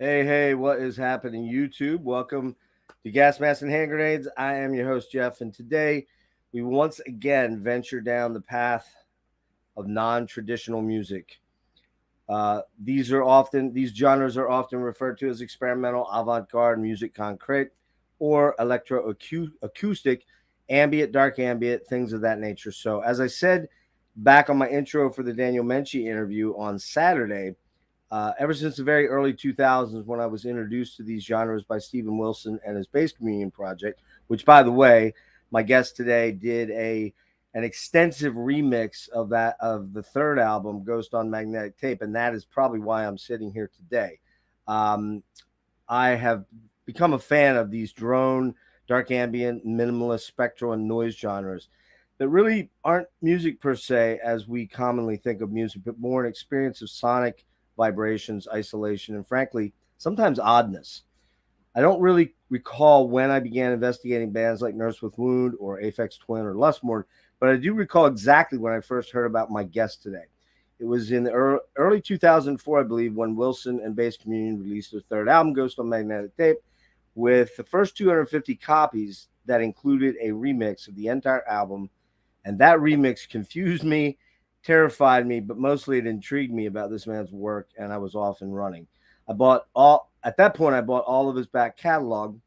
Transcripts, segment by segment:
Hey, what is happening, YouTube? Welcome to Gas Masks and Hand Grenades. I am your host, Jeff, and today we once again venture down the path of non-traditional music. These genres are often referred to as experimental, avant-garde, music concrete, or electro-acoustic, ambient, dark ambient, things of that nature. So, as I said back on my intro for the Daniel Menchie interview on Saturday, ever since the very early 2000s, when I was introduced to these genres by Steven Wilson and his Bass Communion project, which, by the way, my guest today did an extensive remix of the third album, Ghost on Magnetic Tape, and that is probably why I'm sitting here today. I have become a fan of these drone, dark ambient, minimalist, spectral, and noise genres that really aren't music per se, as we commonly think of music, but more an experience of sonic vibrations, isolation, and frankly, sometimes oddness. I don't really recall when I began investigating bands like Nurse with Wound or Aphex Twin or Lustmord, but I do recall exactly when I first heard about my guest today. It was in the early 2004, I believe, when Wilson and Bass Communion released their third album, Ghost on Magnetic Tape, with the first 250 copies that included a remix of the entire album. And that remix confused me, terrified me, but mostly it intrigued me about this man's work, and I was off and running. At that point, I bought all of his back catalog,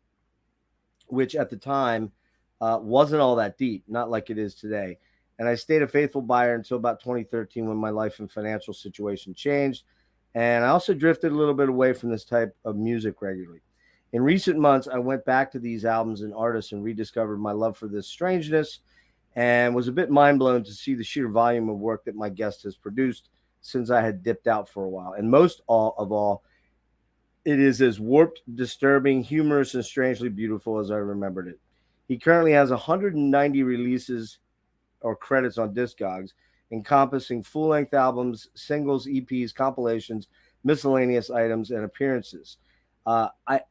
which at the time wasn't all that deep, not like it is today. And I stayed a faithful buyer until about 2013, when my life and financial situation changed. And I also drifted a little bit away from this type of music regularly. In recent months, I went back to these albums and artists and rediscovered my love for this strangeness, and was a bit mind-blown to see the sheer volume of work that my guest has produced since I had dipped out for a while. And most of all, it is as warped, disturbing, humorous, and strangely beautiful as I remembered it. He currently has 190 releases or credits on Discogs, encompassing full-length albums, singles, EPs, compilations, miscellaneous items, and appearances.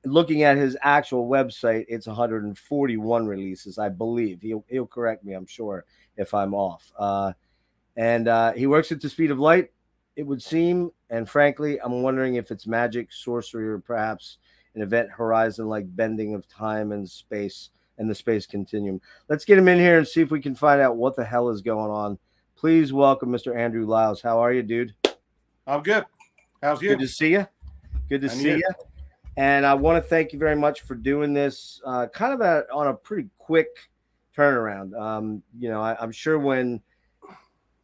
Looking at his actual website, it's 141 releases, I believe. He'll correct me, I'm sure, if I'm off. And he works at the speed of light, it would seem. And frankly, I'm wondering if it's magic, sorcery, or perhaps an event horizon like bending of time and space and the space continuum. Let's get him in here and see if we can find out what the hell is going on. Please welcome Mr. Andrew Liles. How are you, dude? I'm good. How's you? Good to see you. Good to see you. And I want to thank you very much for doing this on a pretty quick turnaround. I'm sure when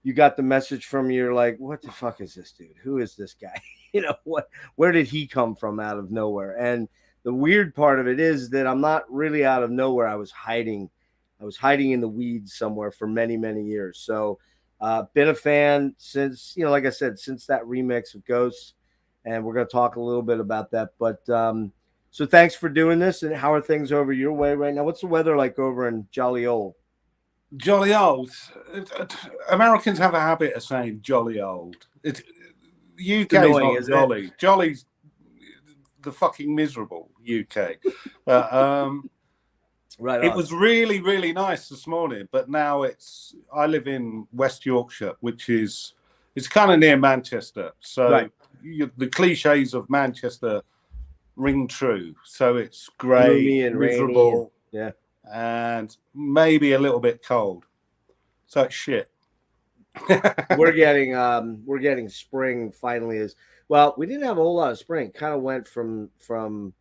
you got the message from me, you're like, what the fuck is this dude? Who is this guy? Where did he come from out of nowhere? And the weird part of it is that I'm not really out of nowhere. I was hiding in the weeds somewhere for many, many years. So been a fan since, like I said, since that remix of Ghosts. And we're going to talk a little bit about that. But so thanks for doing this. And how are things over your way right now? What's the weather like over in Jolly Old? Jolly old. Americans have a habit of saying jolly old. UK's annoying, not jolly. It? Jolly's the fucking miserable UK. Right. It was really, really nice this morning, but now I live in West Yorkshire, which is kind of near Manchester. So right. The cliches of Manchester ring true. So it's grey and miserable, and maybe a little bit cold. So it's shit. we're getting spring finally. Well, we didn't have a whole lot of spring. Kind of went from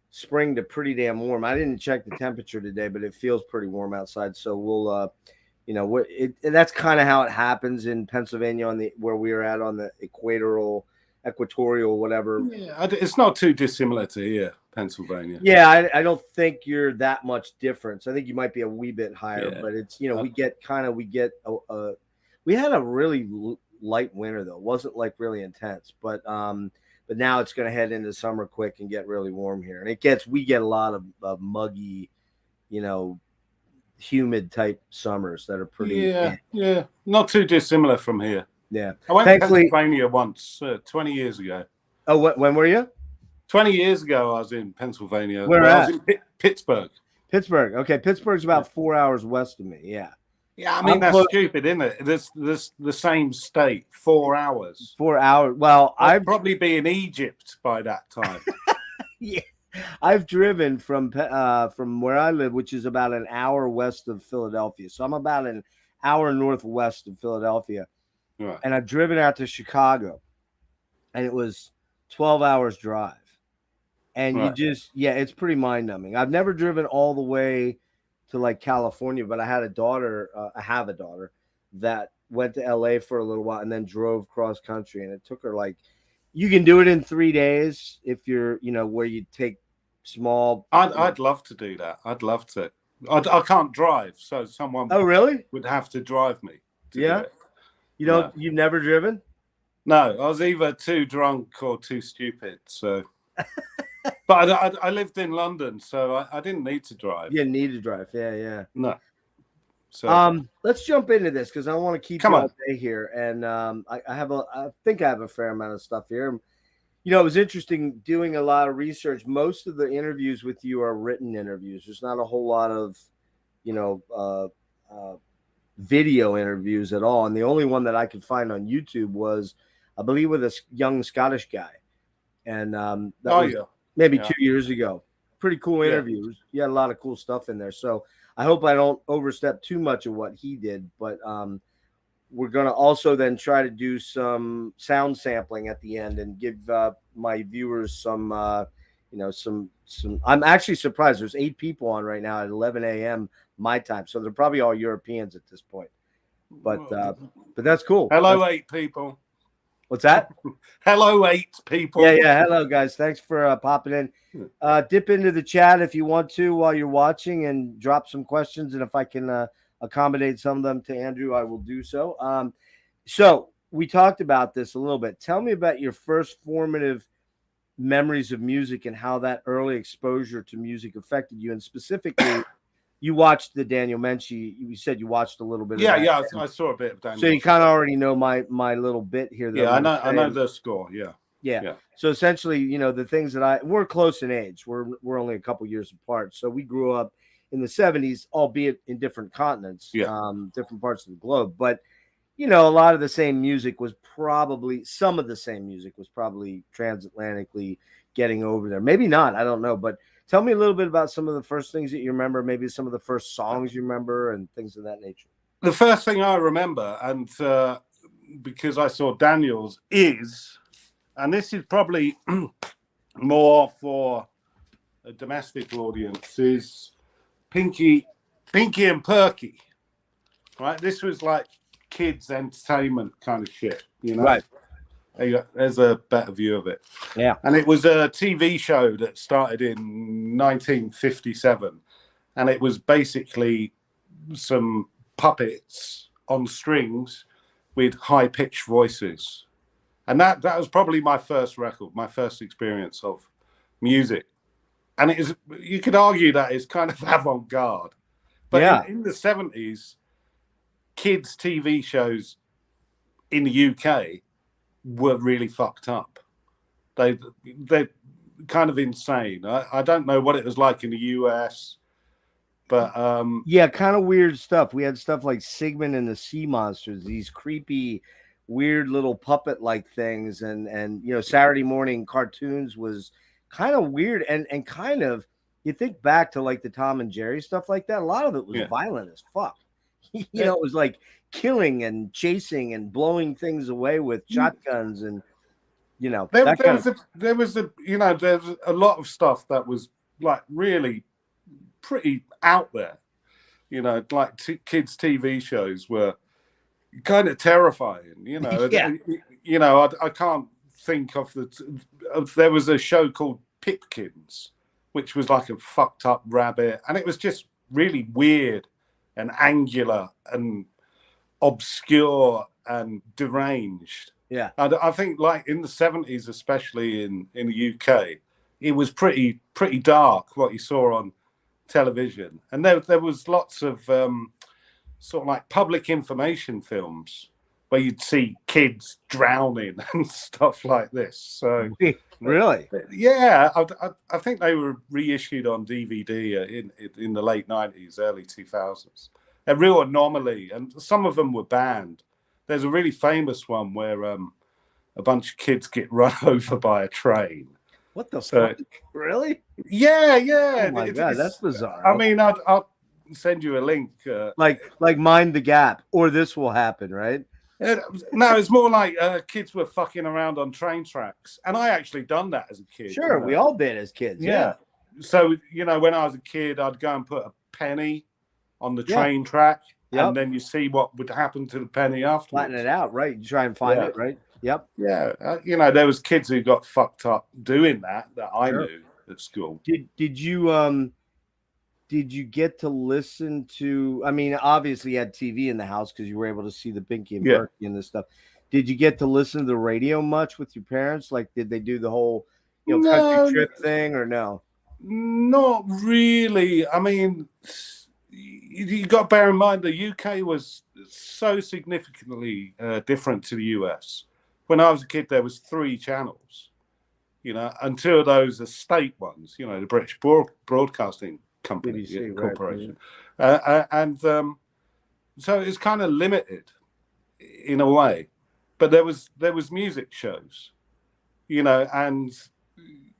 spring to pretty damn warm. I didn't check the temperature today, but it feels pretty warm outside. So we'll that's kind of how it happens in Pennsylvania where we are at on the equatorial whatever. Yeah, it's not too dissimilar to here, Pennsylvania. Yeah, I don't think you're that much difference. I think you might be a wee bit higher, but it's we had a really light winter though. It wasn't like really intense, but now it's going to head into summer quick and get really warm here, and we get a lot of muggy, humid type summers that are pretty not too dissimilar from here. Yeah, I went to Pennsylvania once 20 years ago. Oh, when were you? 20 years ago, I was in Pennsylvania. Where at? I was in Pittsburgh. Pittsburgh. Okay, Pittsburgh's about 4 hours west of me. Yeah. Yeah, I mean, that's stupid, isn't it? This the same state, 4 hours. 4 hours. Well, I'd probably be in Egypt by that time. Yeah, I've driven from where I live, which is about an hour west of Philadelphia. So I'm about an hour northwest of Philadelphia, Right. and I've driven out to Chicago, and it was 12 hours drive. And you Right. just, yeah, it's pretty mind numbing. I've never driven all the way to like California, but I had a daughter. I have a daughter that went to LA for a little while and then drove cross country, and it took her like, you can do it in 3 days if you're, where you take small. I'd love to do that. I'd love to. I can't drive, so someone Oh, really? would have to drive me to do it. You've never driven? No, I was either too drunk or too stupid. So, but I lived in London, so I didn't need to drive. You didn't need to drive. Yeah. No. So let's jump into this because I want to keep you all day here, and I think I have a fair amount of stuff here. It was interesting doing a lot of research. Most of the interviews with you are written interviews. There's not a whole lot of, video interviews at all. And the only one that I could find on YouTube was, I believe, with a young Scottish guy. And that was maybe 2 years ago. Pretty cool interviews. You had a lot of cool stuff in there. So I hope I don't overstep too much of what he did. But we're going to also then try to do some sound sampling at the end and give my viewers some, I'm actually surprised. There's 8 people on right now at 11 a.m. my time. So they're probably all Europeans at this point. But that's cool. Hello, 8 people. What's that? Hello, 8 people. Yeah. Hello, guys. Thanks for popping in. Dip into the chat if you want to while you're watching and drop some questions. And if I can accommodate some of them to Andrew, I will do so. So we talked about this a little bit. Tell me about your first formative memories of music and how that early exposure to music affected you. And specifically, you watched the Daniel Menchie. You said you watched a little bit. Yeah, I saw a bit of Daniel. So you kind of already know my little bit here. Yeah, I know the score. Yeah. So essentially, the things that we're close in age. We're only a couple years apart. So we grew up in the 70s, albeit in different continents, different parts of the globe. But a lot of the same music was probably transatlantically getting over there. Maybe not. I don't know. But tell me a little bit about some of the first things that you remember, maybe some of the first songs you remember and things of that nature. The first thing I remember, and because I saw Daniel's, and this is probably more for a domestic audience, is Pinky and Perky. Right? This was like kids' entertainment kind of shit, Right. There's a better view of it. Yeah. And it was a TV show that started in 1957. And it was basically some puppets on strings with high-pitched voices. And that was probably my first record, my first experience of music. And you could argue that it's kind of avant-garde. But in the 70s, kids' TV shows in the UK were really fucked up. They're kind of insane. I don't know what it was like in the US, but kind of weird stuff. We had stuff like Sigmund and the Sea Monsters, these creepy, weird little puppet-like things, and Saturday morning cartoons was kind of weird and kind of, you think back to like the Tom and Jerry stuff like that. A lot of it was violent as fuck. It was like killing and chasing and blowing things away with shotguns and there was a lot of stuff that was like really pretty out there. Like kids' TV shows were kind of terrifying. I can't think of there was a show called Pipkins, which was like a fucked up rabbit, and it was just really weird and angular and obscure and deranged. Yeah. And I think like in the 70s, especially in the UK, it was pretty dark what you saw on television. And there was lots of sort of like public information films where you'd see kids drowning and stuff like this. So really? Yeah, I think they were reissued on DVD in the late 90s, early 2000s. A real anomaly, and some of them were banned. There's a really famous one where a bunch of kids get run over by a train. What the So fuck? Really? yeah, yeah. Oh my God, that's bizarre. I mean, I'll send you a link. Like Mind the Gap, or This Will Happen, right? No, it's more like kids were fucking around on train tracks, and I actually done that as a kid. Sure, we all did as kids. Yeah. So when I was a kid, I'd go and put a penny on the train track, and then you see what would happen to the penny afterwards. Flatten it out, right? You try and find it, right? Yep. Yeah, there was kids who got fucked up doing that I knew at school. Did you get to listen to? I mean, obviously you had TV in the house because you were able to see the Binky and Berkey and this stuff. Did you get to listen to the radio much with your parents? Like, did they do the whole country trip thing or no? Not really. I mean, you got to bear in mind the UK was so significantly different to the US. When I was a kid, there was 3 channels, and 2 of those are state ones. The British Broadcasting Company, BBC, Corporation, so it's kind of limited in a way. But there was music shows, and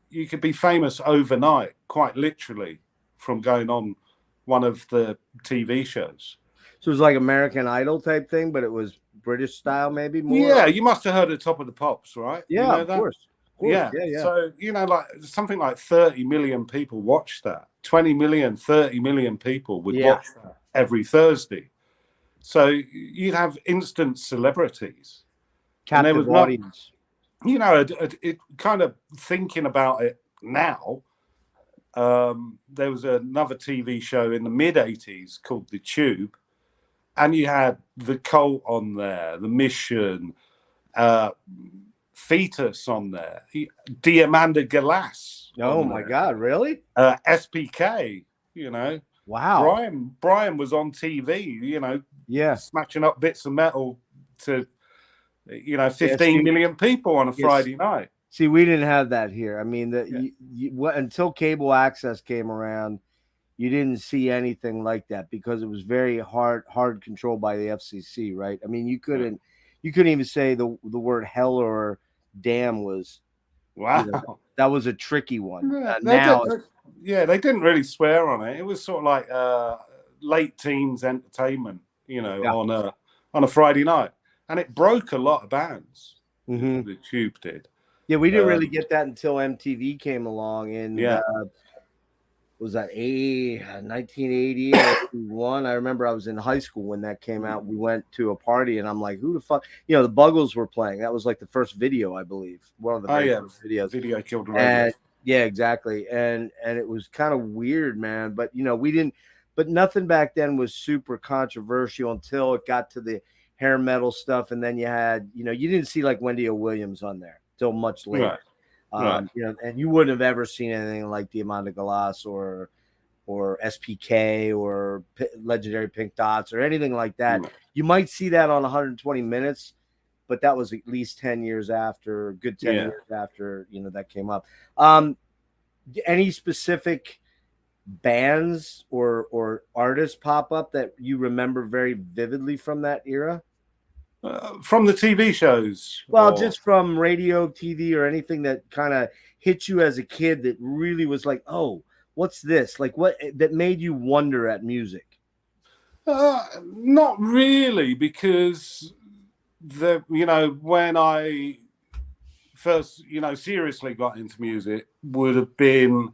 you could be famous overnight, quite literally, from going on one of the TV shows. So it was like American Idol type thing, but it was British style, maybe more. Yeah, you must have heard of Top of the Pops, right? Yeah, of course. Yeah. So like something like 30 million people watched that. 20 million, 30 million people would watch that every Thursday. So you'd have instant celebrities. Captive audience. It kind of thinking about it now. There was another TV show in the mid-'80s called The Tube, and you had The Cult on there, The Mission, Fetus on there, Diamanda Galas. Oh my God, really? SPK, Wow. Brian was on TV, smashing up bits of metal to 15 million people on a Friday night. See, we didn't have that here. I mean, until cable access came around, you didn't see anything like that because it was very hard controlled by the FCC, right? I mean, you couldn't even say the word hell or damn was. Wow. That was a tricky one. They didn't really swear on it. It was sort of like late teens entertainment, on a Friday night. And it broke a lot of bands. Mm-hmm. The Tube did. Yeah, we didn't really get that until MTV came along in was that 1980 or 81? I remember I was in high school when that came out. We went to a party and I'm like, who the fuck? The Buggles were playing. That was like the first video, I believe. One of the first videos. Video Killed the Radio. Yeah, exactly. And it was kind of weird, man. But we didn't. But nothing back then was super controversial until it got to the hair metal stuff, and then you had you didn't see like Wendy O. Williams on there till much later. Right. And you wouldn't have ever seen anything like Diamanda Galas or SPK or Legendary Pink Dots or anything like that. Right. You might see that on 120 Minutes, but that was at least 10 years after, good 10 years after that came up. Any specific bands or artists pop up that you remember very vividly from that era? From the TV shows? Well, just from radio, TV, or anything that kind of hit you as a kid that really was like, oh, what's this? Like what that made you wonder at music? Not really, because when I first, seriously got into music would have been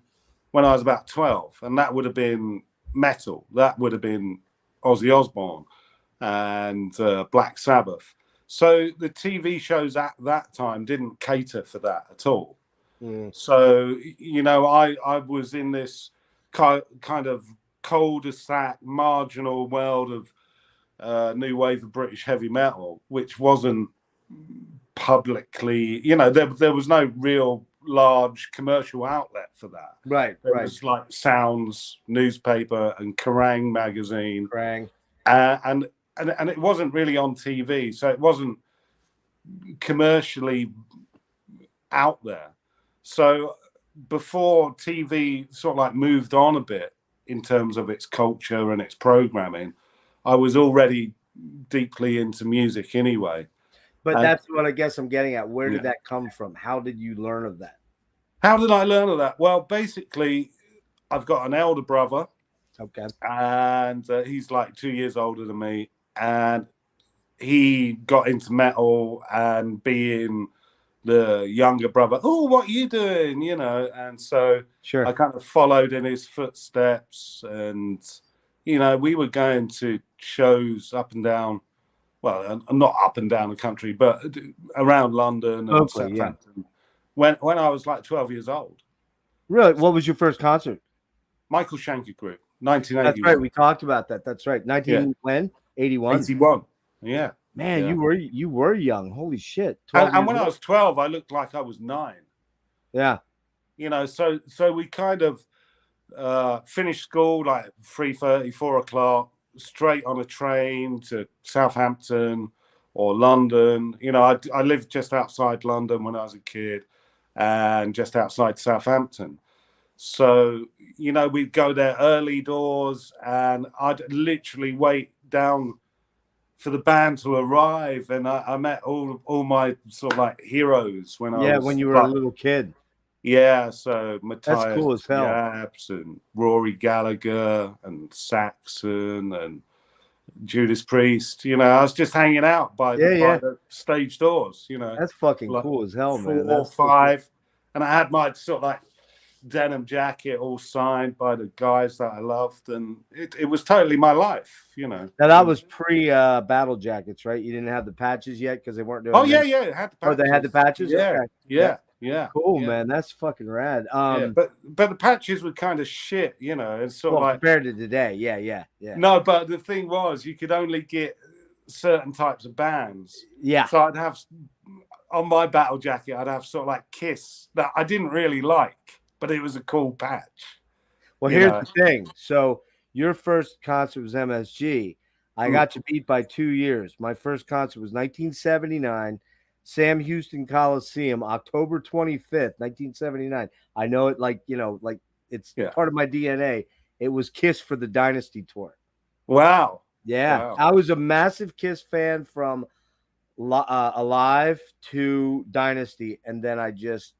when I was about 12, and that would have been metal. That would have been Ozzy Osbourne and Black Sabbath. So the TV shows at that time didn't cater for that at all. So I was in this kind of cul-de-sac marginal world of new wave of British heavy metal, which wasn't publicly, there was no real large commercial outlet for that. Right. It was like Sounds newspaper and Kerrang magazine. Kerrang. And it wasn't really on TV, so it wasn't commercially out there. So before TV sort of like moved on a bit in terms of its culture and its programming, I was already deeply into music anyway. But that's what I guess I'm getting at. Where did that come from? How did you learn of that? How did I learn of that? Well, basically, I've got an elder brother. Okay. And he's like 2 years older than me. And he got into metal, and being the younger brother, oh, what are you doing? You know, and so Sure. I kind of followed in his footsteps. And, you know, we were going to shows up and down, well, not up and down the country, but around London and Southampton when I was like 12 years old. Really? What was your first concert? Michael Schenker Group, 1981. That's right. We talked about that. That's right. 1981. 81. Yeah. Man, yeah. you were young. Holy shit. And when I was 12, I looked like I was 9. Yeah. You know, so we kind of finished school like 3:30, 4 o'clock, straight on a train to Southampton or London. You know, I lived just outside London when I was a kid, and just outside Southampton. So, you know, we'd go there early doors, and I'd literally wait down for the band to arrive. And I met all my sort of like heroes when I was when you were a little kid. Yeah, so Matthias That's cool as hell. Yaps and Rory Gallagher and Saxon and Judas Priest. You know, I was just hanging out by the stage doors. You know, that's fucking like cool as hell, man. 4 or 5, and I had my sort of like denim jacket all signed by the guys that I loved, and it was totally my life. You know, now that was pre battle jackets, right? You didn't have the patches yet because they weren't doing. Oh yeah, it had the patches. Oh, they had the patches. Yeah, okay. Yeah. Cool, man. That's fucking rad. But the patches were kind of shit, you know. It's sort of like compared to today. Yeah. No, but the thing was, you could only get certain types of bands. Yeah. So I'd have on my battle jacket, I'd have sort of like Kiss that I didn't really like, but it was a cool patch. Well, here's the thing. So your first concert was MSG. I got you beat by 2 years. My first concert was 1979. Sam Houston Coliseum, October 25th, 1979. I know it like it's part of my DNA. It was Kiss for the Dynasty tour. Wow. Yeah. Wow. I was a massive Kiss fan from Alive to Dynasty, and then I just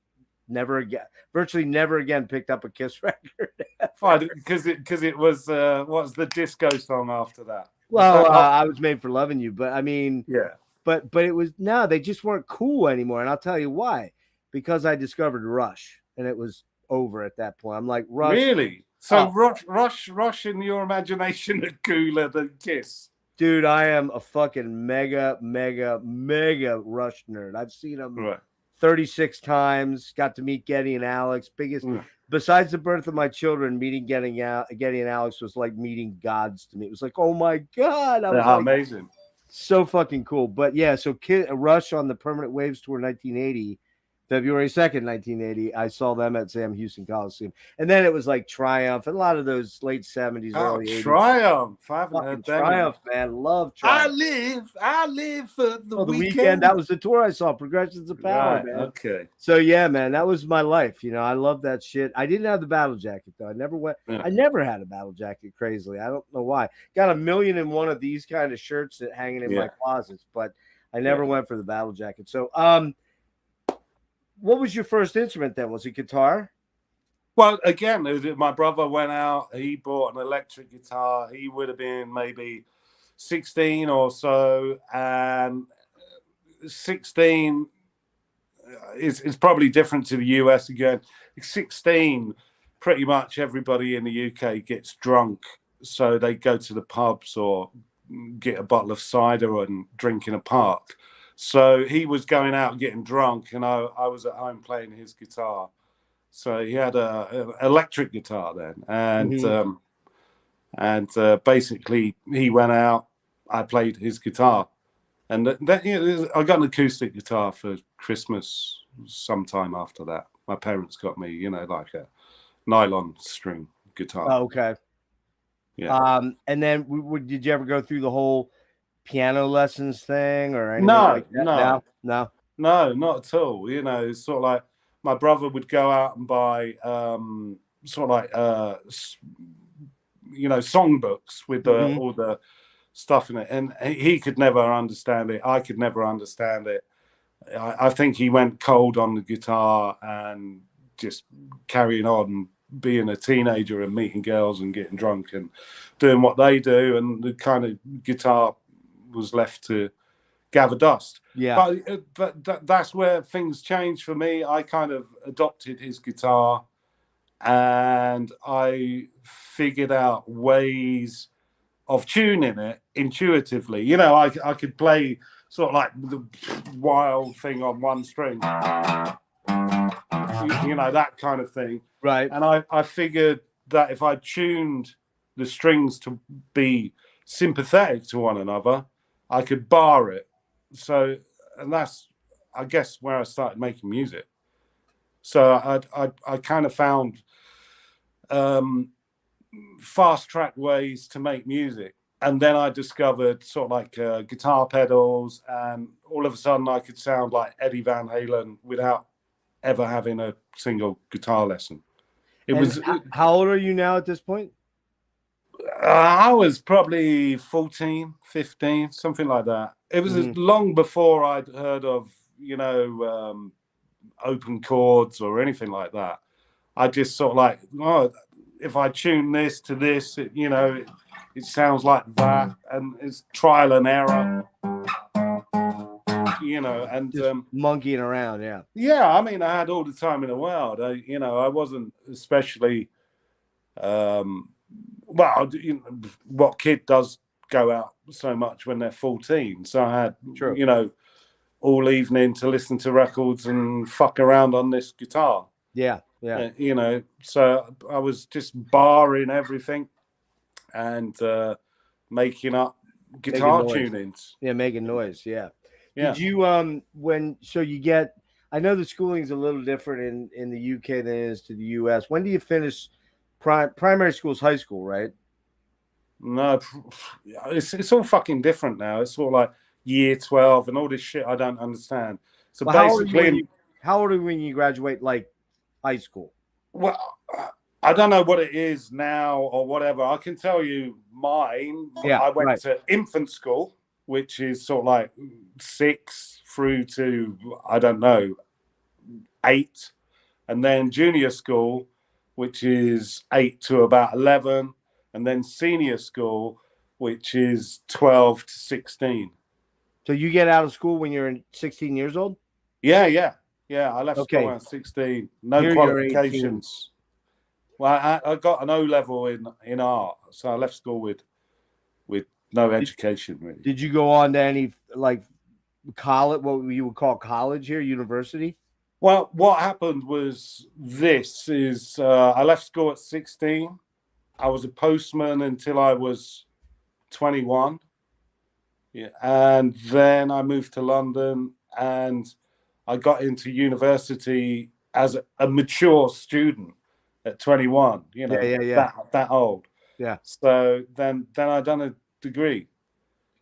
virtually never again picked up a Kiss record. Because it was what's the disco song after that? Well, I Was Made for Loving You, but I mean, yeah. But it was they just weren't cool anymore, and I'll tell you why. Because I discovered Rush, and it was over at that point. I'm like, Rush. Really? So Rush in your imagination are cooler than Kiss? Dude, I am a fucking mega Rush nerd. I've seen them 36 times. Got to meet Geddy and Alex. Besides the birth of my children, meeting Geddy and Alex was like meeting gods to me. It was like, oh my God. I was like, amazing. So fucking cool. But yeah, so Rush on the Permanent Waves tour 1980, February 2nd, 1980, I saw them at Sam Houston Coliseum. And then it was like Triumph and a lot of those late 70s, early 80s. Triumph. Triumph, man. Love Triumph. I live for the weekend. That was the tour I saw, Progressions of Power, man. Okay. So yeah, man, that was my life. You know, I love that shit. I didn't have the battle jacket though. I never had a battle jacket, crazily. I don't know why. Got 1,000,001 of these kind of shirts that hanging in my closets, but I never went for the battle jacket. So what was your first instrument then? Was it guitar? Well, again, my brother went out. He bought an electric guitar. He would have been maybe 16 or so. And 16 is probably different to the US again. 16, pretty much everybody in the UK gets drunk. So they go to the pubs or get a bottle of cider and drink in a park. So he was going out getting drunk, and I was at home playing his guitar. So he had an electric guitar then, and basically he went out. I played his guitar, and I got an acoustic guitar for Christmas. Sometime after that, my parents got me, like a nylon string guitar. Oh, okay. Yeah. And then did you ever go through the whole piano lessons thing or anything like that? No, not at all. It's sort of like my brother would go out and buy sort of like songbooks with all the stuff in it, and he could never understand it. I could never understand it. I think he went cold on the guitar and just carrying on being a teenager and meeting girls and getting drunk and doing what they do, and the kind of guitar was left to gather dust. Yeah. But that's where things changed for me. I kind of adopted his guitar, and I figured out ways of tuning it intuitively. You know, I could play sort of like the wild thing on one string, you know, that kind of thing. Right. And I figured that if I tuned the strings to be sympathetic to one another, I could bar it. So, and that's, I guess, where I started making music. So I kind of found fast track ways to make music. And then I discovered sort of like guitar pedals, and all of a sudden I could sound like Eddie Van Halen without ever having a single guitar lesson. How old are you now at this point? I was probably 14, 15, something like that. It was long before I'd heard of, you know, open chords or anything like that. I just sort of like, oh, if I tune this to this, you know, it sounds like that, and it's trial and error, you know, and just monkeying around. Yeah, I mean, I had all the time in the world. You know, I wasn't especially, well, you know, what kid does go out so much when they're 14? So I had, you know, all evening to listen to records and fuck around on this guitar. Yeah. You know, so I was just barring everything and making up guitar tunings. Yeah, making noise. Yeah. Yeah. Did you you get? I know the schooling's a little different in the UK than it is to the US. When do you finish primary school's high school, right? No, it's all fucking different now. It's sort of like year 12 and all this shit I don't understand. So basically, how old are you when you graduate, like high school? Well, I don't know what it is now or whatever. I can tell you mine. Yeah, I went to infant school, which is sort of like 6 through to, I don't know, 8. And then junior school, which is 8 to about 11. And then senior school, which is 12 to 16. So you get out of school when you're 16 years old? Yeah. I left school at 16. No qualifications. Well, I got an O level in art, so I left school with no education really. Did you go on to any like college, what you would call college here, university? Well, what happened was I left school at 16. I was a postman until I was 21. Yeah, and then I moved to London and I got into university as a mature student at 21, you know, that old. Yeah. So then I done a degree.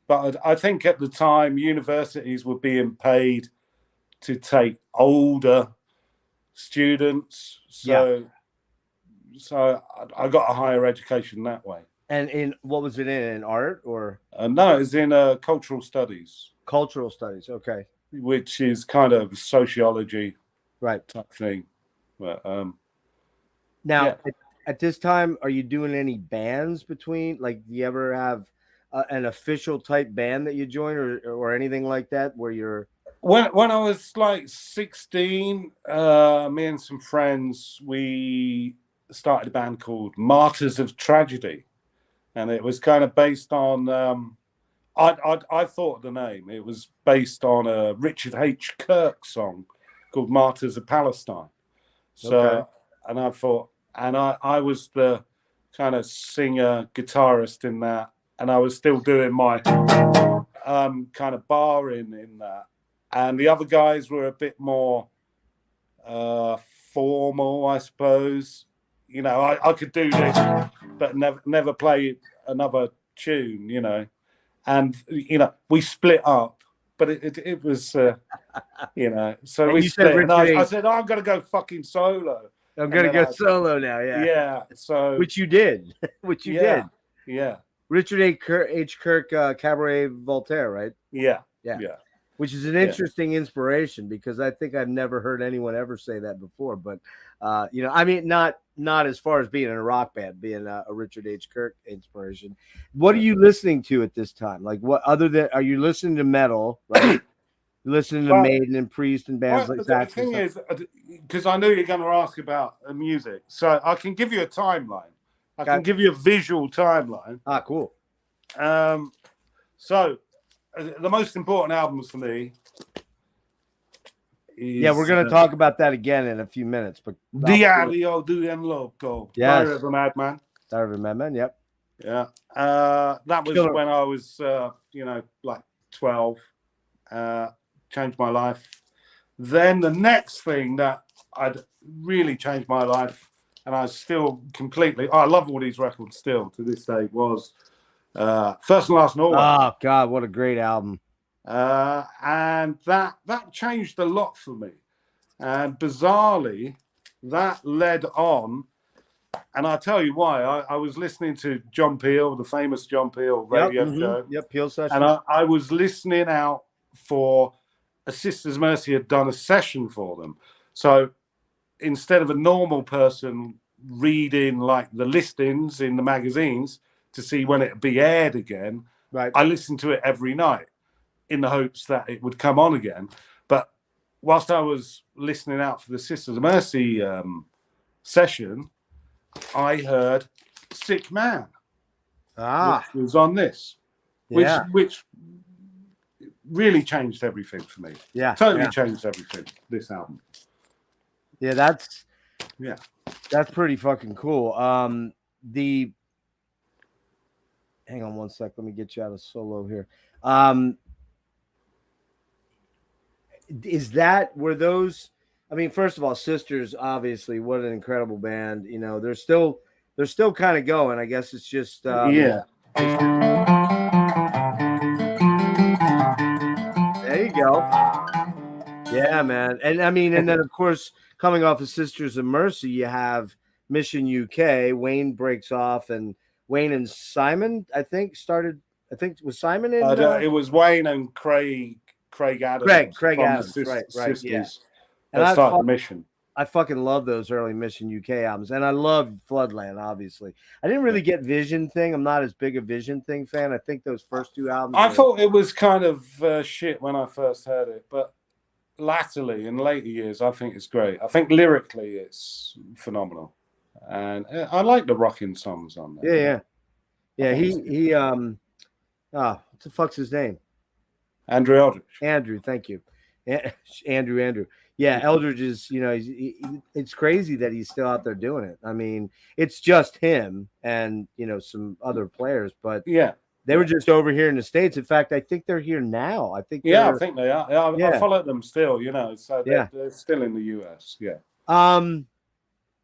But I think at the time universities were being paid to take older students. So I got a higher education that way. And what was it in art or? No, it's in cultural studies. Cultural studies, okay. Which is kind of sociology, right, type thing. But now at this time, are you doing any bands between? Like, do you ever have an official type band that you join, or anything like that, where you're? When I was like 16, me and some friends, we started a band called Martyrs of Tragedy. And it was kind of based on, I thought of the name. It was based on a Richard H. Kirk song called Martyrs of Palestine. So, and I thought, and I was the kind of singer, guitarist in that. And I was still doing my kind of barring in that. And the other guys were a bit more formal, I suppose. You know, I could do this, but never play another tune, you know. And, you know, we split up, but it was, you know, so we split. And I said, I'm going to go fucking solo. I'm going to go solo now, Yeah, so. Which you did. Did. Yeah. Richard H. Kirk, Cabaret Voltaire, right? Yeah. which is an interesting inspiration because I think I've never heard anyone ever say that before. But you know, I mean, not as far as being in a rock band, being a Richard H. Kirk inspiration. What are you listening to at this time? Like, what other than are you listening to metal? Right, you listening to Well, Maiden and Priest and bands like the that. thing is, because I knew you're going to ask about music, so I can give you a timeline. I can give you a visual timeline. Ah, cool. So the most important albums for me is, we're going to talk about that again in a few minutes. But Diario de un Loco, yes, Diary of a Madman. Diary of a Madman. Yep. Yeah. That was when I was, like 12. Changed my life. Then the next thing that I'd really changed my life, and I still I love all these records still to this day, was First and Last Norway. Oh God, what a great album! And that changed a lot for me. And bizarrely, that led on. And I'll tell you why. I was listening to John Peel, the famous John Peel radio show. Yep, Peel session. And I was listening out for a Sisters Mercy had done a session for them. So instead of a normal person reading like the listings in the magazines to see when it'd be aired again, right, I listened to it every night in the hopes that it would come on again. But whilst I was listening out for the Sisters Mercy session, I heard Sick Man, which was on this, which really changed everything for me. Yeah, totally changed everything. This album. Yeah, that's pretty fucking cool. Hang on one sec. Let me get you out of solo here. Were those? I mean, first of all, Sisters, obviously, what an incredible band. You know, they're still kind of going. I guess it's just There you go. Yeah, man. And I mean, and then of course, coming off of Sisters of Mercy, you have Mission UK. Wayne breaks off, and Wayne and Simon, I think, started. I think was Simon in. It was Wayne and Craig Adams. Craig Adams, right, Sisters. Yeah. And I started Mission. I fucking love those early Mission UK albums, and I love Floodland. Obviously, I didn't really get Vision thing. I'm not as big a Vision thing fan. I think those first two albums. I thought it was kind of shit when I first heard it, but latterly, in later years, I think it's great. I think lyrically, it's phenomenal, and I like the rocking songs on there. Yeah. He what the fuck's his name? Andrew Eldridge. Andrew, thank you, Andrew. Yeah, Eldridge is, you know, it's crazy that he's still out there doing it. I mean, it's just him and, you know, some other players, but they were just over here in the States. In fact, I think they're here now. I think I think they are. I follow them still, you know, so they're still in the US. Yeah.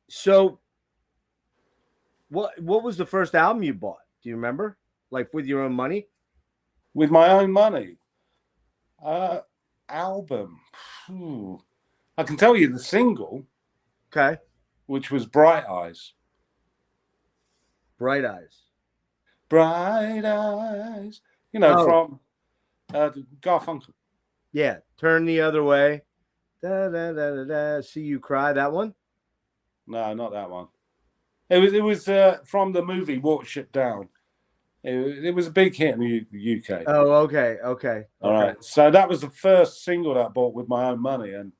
So what was the first album you bought? Do you remember? Like with your own money? With my own money. Album. I can tell you the single. Okay. Which was Bright Eyes. Bright Eyes. Bright Eyes. You know, from Garfunkel. Yeah. Turn the Other Way. Da, da, da, da, da. See You Cry. That one? No, not that one. It was from the movie Watership Down. It was a big hit in the UK. Oh, okay. All right. So that was the first single that I bought with my own money, and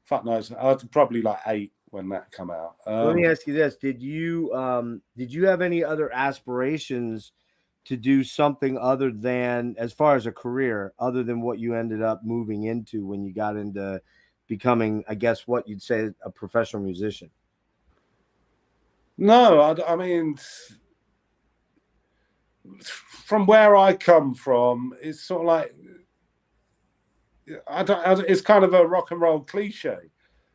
fuck knows, I was probably like 8 when that came out. Let me ask you this: Did you have any other aspirations to do something other than, as far as a career, other than what you ended up moving into when you got into becoming, I guess, what you'd say a professional musician? No, I mean, from where I come from, it's sort of like it's kind of a rock and roll cliche.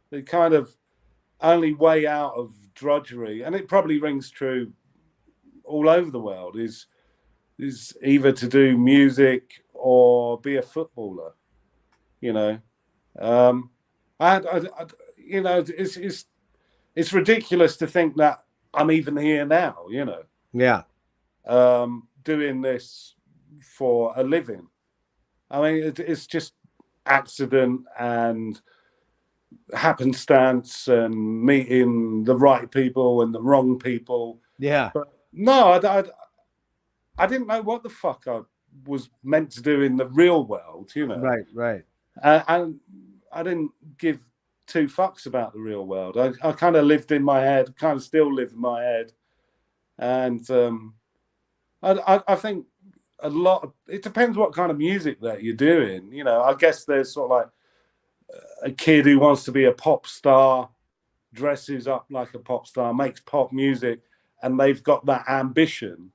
The kind of only way out of drudgery, and it probably rings true all over the world, is either to do music or be a footballer. You know, you know, it's ridiculous to think that I'm even here now. You know. Yeah. Doing this for a living. I mean, it's just accident and happenstance and meeting the right people and the wrong people. Yeah. But no, I didn't know what the fuck I was meant to do in the real world, you know. Right. And I didn't give two fucks about the real world. I kind of lived in my head, kind of still live in my head. And I think a lot of, it depends what kind of music that you're doing. You know, I guess there's sort of like a kid who wants to be a pop star, dresses up like a pop star, makes pop music, and they've got that ambition.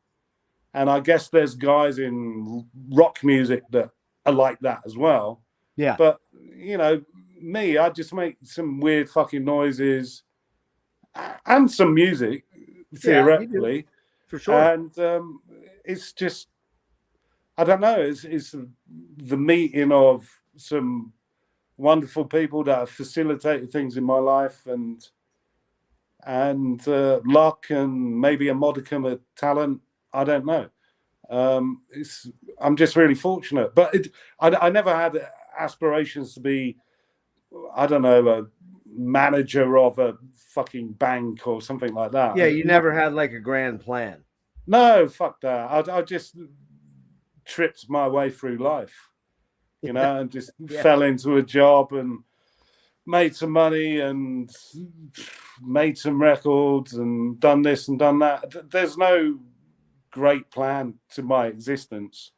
And I guess there's guys in rock music that are like that as well. Yeah. But, you know, me, I just make some weird fucking noises and some music, theoretically. Yeah, for sure. And it's just, I don't know, it's the meeting of some wonderful people that have facilitated things in my life, and luck and maybe a modicum of talent. I don't know. I'm just really fortunate, but I never had aspirations to be, I don't know, a manager of a fucking bank or something like that. Yeah, you never had like a grand plan. No, fuck that. I just tripped my way through life, you know, and just fell into a job and made some money and made some records and done this and done that. There's no great plan to my existence.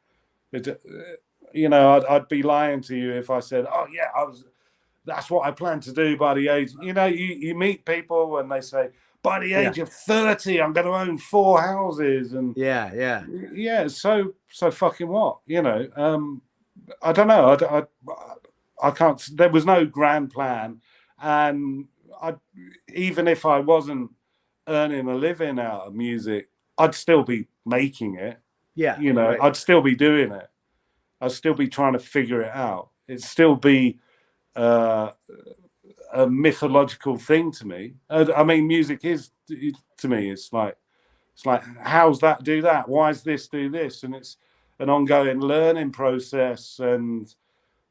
You know, I'd be lying to you if I said, oh yeah, that's what I plan to do by the age. You know, you meet people and they say, by the age of 30, I'm going to own 4 houses. And yeah. So fucking what? You know, I don't know. I can't. There was no grand plan, and even if I wasn't earning a living out of music, I'd still be making it. Yeah, you know, I'd still be doing it. I'd still be trying to figure it out. It'd still be a mythological thing to me. I mean, music is to me. It's like how's that do that? Why is this do this? And it's an ongoing learning process and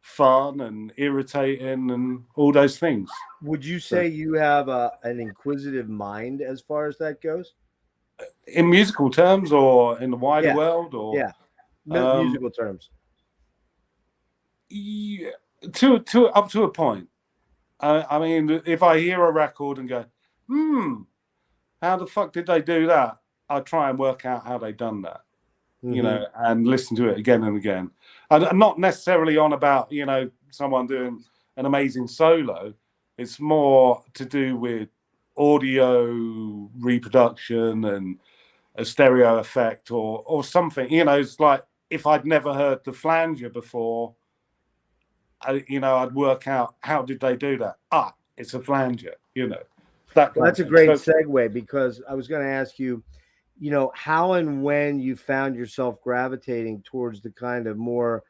fun and irritating and all those things. Would you say you have an inquisitive mind as far as that goes? In musical terms or in the wider world? Or no, musical terms. Yeah, to up to a point. I mean, if I hear a record and go, how the fuck did they do that? I try and work out how they done that, you know, and listen to it again and again. I'm not necessarily on about, you know, someone doing an amazing solo. It's more to do with audio reproduction and a stereo effect or something. You know, it's like if I'd never heard the flanger before, you know, I'd work out how did they do that. It's a flanger, you know. That's a great segue, because I was going to ask you, you know, how and when you found yourself gravitating towards the kind of more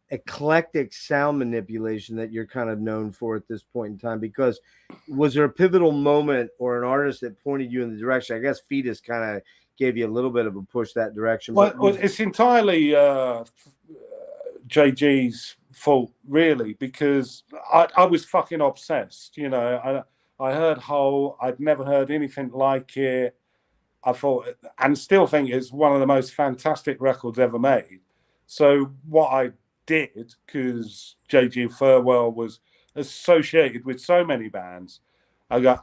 eclectic sound manipulation that you're kind of known for at this point in time. Because was there a pivotal moment or an artist that pointed you in the direction? I guess Fetus kind of gave you a little bit of a push that direction. Well, it's entirely JG's fault, really, because I was fucking obsessed. You know, I heard Hole. I'd never heard anything like it. I thought, and still think it's one of the most fantastic records ever made. So what I did, because JG Furwell was associated with so many bands, I go,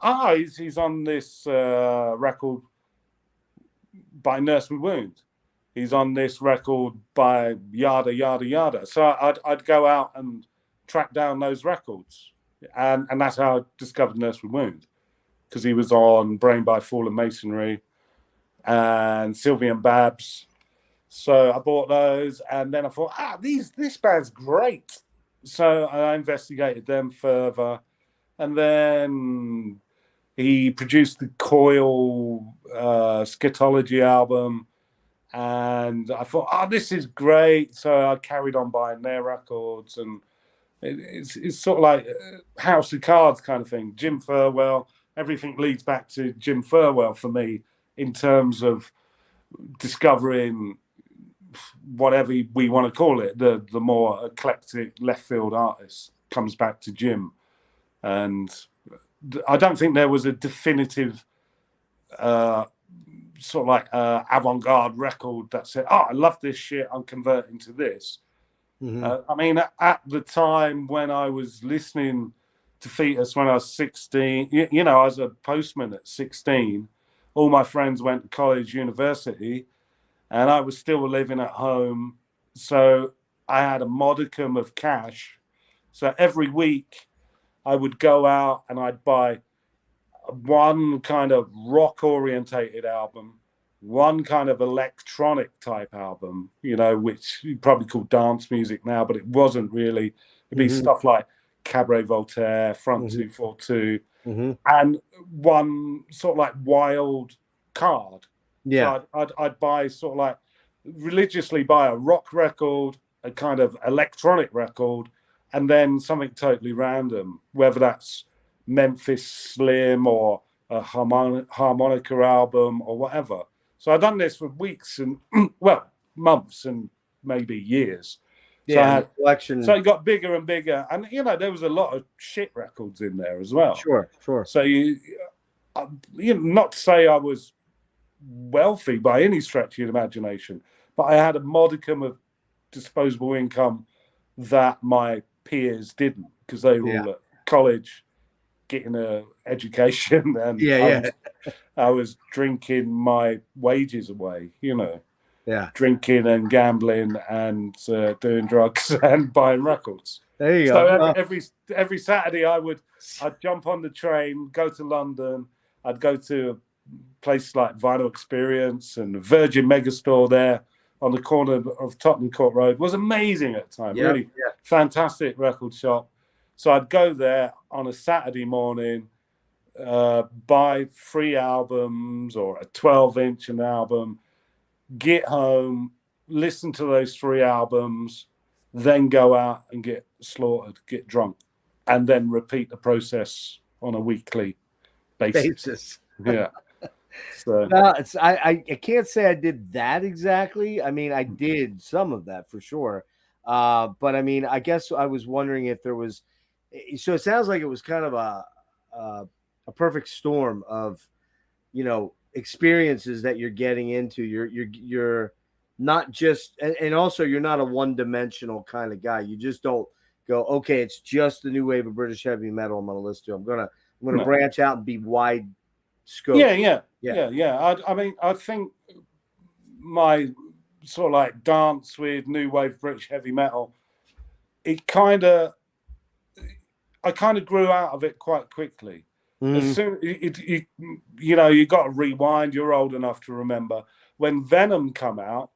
he's on this record by Nurse with Wound. He's on this record by yada, yada, yada. So I'd go out and track down those records. And that's how I discovered Nurse with Wound, because he was on Brain by Fallen Masonry and Sylvie and Babs. So I bought those, and then I thought, this band's great. So I investigated them further. And then he produced the Coil Scatology album. And I thought, this is great. So I carried on buying their records, and it's sort of like House of Cards kind of thing. Jim Furwell, everything leads back to Jim Furwell for me in terms of discovering whatever we want to call it, the more eclectic left field artist comes back to Jim. And I don't think there was a definitive sort of like avant-garde record that said, oh, I love this shit, I'm converting to this. I mean, at the time when I was listening to Fetus when I was 16, you know, I was a postman at 16. All my friends went to college, university, and I was still living at home. So I had a modicum of cash. So every week I would go out and I'd buy one kind of rock orientated album, one kind of electronic type album, you know, which you probably call dance music now, but it wasn't really. It'd be stuff like Cabaret Voltaire, Front 242, and one sort of like wild card. Yeah. So I'd buy sort of like religiously buy a rock record, a kind of electronic record, and then something totally random, whether that's Memphis Slim or a harmonica album or whatever. So I've done this for weeks and well, months and maybe years. So Yeah, collection. So it got bigger and bigger, and you know there was a lot of shit records in there as well. Sure. So you know, not to say I was wealthy by any stretch of the imagination, but I had a modicum of disposable income that my peers didn't, because they were all at college getting an education, and I was drinking my wages away, you know. Drinking and gambling and doing drugs and buying records. There you go. Every Saturday I'd jump on the train, go to London. I'd go to a place like Vinyl Experience and Virgin Megastore there on the corner of Tottenham Court Road. It was amazing at the time. Really fantastic record shop. So I'd go there on a Saturday morning, buy 3 albums or a 12-inch an album, get home, listen to those 3 albums, then go out and get slaughtered, get drunk, and then repeat the process on a weekly basis. Yeah. So no, I can't say I did that exactly. I mean, I did some of that for sure. But I mean, I guess I was wondering if there was. So it sounds like it was kind of a perfect storm of, you know, experiences that you're getting into. You're not just, and also you're not a one-dimensional kind of guy. You just don't go, okay, it's just the new wave of British heavy metal I'm gonna listen to. I'm gonna branch out and be wide scope. Yeah. I mean, I think my sort of like dance with new wave British heavy metal, I kind of grew out of it quite quickly. As soon you know, you got to rewind. You're old enough to remember when Venom come out.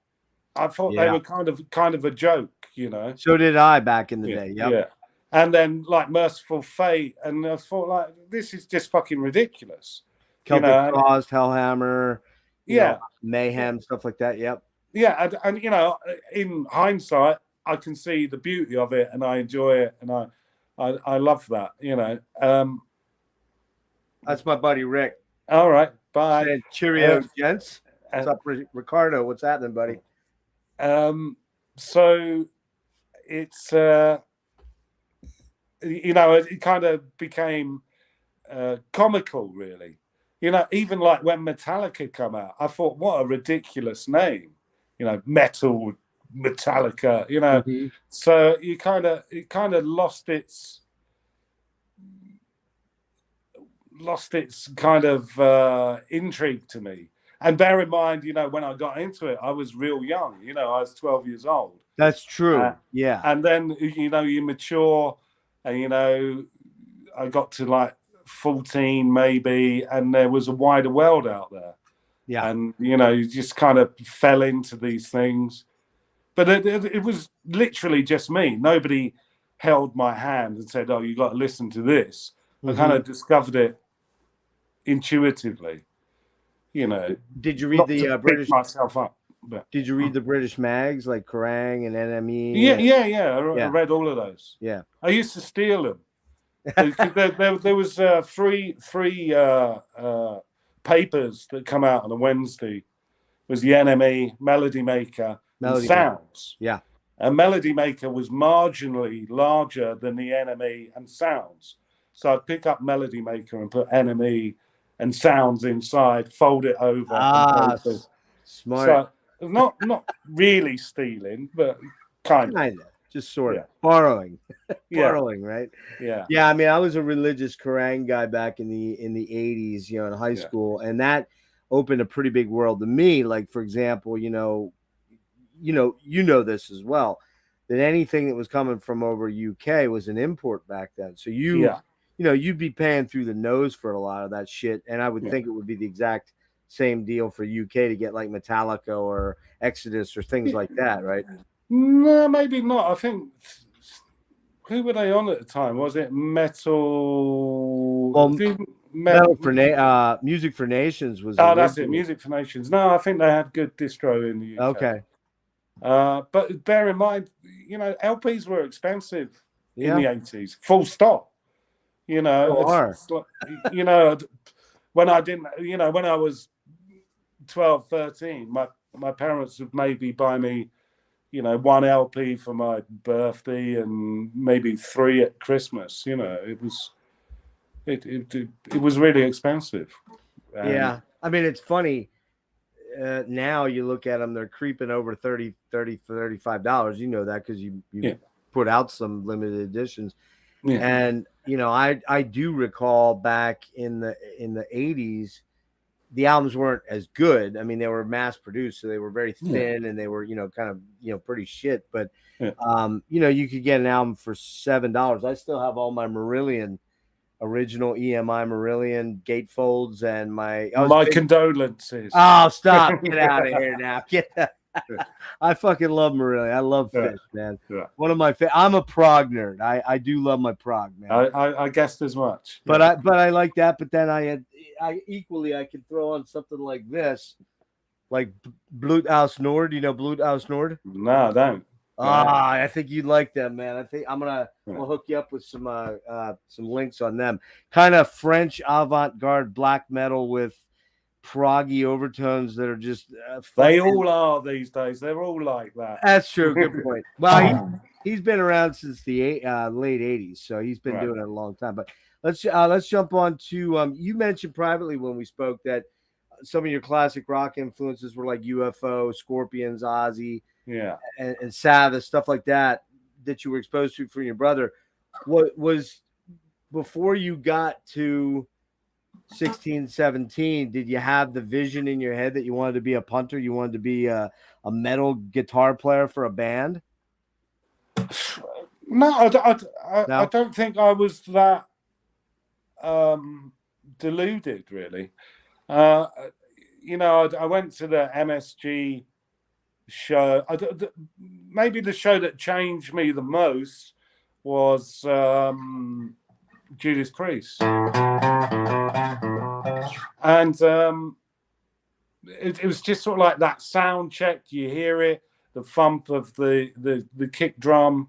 I thought they were kind of a joke, you know. So did I back in the day. Yeah. And then like Merciful Fate, and I thought like this is just fucking ridiculous. Celtic Frost, Hellhammer, you know, Mayhem, stuff like that. Yep. Yeah, and you know, in hindsight, I can see the beauty of it, and I enjoy it, and I love that, you know. That's my buddy Rick. All right, bye. Cheerio, gents. What's up, Ricardo? What's happening, buddy? So it's you know, it kind of became comical, really. You know, even like when Metallica come out, I thought, what a ridiculous name. You know, Metal Metallica. You know, so it kind of lost its kind of intrigue to me. And bear in mind, you know, when I got into it, I was real young. You know, I was 12 years old. That's true. Yeah. And then, you know, you mature, and, you know, I got to like 14 maybe, and there was a wider world out there. Yeah. And, you know, you just kind of fell into these things. But it was literally just me. Nobody held my hand and said, oh, you got to listen to this. I kind of discovered it intuitively. You know, did you read the British myself up? But, did you read the British mags like Kerrang and NME? Yeah. I read all of those. Yeah, I used to steal them. there was three papers that come out on a Wednesday. It was the NME, Melody Maker, and Melody sounds. Yeah. A Melody Maker was marginally larger than the NME and sounds. So I'd pick up Melody Maker and put NME and sounds inside, fold it over. Ah, and smart. So not really stealing, but kind of. Just sort of Yeah. borrowing. Yeah. Borrowing, right? Yeah. Yeah, I mean, I was a religious Kerrang guy back in the 80s, in high school, and that opened a pretty big world to me. Like, for example, you know this as well, that anything that was coming from over UK was an import back then. So you'd be paying through the nose for a lot of that shit, and I would think it would be the exact same deal for UK to get like Metallica or Exodus or things like that, right? No, maybe not. I think who were they on at the time? Was it Metal? Well, Metal for Music for Nations was. Oh, that's it. Music for Nations. No, I think they had good distro in the UK. Okay. But bear in mind, LPs were expensive in the 80s. Full stop. When I didn't, when I was 12, 13, my parents would maybe buy me, one LP for my birthday and maybe 3 at Christmas. It was really expensive. Yeah, I mean, it's funny. Now you look at them; they're creeping over $35. You know that because you put out some limited editions. Yeah. And I do recall back in the 80s, the albums weren't as good. I mean, they were mass produced, so they were very thin and they were, kind of, pretty shit. But, you could get an album for $7. I still have all my Marillion, original EMI Marillion gatefolds and my condolences. Oh, stop. Get out of here now. Get that. I fucking love Marillion. I love Fish, man. Yeah. One of my I'm a prog nerd. I do love my prog, man. I guessed as much. But I like that. But then I could throw on something like this, like Blut aus Nord. You know Blut aus Nord? No, I don't. I think you'd like them, man. I think we'll hook you up with some links on them. Kind of French avant-garde black metal with proggy overtones that are just they all are these days. They're all like that. That's true. Good point. Well, he's been around since the late 80s, so he's been doing it a long time. But let's jump on to you mentioned privately when we spoke that some of your classic rock influences were like UFO, Scorpions, Ozzy, and Sabbath, stuff like that you were exposed to from your brother. What was before you got to 16, 17, did you have the vision in your head that you wanted to be a punter? You wanted to be a metal guitar player for a band? No, I don't think I was that deluded, really. I went to the MSG show. Maybe the show that changed me the most was Judas Priest. And it was just sort of like that sound check. You hear it, the thump of the kick drum,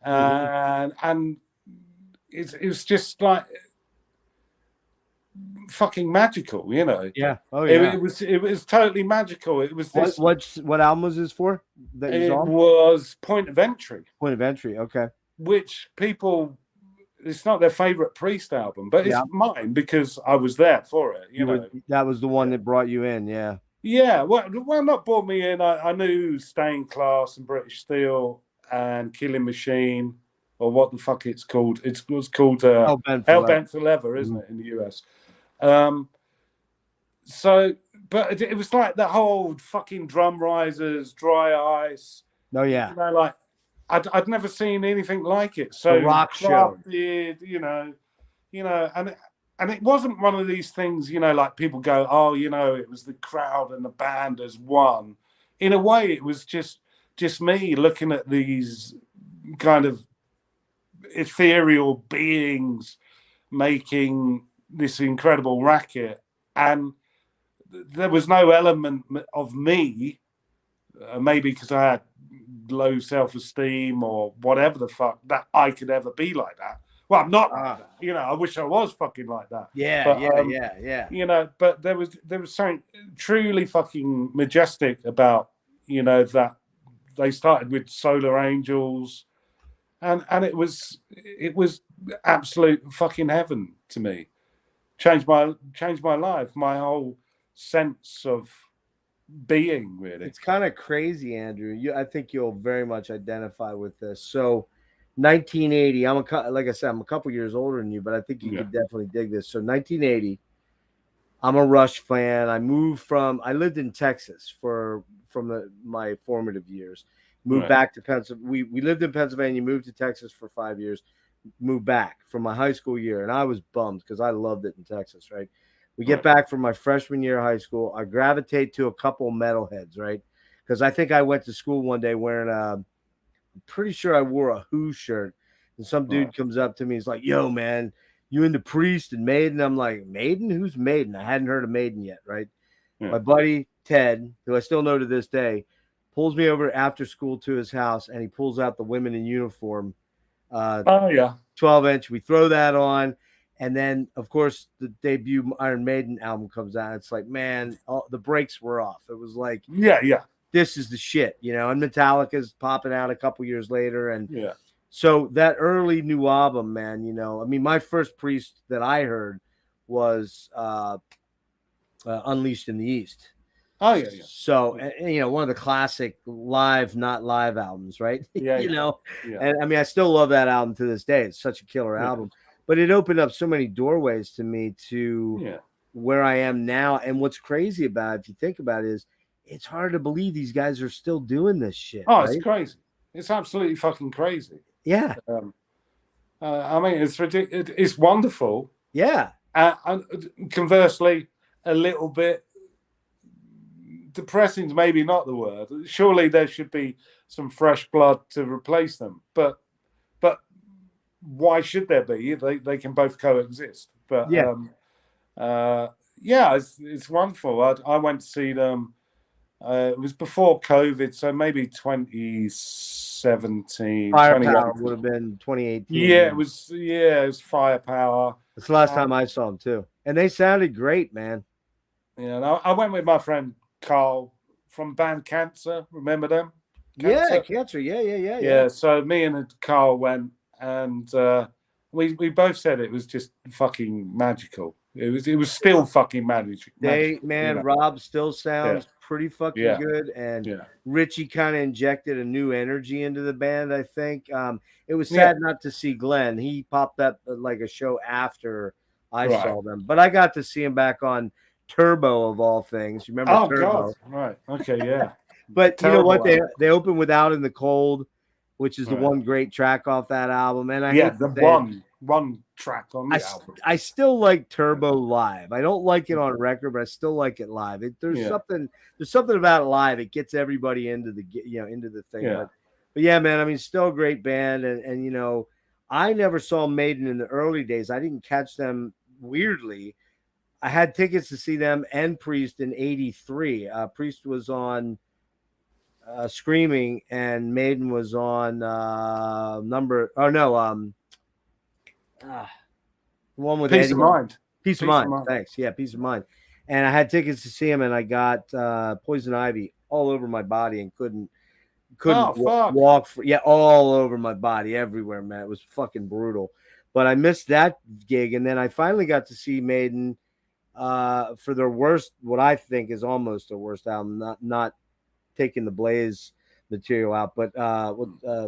and it was just like fucking magical, Yeah. Oh yeah. It was totally magical. It was this. What album was this for? It was Point of Entry. Point of Entry. Okay. Which people. It's not their favorite Priest album, but it's mine because I was there for it. That was the one that brought you in, yeah. Yeah, well, not brought me in. I knew Stained Class and British Steel and Killing Machine, or what the fuck it's called. It was called Hellbent for Leather, isn't it, in the US? But it was like the whole fucking Drum Risers, Dry Ice. Oh yeah, like. I'd never seen anything like it. So rock crafted, and it wasn't one of these things, like people go, oh, it was the crowd and the band as one. In a way, it was just me looking at these kind of ethereal beings making this incredible racket, and there was no element of me, maybe because I had low self-esteem or whatever the fuck, that I could ever be like that. Well, I'm not like that. I wish I was fucking like that. Yeah. But there was something truly fucking majestic about, that they started with Solar Angels, and it was absolute fucking heaven to me. Changed my life, my whole sense of being, really. It's kind of crazy, Andrew. I think you'll very much identify with this. So, 1980. Like I said, I'm a couple years older than you, but I think you could definitely dig this. So, 1980. I'm a Rush fan. I lived in Texas my formative years. Moved back to Pennsylvania. We lived in Pennsylvania, moved to Texas for 5 years, moved back for my high school year. And I was bummed because I loved it in Texas, right? We get back from my freshman year of high school. I gravitate to a couple metalheads, right? Because I think I went to school one day wearing I'm pretty sure I wore a Who shirt. And some dude comes up to me. He's like, yo, man, you into Priest and Maiden? I'm like, Maiden? Who's Maiden? I hadn't heard of Maiden yet, right? Yeah. My buddy Ted, who I still know to this day, pulls me over after school to his house, and he pulls out the Women in Uniform 12-inch. We throw that on, and then, of course, the debut Iron Maiden album comes out. It's like, man, the brakes were off. It was like, this is the shit, and Metallica's popping out a couple years later, and so that early new album, man, my first Priest that I heard was Unleashed in the East. Oh, yeah. So, one of the classic live, not live albums, right? And I still love that album to this day. It's such a killer album, but it opened up so many doorways to me to where I am now. And what's crazy about it, if you think about it, is it's hard to believe these guys are still doing this shit. Oh, right? It's crazy. It's absolutely fucking crazy. Yeah. It's ridiculous. It's wonderful. Yeah. And conversely, a little bit depressing is maybe not the word. Surely there should be some fresh blood to replace them. But why should there be? They can both coexist. But it's wonderful. I went to see them. It was before COVID, so maybe 2017. Firepower would have been 2018. Yeah, it was Firepower. It's the last time I saw them too, and they sounded great, man. Yeah, and I went with my friend Carl from band Cancer. Remember them? Cancer. Yeah. So me and Carl went, and we both said it was just fucking magical. It was still fucking magical. Rob still sounds pretty fucking good, and Richie kind of injected a new energy into the band. I think it was sad not to see Glenn. He popped up like a show after I saw them, but I got to see him back on Turbo of all things. You remember Turbo? God. Right. Okay. Yeah. But you know what? They opened with Out in the Cold, which is the one great track off that album. And one track on the album. I still like Turbo live. I don't like it on record, but I still like it live. There's something about it live. It gets everybody into the thing. Yeah. But yeah, man. Still a great band, and I never saw Maiden in the early days. I didn't catch them weirdly. I had tickets to see them and Priest in '83. Priest was on Screaming, and Maiden was on one with Peace of Mind. Peace of Mind. Thanks. Yeah, Peace of Mind. And I had tickets to see him, and I got Poison Ivy all over my body and couldn't walk. All over my body, everywhere, man. It was fucking brutal. But I missed that gig, and then I finally got to see Maiden for their worst, what I think is almost their worst album, not taking the Blaze material out, but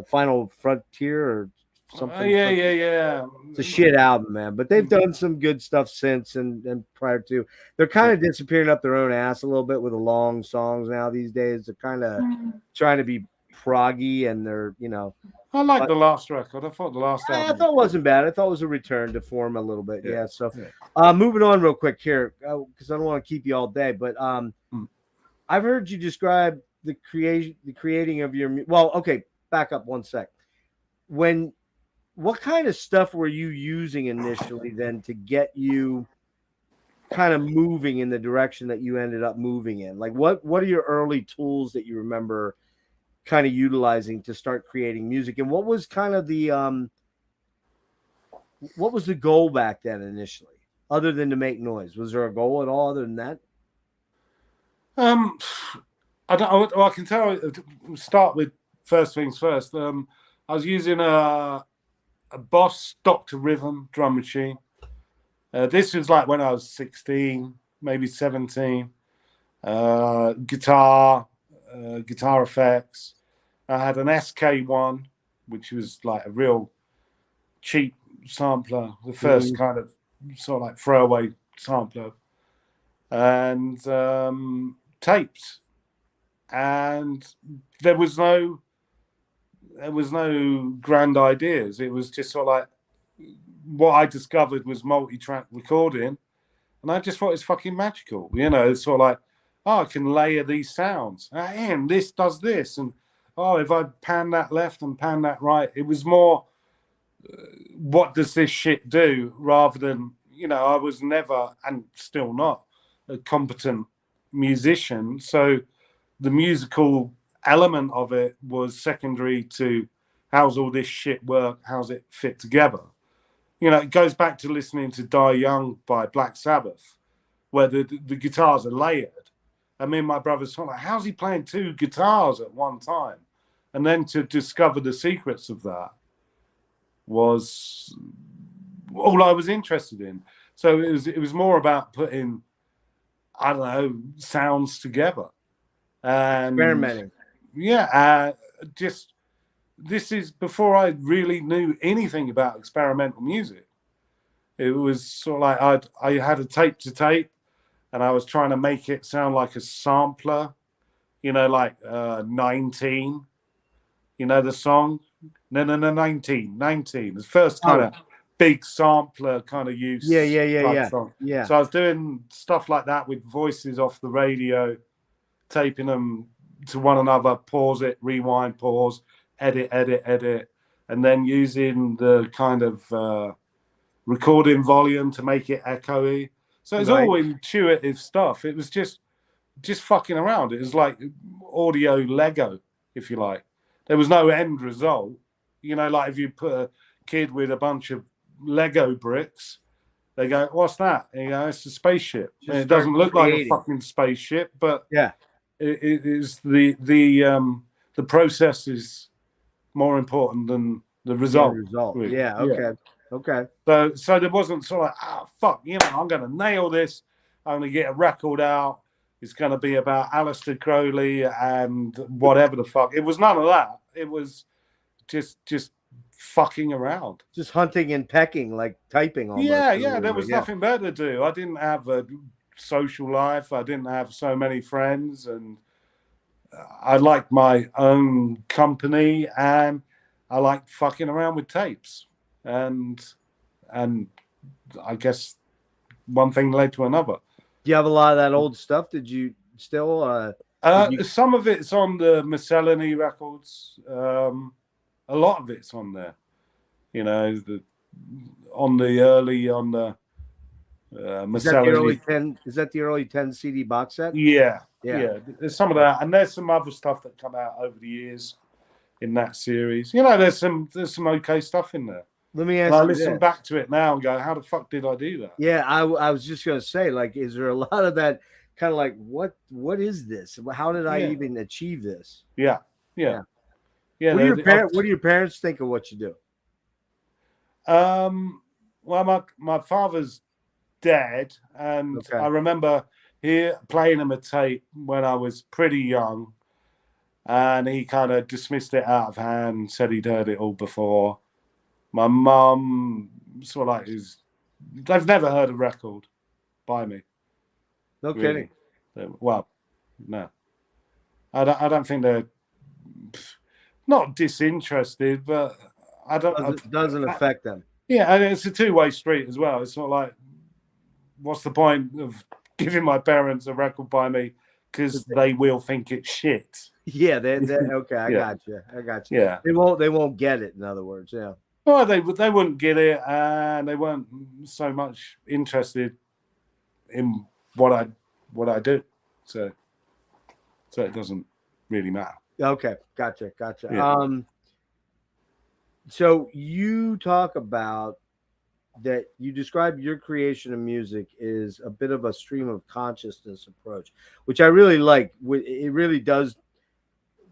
Final Frontier or something. It's a shit album, man. But they've done some good stuff since and prior to. They're kind of disappearing up their own ass a little bit with the long songs now these days. They're kind of trying to be proggy, and they're I like the last record. I thought the last album. I thought it wasn't bad. I thought it was a return to form a little bit. Yeah. So, moving on real quick here, because I don't want to keep you all day, but I've heard you describe the creating of your. Well, okay, back up one sec. What kind of stuff were you using initially then to get you kind of moving in the direction that you ended up moving in? Like, what are your early tools that you remember kind of utilizing to start creating music, and what was kind of the goal back then initially, other than to make noise? Was there a goal at all other than that? I can tell. Start with first things first. I was using a Boss Dr. Rhythm drum machine. This was like when I was 16, maybe 17. Guitar effects. I had an SK1, which was like a real cheap sampler, the first kind of sort of like throwaway sampler, and tapes. And there was no grand ideas. It was just sort of like what I discovered was multi-track recording, and I just thought it's fucking magical. It's sort of like, oh, I can layer these sounds, and this does this, and oh, if I pan that left and pan that right, it was more, what does this shit do, rather than, I was never, and still not, a competent musician, so the musical element of it was secondary to how's all this shit work, how's it fit together. It goes back to listening to Die Young by Black Sabbath, where the guitars are layered. I mean, my brother's like, how's he playing two guitars at one time? And then to discover the secrets of that was all I was interested in. So it was more about putting, I don't know, sounds together. And experimenting. Yeah, this is before I really knew anything about experimental music. It was sort of like I had a tape to tape, and I was trying to make it sound like a sampler, like 19, the song. No, 19. The first kind of big sampler kind of use. Yeah. Song. So I was doing stuff like that with voices off the radio, taping them to one another, pause it, rewind, pause, edit, and then using the kind of recording volume to make it echoey. So it's all intuitive stuff. It was just fucking around. It was like audio Lego, if you like. There was no end result. Like if you put a kid with a bunch of Lego bricks, they go, "What's that?" And it's a spaceship. And it doesn't look like a fucking spaceship, but yeah, it is the process is more important than the result. Really. Yeah. Okay. So there wasn't sort of fuck, I'm going to nail this. I'm going to get a record out. It's going to be about Aleister Crowley and whatever the fuck. It was none of that. It was just fucking around, just hunting and pecking, like typing almost. Yeah. There was nothing better to do. I didn't have a social life. I didn't have so many friends, and I liked my own company, and I liked fucking around with tapes, and I guess one thing led to another. Do you have a lot of that old stuff? Did you still? Some of it's on the Miscellany records. A lot of it's on there. On the Miscellany. Is that the early 10 CD box set? Yeah. There's some of that, and there's some other stuff that come out over the years in that series. There's some okay stuff in there. Let me ask you. I you listen back to it now and go, how the fuck did I do that? Yeah, I was just gonna say, like, is there a lot of that kind of like, what is this? How did I even achieve this? Yeah. What do your parents think of what you do? Well, my father's dead, and I remember playing him a tape when I was pretty young, and he kind of dismissed it out of hand, said he'd heard it all before. My mum sort of like they've never heard a record by me. No kidding. Well, no, I don't think they're not disinterested, but it doesn't affect them. Yeah, and it's a two-way street as well. It's not like, what's the point of giving my parents a record by me, because they will think it's shit. Yeah, okay. I got you. Yeah, they won't get it. In other words, yeah. Well, they wouldn't get it, and they weren't so much interested in what I do. So it doesn't really matter. Okay, gotcha. Yeah. So you talk about that you describe your creation of music is a bit of a stream of consciousness approach, which I really like. It really does.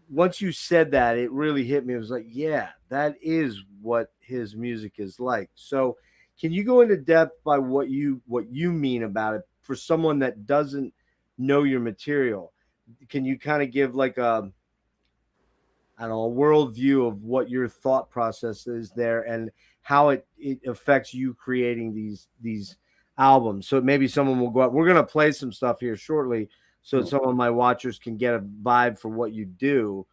Once you said that, it really hit me. It was like, yeah, that is what his music is like. So, can you go into depth by what you mean about it for someone that doesn't know your material? Can you kind of give like a, I don't know, a worldview of what your thought process is there and how it affects you creating these albums? So maybe someone will go out. We're gonna play some stuff here shortly, so some of my watchers can get a vibe for what you do.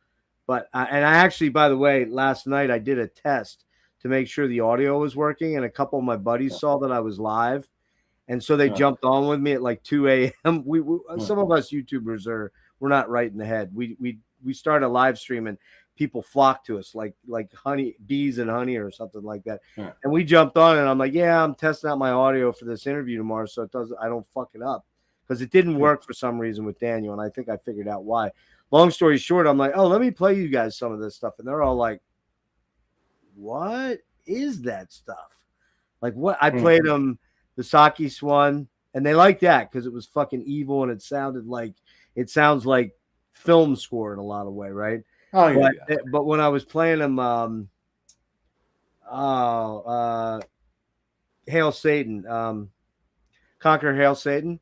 But and I actually, by the way, last night I did a test to make sure the audio was working, and a couple of my buddies saw that I was live, and so they jumped on with me at like 2 a.m. We some of us YouTubers we're not right in the head. We started a live stream and people flock to us like honey, bees and honey or something like that. Yeah. And we jumped on and I'm like, yeah, I'm testing out my audio for this interview tomorrow, so I don't fuck it up, because it didn't work for some reason with Daniel, and I think I figured out why. Long story short, I'm like, oh, let me play you guys some of this stuff, and they're all like, what is that stuff? Like, what? I played them the Sakis one, and they liked that because it was fucking evil and it sounds like film score in a lot of way, right? Oh yeah. But when I was playing them, Hail Satan, Conquer Hail Satan.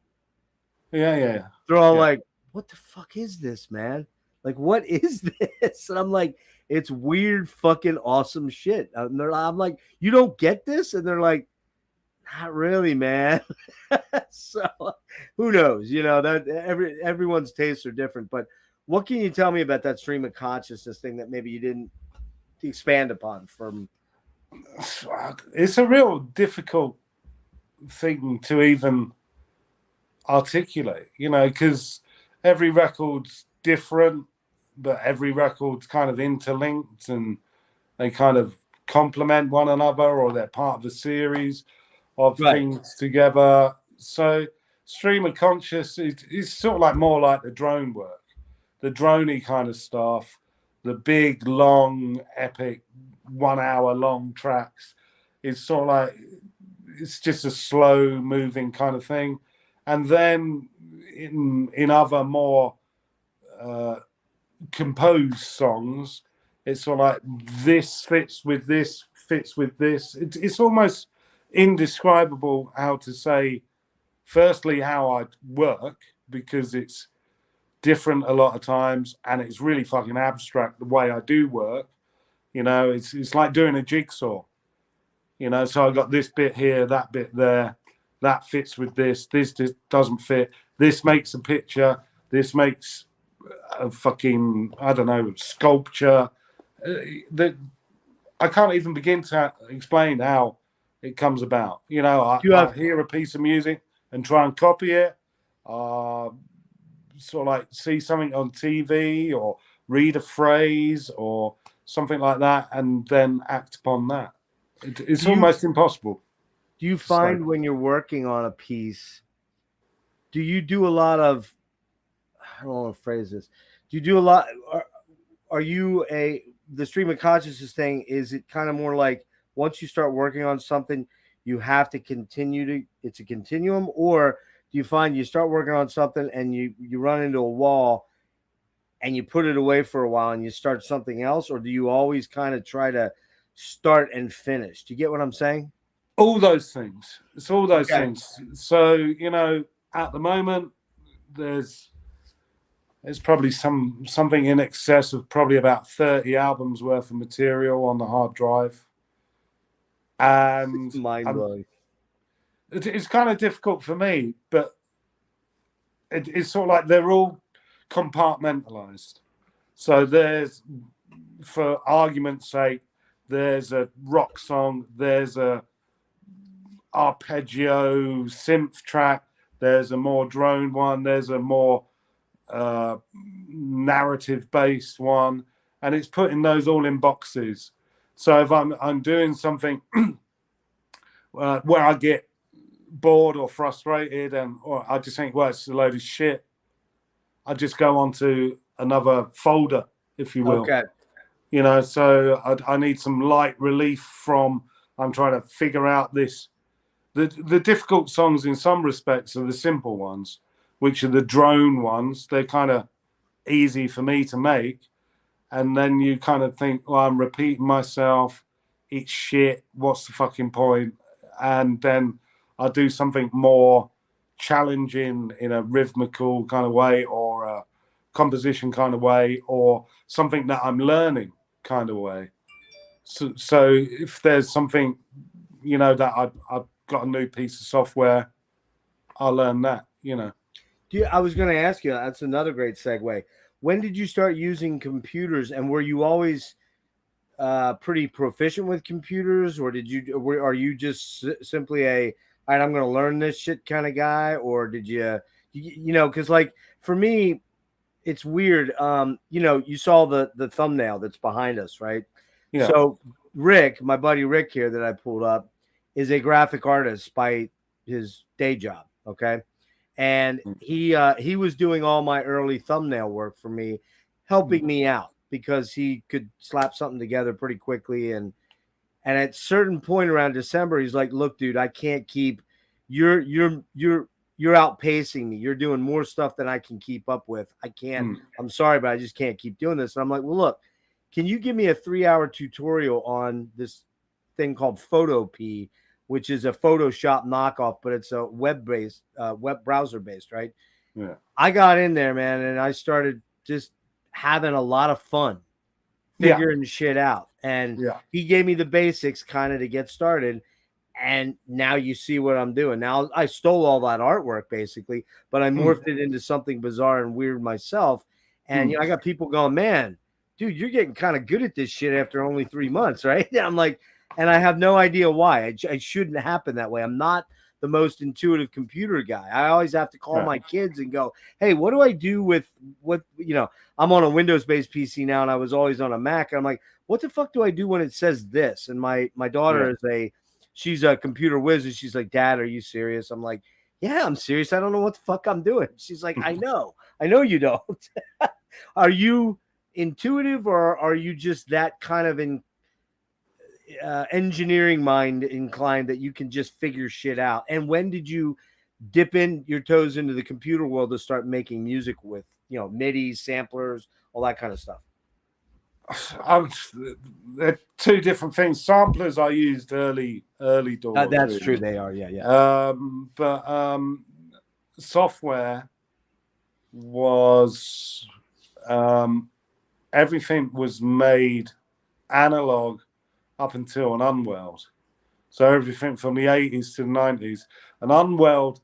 Yeah. They're all like, what the fuck is this, man? Like, what is this? And I'm like, it's weird, fucking awesome shit. I'm like, you don't get this? And they're like, not really, man. So who knows? You know, that everyone's tastes are different. But what can you tell me about that stream of consciousness thing that maybe you didn't expand upon from? It's a real difficult thing to even articulate, you know, because every record's different, but every record's kind of interlinked and they kind of complement one another, or they're part of a series of things together. So stream of conscious is sort of like more like the drone work, the droney kind of stuff, the big, long, epic 1 hour long tracks. It's sort of like, it's just a slow moving kind of thing. And then in other more composed songs, it's sort of like this fits with this, fits with this. It's almost indescribable how to say, firstly, how I work, because it's different a lot of times and it's really fucking abstract the way I do work. You know, it's like doing a jigsaw. You know, so I got this bit here, that bit there, that fits with this doesn't fit. This makes a picture, this makes a fucking, I don't know, sculpture. That I can't even begin to explain how it comes about. You know, I hear a piece of music and try and copy it. Sort of like see something on TV or read a phrase or something like that, and then act upon that. It's almost impossible. Do you find when you're working on a piece, do you do a lot of, I don't want to phrase this, do you do a lot, are you the stream of consciousness thing, is it kind of more like once you start working on something, you have to it's a continuum, or do you find you start working on something and you run into a wall and you put it away for a while and you start something else, or do you always kind of try to start and finish? Do you get what I'm saying? All those things. It's all those things. So, you know, at the moment, there's probably something in excess of probably about 30 albums worth of material on the hard drive. And mind-blowing. It's kind of difficult for me, but it's sort of like they're all compartmentalized. So there's, for argument's sake, there's a rock song, there's a arpeggio synth track, there's a more drone one, there's a more narrative based one, and it's putting those all in boxes. So if I'm doing something where I get bored or frustrated or I just think, well, it's a load of shit, I just go on to another folder, if you will. You know, so I need some light relief from, I'm trying to figure out this The difficult songs in some respects are the simple ones, which are the drone ones. They're kind of easy for me to make. And then you kind of think, well, I'm repeating myself. It's shit. What's the fucking point? And then I do something more challenging in a rhythmical kind of way, or a composition kind of way, or something that I'm learning kind of way. So if there's something, that I've got a new piece of software, I'll learn that, I was going to ask you, that's another great segue. When did you start using computers, and were you always pretty proficient with computers, or are you just simply all right, I'm going to learn this shit kind of guy, or did because like for me, it's weird. You saw the thumbnail that's behind us, right? Yeah. So Rick, my buddy Rick here that I pulled up, is a graphic artist by his day job. Okay. And he was doing all my early thumbnail work for me, helping me out because he could slap something together pretty quickly. And at a certain point around December, he's like, "Look, dude, I can't keep you're outpacing me. You're doing more stuff than I can keep up with. I can't. I'm sorry, but I just can't keep doing this." And I'm like, "Well, look, can you give me a 3-hour tutorial on this thing called Photopea, which is a Photoshop knockoff, but it's a web browser based, right?" Yeah. I got in there, man, and I started just having a lot of fun figuring shit out. And he gave me the basics kind of to get started. And now you see what I'm doing. Now I stole all that artwork basically, but I morphed it into something bizarre and weird myself. And I got people going, "Man, dude, you're getting kind of good at this shit after only 3 months, right?" And I'm like, and I have no idea why. I shouldn't happen that way. I'm not the most intuitive computer guy. I always have to call my kids and go, "Hey, what do I do with what?" I'm on a Windows-based PC now, and I was always on a Mac. And I'm like, "What the fuck do I do when it says this?" And my daughter she's a computer whiz, and she's like, "Dad, are you serious?" I'm like, "Yeah, I'm serious. I don't know what the fuck I'm doing." She's like, I know you don't." Are you intuitive, or are you just that kind of engineering mind inclined that you can just figure shit out? And when did you dip in your toes into the computer world to start making music with MIDI samplers, all that kind of stuff? They're two different things. Samplers I used early doors. That's true. They are, yeah. But software was everything was made analog up until an Unworld. So everything from the 80s to the 90s. An Unworld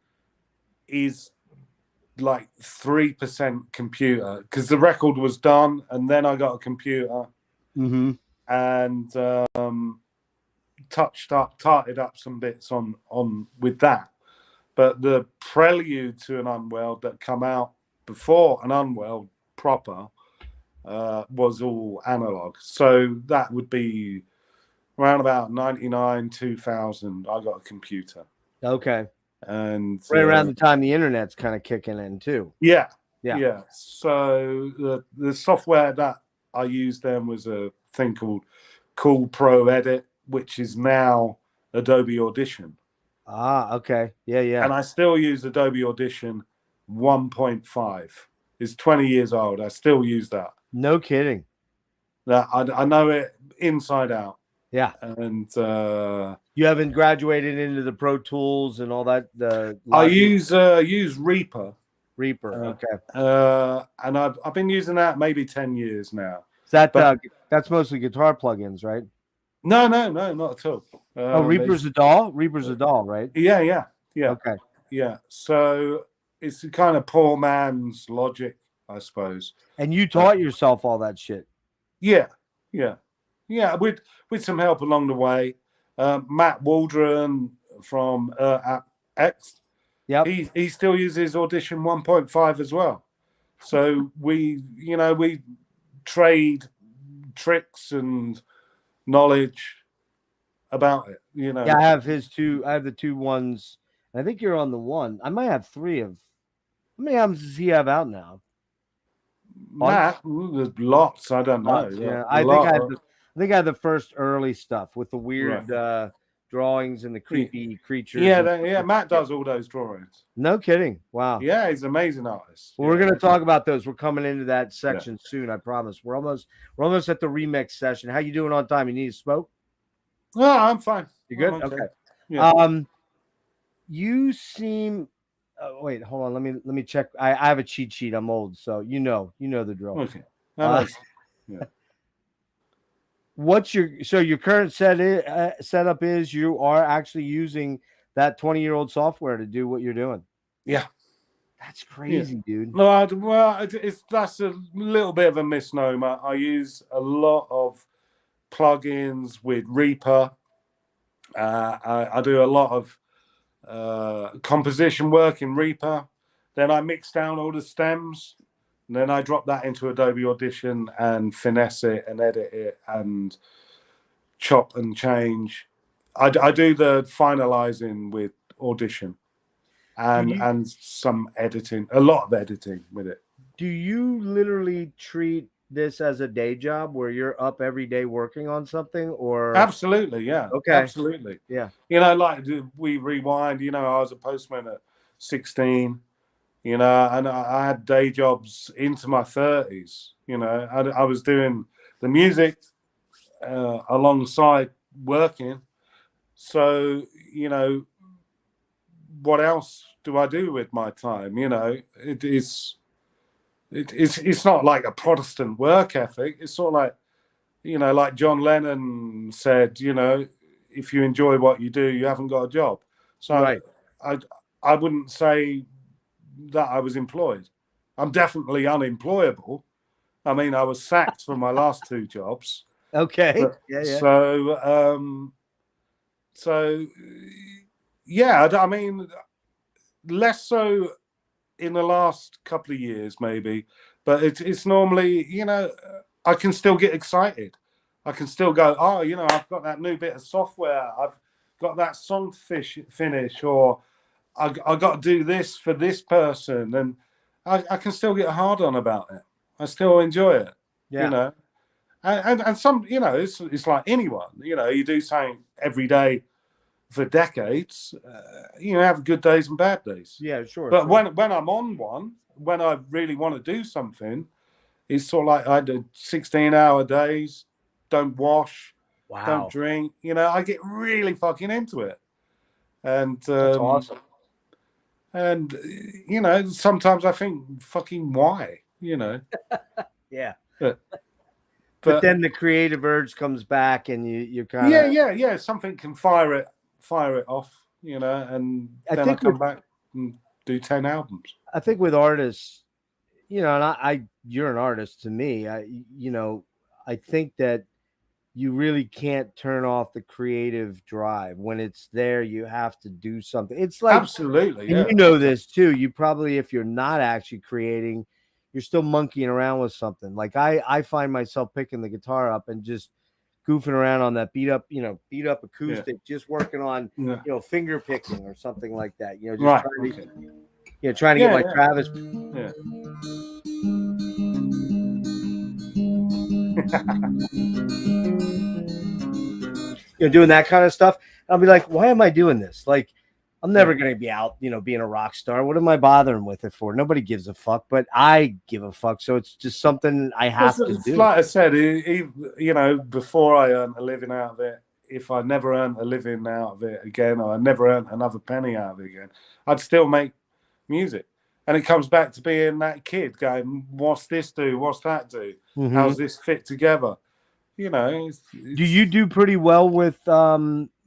is like 3% computer, because the record was done and then I got a computer and tarted up some bits on with that. But the prelude to an Unworld that come out before an Unworld proper was all analog. So that would be around about 99, 2000, I got a computer. Okay. And right around the time the internet's kind of kicking in too. Yeah. So the software that I used then was a thing called Cool Pro Edit, which is now Adobe Audition. Ah, okay. Yeah. And I still use Adobe Audition 1.5. It's 20 years old. I still use that. No kidding. That I know it inside out. Yeah. And you haven't graduated into the Pro Tools and all that? I use Reaper. Okay. And I've been using that maybe 10 years now. Is that that's mostly guitar plugins, right? No, not at all. Reaper's a DAW? Reaper's a DAW, right? Yeah. Okay. Yeah. So it's a kind of poor man's Logic, I suppose. And you taught yourself all that shit? Yeah. With some help along the way. Matt Waldron from X. Yep. He still uses Audition 1.5 as well. So we trade tricks and knowledge about it. Yeah, I have the two ones. I think you're on the one. I might have 3 of. How many albums does he have out now? Matt, there's lots. I don't know. Yeah, I think I had the first early stuff with the weird drawings and the creepy creatures. Yeah, Matt does all those drawings. No kidding. Wow. Yeah, he's an amazing artist. Well, we're going to talk about those. We're coming into that section soon, I promise. We're almost at the remix session. How you doing on time? You need to smoke? No, I'm fine. You good? Okay. Yeah. You seem wait, hold on. Let me check. I have a cheat sheet. I'm old, so you know the drill. Okay. Yeah. What's your current setup is you are actually using that 20-year-old software to do what you're doing? Yeah. That's crazy, dude. No, that's a little bit of a misnomer. I use a lot of plugins with Reaper. I do a lot of composition work in Reaper. Then I mix down all the stems. And then I drop that into Adobe Audition and finesse it and edit it and chop and change. I do the finalizing with Audition and some editing, a lot of editing with it. Do you literally treat this as a day job where you're up every day working on something, or? Absolutely, yeah. Okay. Absolutely. Yeah. Like we rewind, I was a postman at 16. And I had day jobs into my 30s. I was doing the music alongside working. So, what else do I do with my time? It's not like a Protestant work ethic. It's sort of like, like John Lennon said, if you enjoy what you do, you haven't got a job. So right. I wouldn't say that I was employed. I'm definitely unemployable. I mean, I was sacked from my last 2 jobs. Okay. Yeah. So yeah, I mean, less so in the last couple of years, maybe, but it's normally, I can still get excited. I can still go, I've got that new bit of software. I've got that song finish, or I got to do this for this person, and I can still get hard on about it. I still enjoy it, and some, it's like anyone, you do something every day for decades, have good days and bad days. Yeah, sure. But when I'm on one, when I really want to do something, it's sort of like I do 16-hour days, don't wash, don't drink, I get really fucking into it. And that's awesome. And sometimes I think, fucking why, Yeah. But then the creative urge comes back, and you kind of yeah. Something can fire it off, and then I come back and do 10 albums. I think with artists, and you're an artist to me. I think that you really can't turn off the creative drive. When it's there, you have to do something. It's like, absolutely, yeah. You this too. You probably, if you're not actually creating, you're still monkeying around with something. Like I find myself picking the guitar up and just goofing around on that beat up acoustic, just working on, finger picking or something like that. Just trying to get my Travis. Yeah. Doing that kind of stuff. And I'll be like, why am I doing this? Like, I'm never going to be out, being a rock star. What am I bothering with it for? Nobody gives a fuck, but I give a fuck. So it's just something I have to do. Like I said, before I earned a living out of it, if I never earned a living out of it again, or I never earned another penny out of it again, I'd still make music. And it comes back to being that kid going, what's this do? What's that do? Mm-hmm. How's this fit together? Do you do pretty well with,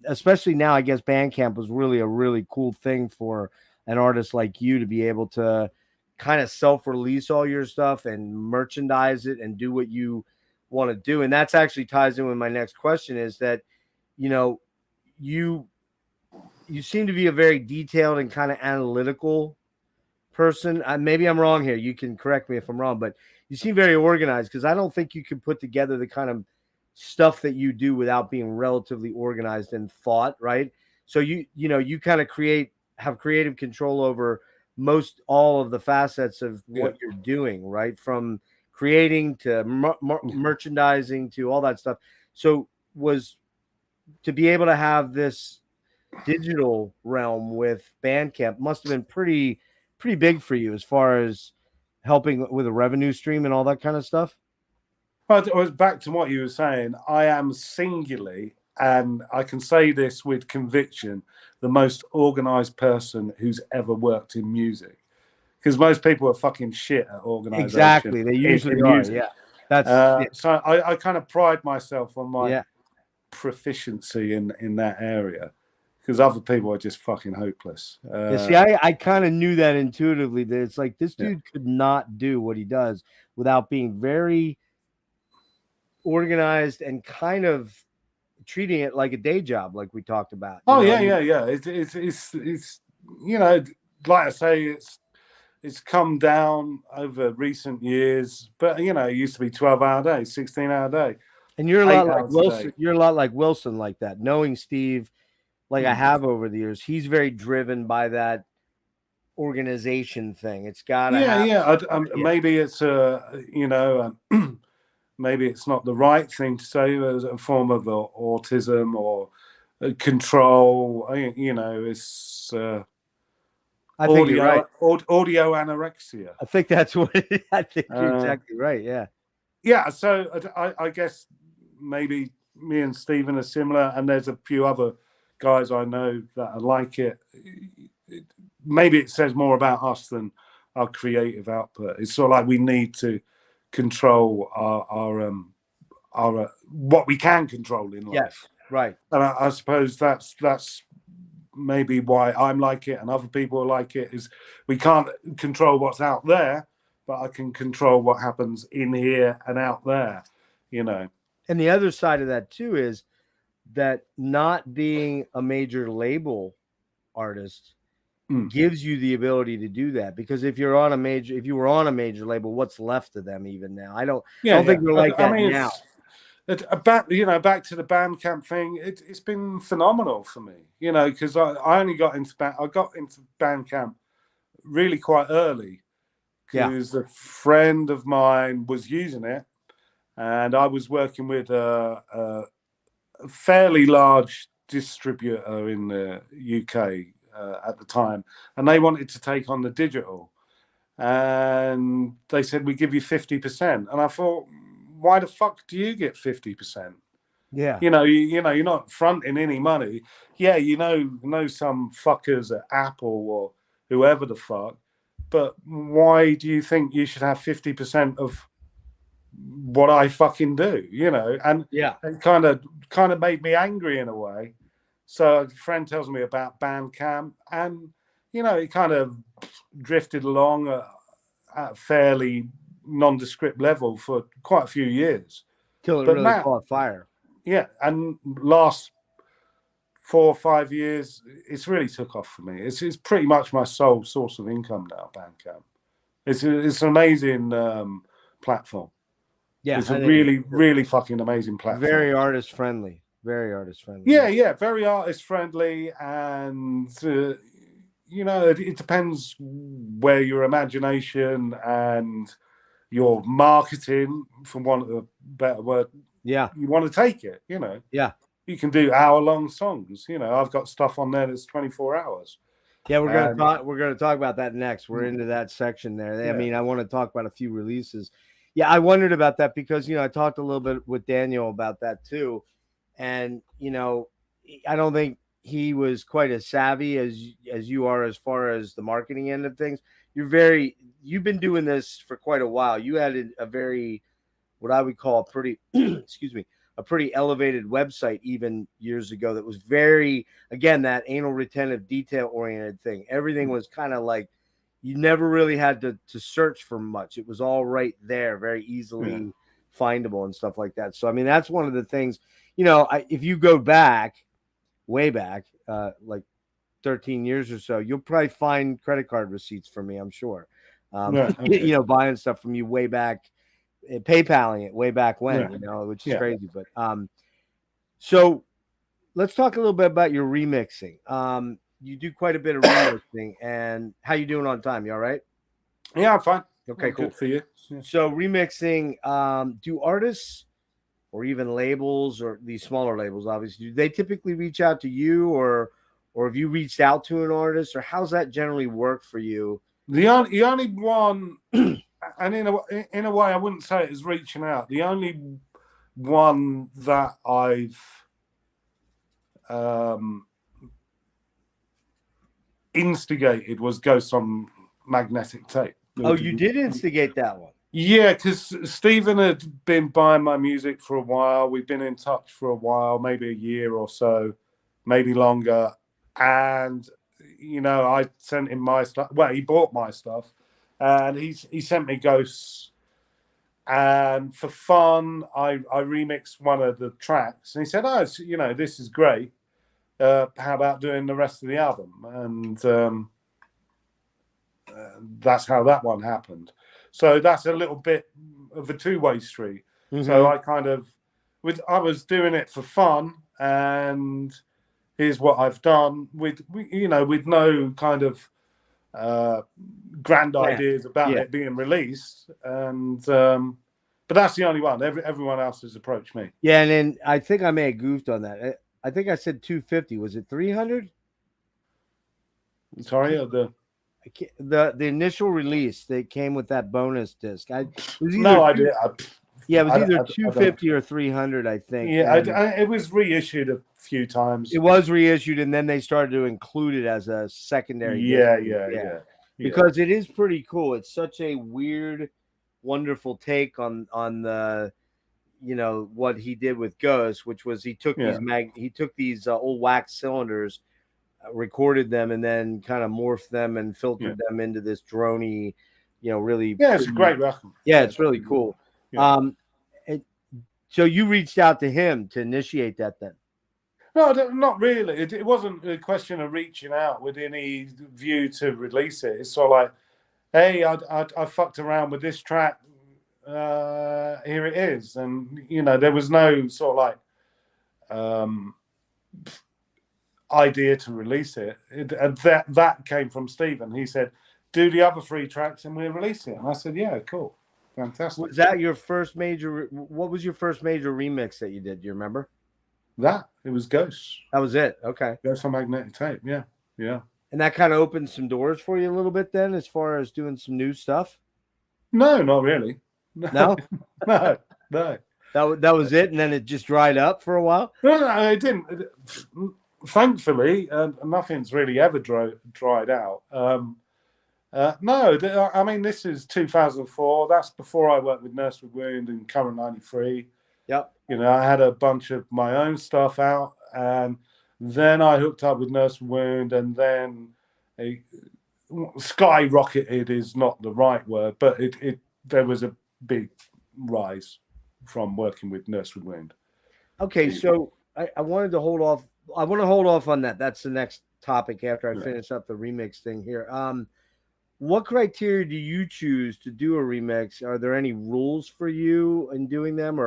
especially now, I guess Bandcamp was really a really cool thing for an artist like you to be able to kind of self-release all your stuff and merchandise it and do what you want to do. And that's actually ties in with my next question, is that, you seem to be a very detailed and kind of analytical person. Maybe I'm wrong here. You can correct me if I'm wrong, but you seem very organized, because I don't think you can put together the kind of stuff that you do without being relatively organized and thought, right? So you kind of have creative control over most all of the facets of what you're doing, right? From creating to merchandising to all that stuff. So to be able to have this digital realm with Bandcamp must have been pretty big for you as far as helping with a revenue stream and all that kind of stuff. Well, it was back to what you were saying. I am singularly, and I can say this with conviction, the most organized person who's ever worked in music. Because most people are fucking shit at organization. Exactly, they usually in are. music. Yeah, that's so I kind of pride myself on my yeah. proficiency in that area, because other people are just fucking hopeless. Yeah, see, I kind of knew that intuitively, that it's like this Yeah. dude could not do what he does without being very organized and kind of treating it like a day job, like we talked about. Oh yeah. It's you know, like I say, it's come down over recent years, but you know, it used to be 12-hour day, 16-hour day. And you're a 8 lot like hours a Wilson. day. You're a lot like Wilson, like that. Knowing Steve, like I have over the years, he's very driven by that organization thing. It's got to have. Maybe it's you know, maybe it's not the right thing to say as a form of autism or control. You know, it's I think you're right. Audio anorexia. I think that's what I think you're exactly right. Yeah. Yeah. So I guess maybe me and Stephen are similar, and there's a few other guys I know that are like it. Maybe it says more about us than our creative output. It's sort of like we need to control our what we can control in life. Yes, right. And I suppose that's maybe why I'm like it and other people are like it, is we can't control what's out there, but I can control what happens in here and out there, you know. And the other side of that too is that not being a major label artist gives you the ability to do that, because if you were on a major label, what's left of them even now? I don't think we're like that now. Back to the Bandcamp thing, it's been phenomenal for me, you know, because I only got into Bandcamp really quite early, because a friend of mine was using it, and I was working with a fairly large distributor in the UK at the time, and they wanted to take on the digital, and they said, we give you 50%, and I thought, why the fuck do you get 50%? Yeah, you know, you're not fronting any money. Yeah, you know some fuckers at Apple or whoever the fuck, but why do you think you should have 50% of what I fucking do? You know, and it kind of made me angry in a way. So a friend tells me about Bandcamp, and you know, it kind of drifted along at a fairly nondescript level for quite a few years. Till it really caught fire. Yeah, and last 4 or 5 years, it's really took off for me. It's pretty much my sole source of income now, Bandcamp. It's an amazing platform. Yeah, it's a really fucking amazing platform. Very artist friendly. Very artist friendly. Yeah, very artist friendly, and you know, it depends where your imagination and your marketing, for want of a better word, you want to take it. You know, you can do hour-long songs. You know, I've got stuff on there that's 24 hours. Yeah, we're gonna talk about that next. We're into that section there. I mean, I want to talk about a few releases. Yeah, I wondered about that because, you know, I talked a little bit with Daniel about that too. And, you know, I don't think he was quite as savvy as you are as far as the marketing end of things. You've been doing this for quite a while. You had a very, what I would call a pretty, a pretty elevated website even years ago that was very, again, that anal retentive, detail oriented thing. Everything was kind of like, you never really had to search for much. It was all right there, very easily findable and stuff like that. So, I mean, that's one of the things, you know, if you go way back, like 13 years or so, you'll probably find credit card receipts for me, I'm sure. You know, buying stuff from you way back, PayPaling it way back when, you know, which is crazy. But so let's talk a little bit about your remixing. You do quite a bit of remixing, and how you doing on time? You all right? Yeah, I'm fine. Okay, cool. Good for you. So remixing, do artists or even labels, or these smaller labels, obviously, do they typically reach out to you, or have you reached out to an artist, or how's that generally work for you? The only one, and in a way, I wouldn't say it is reaching out. The only one that I've instigated was Ghost on Magnetic Tape. Oh, you did instigate that one? Yeah, because Stephen had been buying my music for a while. We've been in touch for a while, maybe a year or so, maybe longer. And, I sent him my stuff. Well, he bought my stuff, and he sent me Ghosts. And for fun, I remixed one of the tracks. And he said, oh, this is great. How about doing the rest of the album? And that's how that one happened. So that's a little bit of a two-way street. Mm-hmm. So I I was doing it for fun, and here's what I've done with no kind of grand ideas about it being released. And but that's the only one. Everyone else has approached me. Yeah, and then I think I may have goofed on that. I think I said 250. Was it 300? Sorry, the initial release, they came with that bonus disc. It was either 250 or 300, I think. Yeah, it was reissued a few times. It was reissued, and then they started to include it as a secondary. Yeah. Because it is pretty cool. It's such a weird, wonderful take on the, what he did with Ghost, which was he took these old wax cylinders, recorded them, and then kind of morphed them and filtered them into this droney, really. Yeah, it's a great record. Yeah, it's really cool. Yeah. So you reached out to him to initiate that then? No, not really. It wasn't a question of reaching out with any view to release it. It's sort of like, hey, I fucked around with this track. Here it is. And, there was no sort of like idea to release it. And that came from Stephen. He said, do the other 3 tracks and we'll release it. And I said, yeah, cool. Fantastic. Was that your first major? What was your first major remix that you did? Do you remember? It was Ghosts. That was it. Okay. Ghosts on Magnetic Tape. Yeah. And that kind of opened some doors for you a little bit then, as far as doing some new stuff? No, not really. No? No. That was it, and then it just dried up for a while? No, it didn't. Thankfully, nothing's really ever dried out. No, I mean, this is 2004. That's before I worked with Nurse with Wound and Current 93. Yep. I had a bunch of my own stuff out, and then I hooked up with Nurse with Wound, and then skyrocketed is not the right word, but there was a big rise from working with Nurse with Wound. Okay, so I wanted to hold off. I want to hold off on that. That's the next topic after I finish up the remix thing here. What criteria do you choose to do a remix? Are there any rules for you in doing them,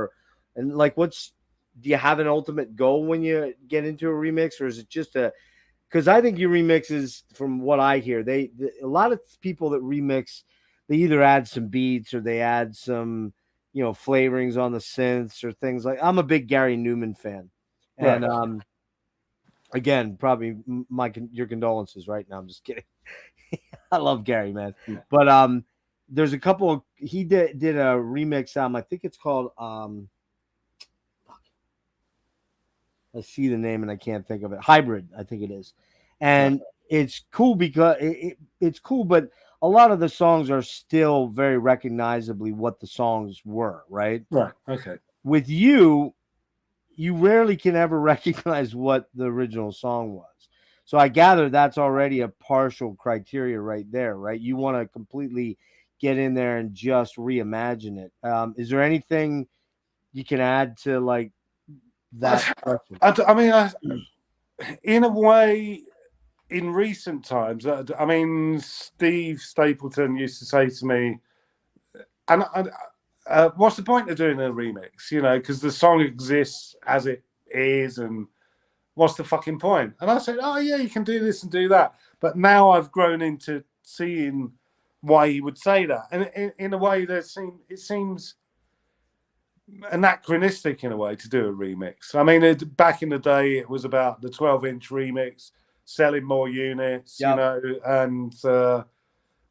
do you have an ultimate goal when you get into a remix, or is it just because I think your remixes, from what I hear, a lot of people that remix, they either add some beats or they add some, flavorings on the synths or things like. I'm a big Gary Newman fan, and again, probably your condolences right now. I'm just kidding. I love Gary, man. Yeah. But there's a couple. He did a remix album. I think it's called. I see the name and I can't think of it. Hybrid, I think it is, and it's cool because it's cool, but a lot of the songs are still very recognizably what the songs were, right? Right. Okay. With you rarely can ever recognize what the original song was. So I gather that's already a partial criteria right there, right? You want to completely get in there and just reimagine it. Is there anything you can add to like that? I mean, in a way, in recent times, I mean, Steve Stapleton used to say to me, and what's the point of doing a remix? Because the song exists as it is, and what's the fucking point? And I said, oh yeah, you can do this and do that. But now I've grown into seeing why he would say that, and in a way, it seems anachronistic in a way to do a remix. I mean, back in the day, it was about the 12-inch remix, selling more units, Yep. and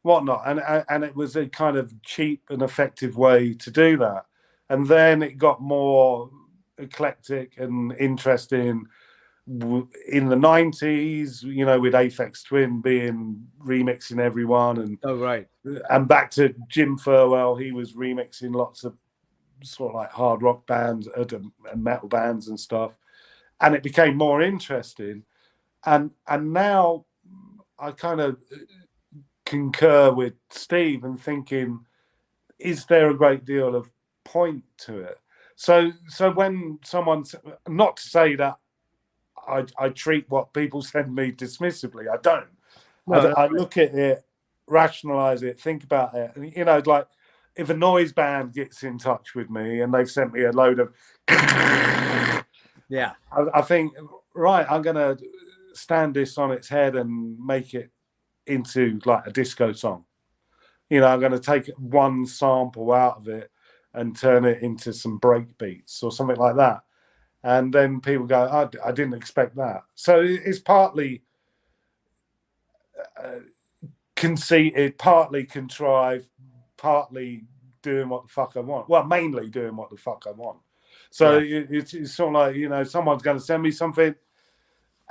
whatnot. And it was a kind of cheap and effective way to do that. And then it got more eclectic and interesting in the 90s, with Aphex Twin being remixing everyone. Right. And back to Jim Furwell, he was remixing lots of sort of like hard rock bands and metal bands and stuff. And it became more interesting. And now I kind of concur with Steve and thinking, is there a great deal of point to it? So when someone's, not to say that I treat what people send me dismissively, I don't. I look at it, rationalize it, think about it. And, like if a noise band gets in touch with me and they've sent me a load of, yeah, I think, right, I'm going to stand this on its head and make it into like a disco song. I'm going to take one sample out of it and turn it into some break beats or something like that. And then people go, I didn't expect that. So it's partly conceited, partly contrived, partly doing what the fuck I want. Well, mainly doing what the fuck I want. So it's sort of like, someone's going to send me something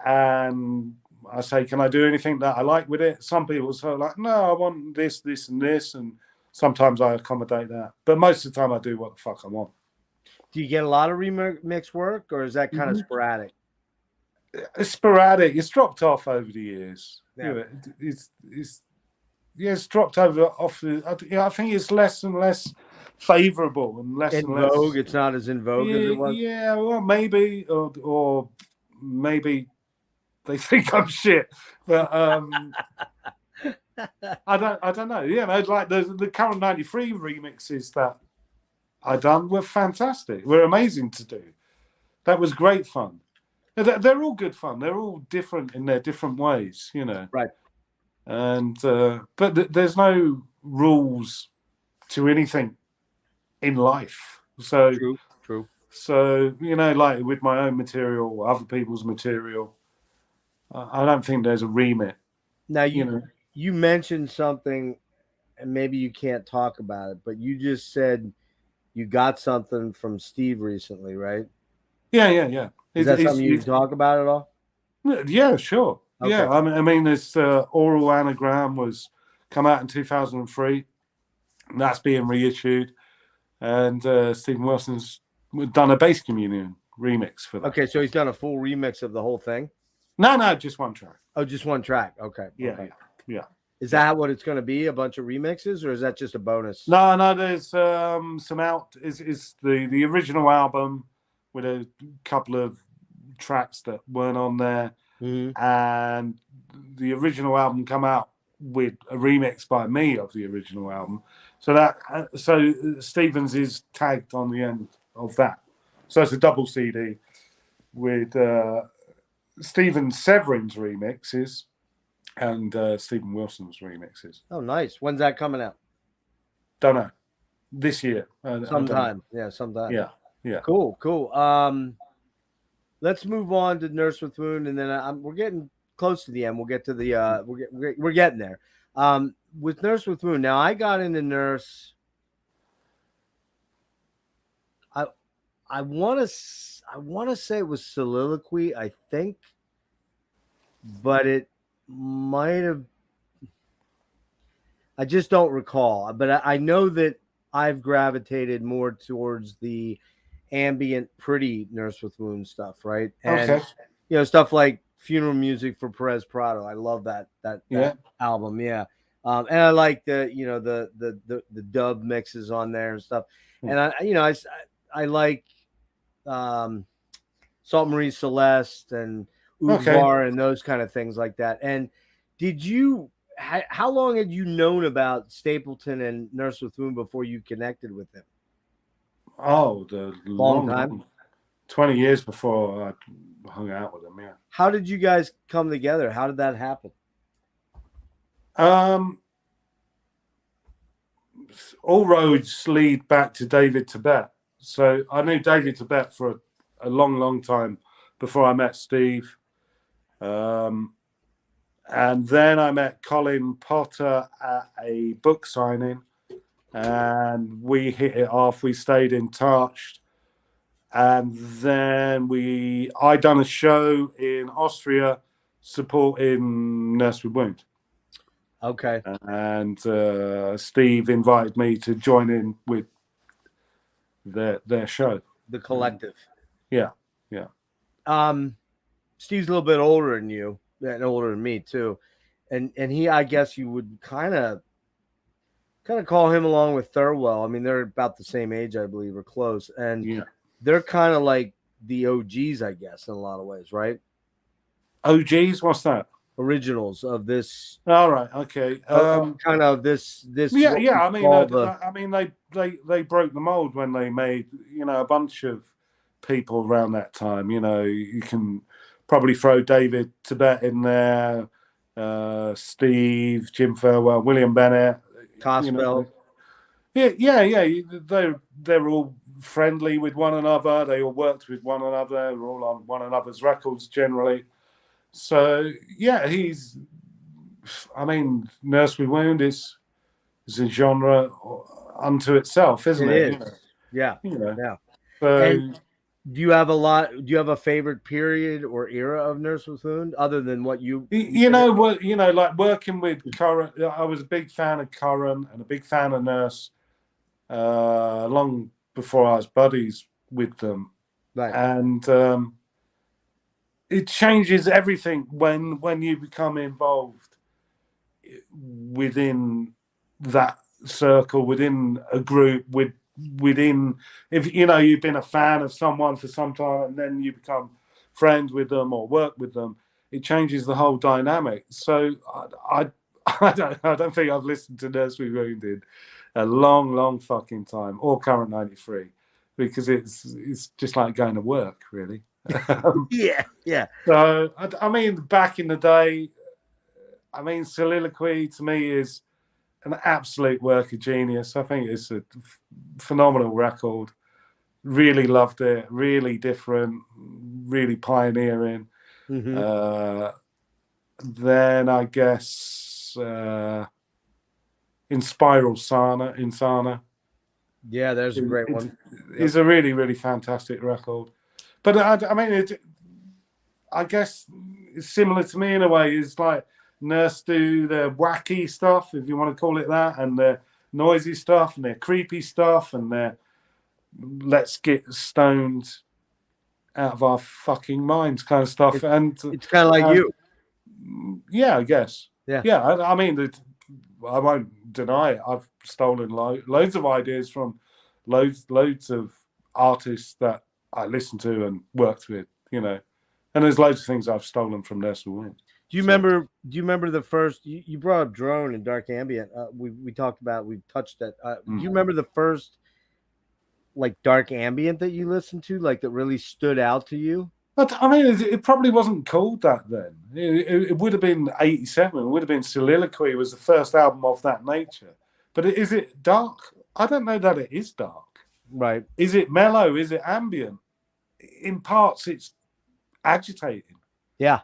and I say, can I do anything that I like with it? Some people say like, no, I want this, this and this. And sometimes I accommodate that. But most of the time I do what the fuck I want. Do you get a lot of remix work, or is that kind of sporadic? It's sporadic. It's dropped off over the years. Yeah. It's dropped off. I think it's less and less favourable and less in and vogue. less. It's not as in vogue as it was. Yeah, well, maybe, or maybe they think I'm shit. But I don't know. Like the current '93 remixes that I done were fantastic. Were amazing to do. That was great fun. They're all good fun. They're all different in their different ways, Right. And but there's rules to anything in life. So true. So like with my own material or other people's material, I don't think there's a remit. Now you mentioned something, and maybe you can't talk about it, but you just said you got something from Steve recently, right? Yeah. Is that something you can talk about at all? Yeah, sure. Okay. Yeah, I mean, this Oral Anagram was come out in 2003, and that's being reissued. And Stephen Wilson's done a Bass Communion remix for that. Okay, so he's done a full remix of the whole thing? No, just one track. Oh, just one track. Okay. Yeah. Is that what it's going to be? A bunch of remixes, or is that just a bonus? No. There's some out. Is the original album with a couple of tracks that weren't on there, and the original album come out with a remix by me of the original album. So Stevens is tagged on the end of that. So it's a double CD with Stephen Severin's remixes and Stephen Wilson's remixes. Oh, nice. When's that coming out? Don't know. This year. Sometime. Yeah, sometime. Yeah. Cool. Let's move on to Nurse with Wound, and then we're getting close to the end. We'll get to the we're getting there. With Nurse with Wound. Now, I got into Nurse. I want to say it was Soliloquy, I think, but it might have. I just don't recall, but I know that I've gravitated more towards the ambient, pretty Nurse with Wound stuff, right? And stuff like Funeral Music for Perez Prado. I love that album, yeah. And I like the dub mixes on there and stuff. And I like Salt Marie Celeste and Udvar and those kind of things like that. And how long had you known about Stapleton and Nurse with Wound before you connected with them? Oh, the long time. 20 years before I hung out with them, yeah. How did you guys come together? How did that happen? All roads lead back to David Tibet. So I knew David Tibet for a long, long time before I met Steve. And then I met Colin Potter at a book signing, and we hit it off. We stayed in touch. And then I done a show in Austria supporting Nurse with Wound. Okay. And Steve invited me to join in with their show. The collective. Yeah. Steve's a little bit older than you, and older than me too. And he, I guess you would kind of call him along with Thurwell. I mean, they're about the same age, I believe, or close. And they're kind of like the OGs, I guess, in a lot of ways, right? OGs? What's that? Originals of this. All right. Okay. Kind of this. Yeah. I mean, they broke the mold when they made, a bunch of people around that time. You can probably throw David Tibet in there, Steve, Jim Thurwell, William Bennett, Cosbell. They're all friendly with one another. They all worked with one another. They're all on one another's records generally. So Nurse with Wound is a genre unto itself, isn't it? It is. Yeah. So, and do you have a favorite period or era of Nurse with Wound other than what you? Like working with Curran. I was a big fan of Curran and a big fan of Nurse. Long before I was buddies with them, right. And it changes everything when you become involved within that circle, within a group, within if you've been a fan of someone for some time and then you become friends with them or work with them, it changes the whole dynamic. So I don't think I've listened to Nurse with Wound in a long fucking time, or Current 93, because it's just like going to work, really. Yeah. So I mean, back in the day, Soliloquy to me is an absolute work of genius. I think it's a phenomenal record. Really loved it. Really different. Really pioneering. Mm-hmm. Then I guess in Spiral Insana. Yeah, there's a great one. It's a really, really fantastic record. But I guess it's similar to me in a way. It's like Nurse do their wacky stuff, if you want to call it that, and their noisy stuff, and their creepy stuff, and their let's get stoned out of our fucking minds kind of stuff. It's kind of like you. Yeah, I guess. Yeah. I mean, I won't deny it. I've stolen loads of ideas from loads of artists that I listened to and worked with, and there's loads of things I've stolen from Nurse with Wound. Do you remember the first? You brought up drone and dark ambient. We talked about. We touched that. Do you remember the first like dark ambient that you listened to, like that really stood out to you? But I mean, it probably wasn't called that then. It would have been 87. It would have been Soliloquy was the first album of that nature. But is it dark? I don't know that it is dark. Right. Is it mellow? Is it ambient? In parts, it's agitating. Yeah.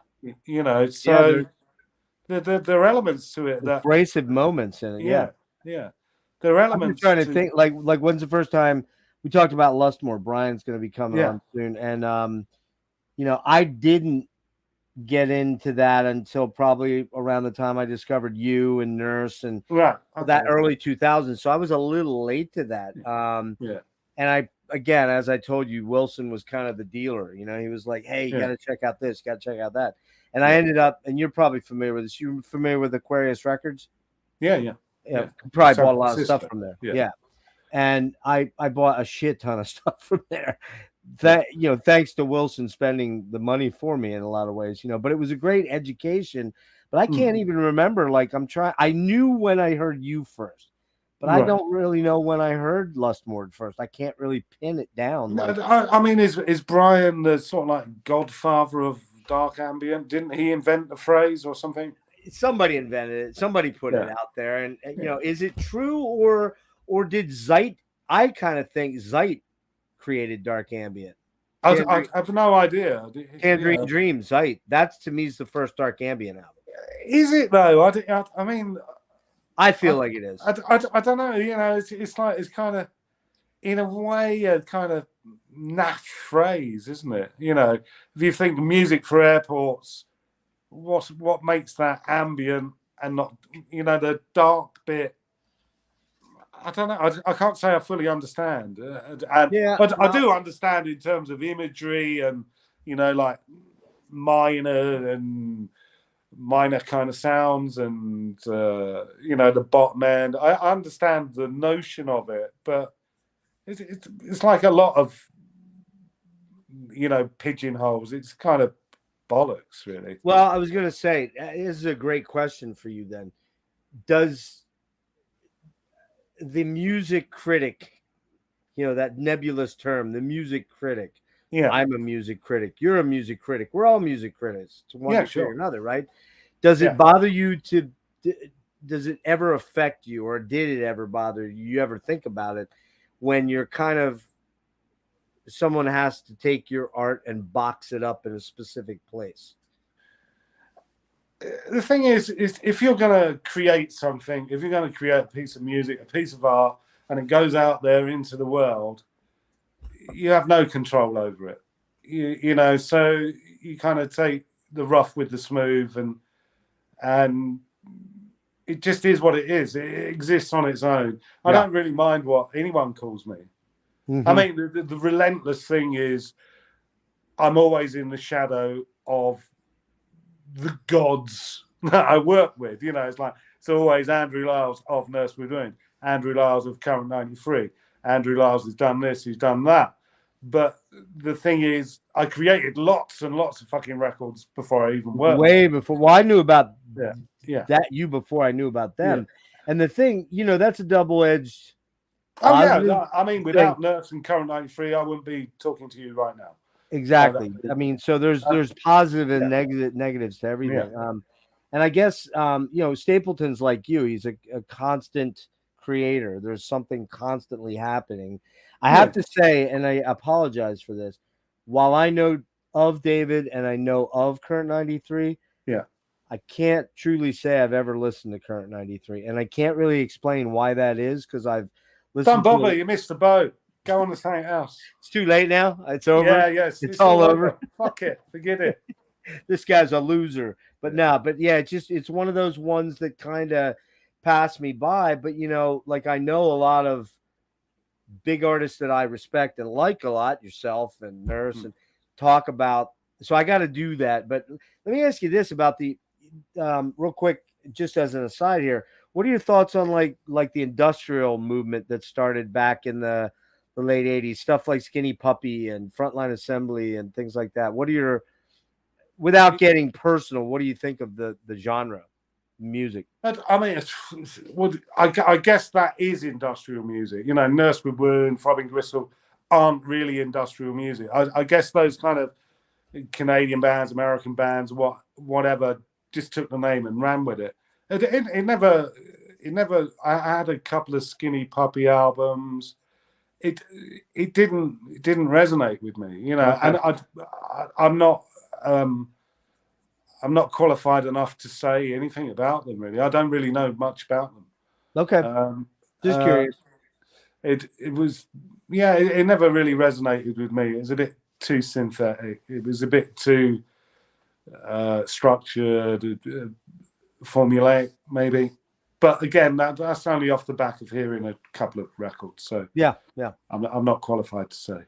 So there are elements to it that abrasive moments in it. Yeah. There are elements. I'm just trying to think, like when's the first time we talked about Lustmore? Brian's going to be coming on soon, and I didn't get into that until probably around the time I discovered you and Nurse and that early 2000s. So I was a little late to that. And again, as I told you, Wilson was kind of the dealer. He was like, "Hey, you got to check out this, got to check out that." And I ended up, and you're probably familiar with this. You're familiar with Aquarius Records? Yeah. Probably bought a lot of stuff from there. Yeah. And I bought a shit ton of stuff from there. Thanks to Wilson spending the money for me in a lot of ways, but it was a great education. But I can't even remember. Like I knew when I heard you first, but I don't really know when I heard Lustmore first. I can't really pin it down. I mean, is Brian the sort of like godfather of dark ambient? Didn't he invent the phrase or something? Somebody invented it. Somebody put it out there. And is it true or did Zeit? I kind of think Zeit created dark ambient. I have no idea. Tangerine Dream, Zeit. That's to me is the first dark ambient album. Is it though? I mean, I feel like it is. I don't know. You know, it's like, it's kind of, in a way, a kind of naff phrase, isn't it? You know, if you think music for airports, what makes that ambient and not, you know, the dark bit? I don't know. I can't say I fully understand, but I do understand in terms of imagery and, you know, like minor kind of sounds and you know, the bottom end. I understand the notion of it, but it's like a lot of, you know, pigeonholes. It's kind of bollocks, really. Well, I was going to say, this is a great question for you then. Does the music critic, you know, that nebulous term, the music critic, I'm a music critic, you're a music critic, we're all music critics to one degree or another, right? Does it bother you to, does it ever affect you, or did it ever bother you? You ever think about it when you're kind of, someone has to take your art and box it up in a specific place? The thing is if you're going to create something, if you're going to create a piece of music, a piece of art, and it goes out there into the world, you have no control over it. You know, so you kind of take the rough with the smooth, and it just is what it is. It exists on its own. I don't really mind what anyone calls me. I mean, the relentless thing is I'm always in the shadow of the gods that I work with. You know, it's always Andrew Liles of Nurse With Wound, Andrew Liles of Current 93. Andrew Liles has done this, he's done that. But the thing is, I created lots and lots of fucking records before I even worked. Way before. Well, I knew about that you before I knew about them. And the thing, you know, that's a double-edged. I mean, without Nurse and Current 93, I wouldn't be talking to you right now. Exactly. I mean, so there's positive and negatives to everything. And I guess you know, Stapleton's like you. He's a constant creator. There's something constantly happening. I have to say, and I apologize for this, while I know of David and I know of Current 93, I can't truly say I've ever listened to Current 93, and I can't really explain why that is, because I've listened. Don't bother, you missed the boat. Go on to something else. It's too late now. It's over. Yeah, yes, it's all over. Fuck it, forget it. This guy's a loser. But it's one of those ones that kind of passed me by. But you know, like, I know a lot of big artists that I respect and like a lot, yourself and Nurse, and talk about. So I got to do that. But let me ask you this about the real quick, just as an aside here. What are your thoughts on like the industrial movement that started back in the late 80s, stuff like Skinny Puppy and Frontline Assembly and things like that? What are your, without getting personal, what do you think of the genre music? I mean, I guess that is industrial music. You know, Nurse With Wound, Throbbing Gristle aren't really industrial music. I guess those kind of Canadian bands, American bands, whatever, just took the name and ran with it. It never. I had a couple of Skinny Puppy albums. It didn't resonate with me, you know. And I'm not qualified enough to say anything about them, really. I don't really know much about them. Okay, just curious. It was, it never really resonated with me. It was a bit too synthetic. It was a bit too structured, formulaic, maybe. But again, that's only off the back of hearing a couple of records. So I'm not qualified to say.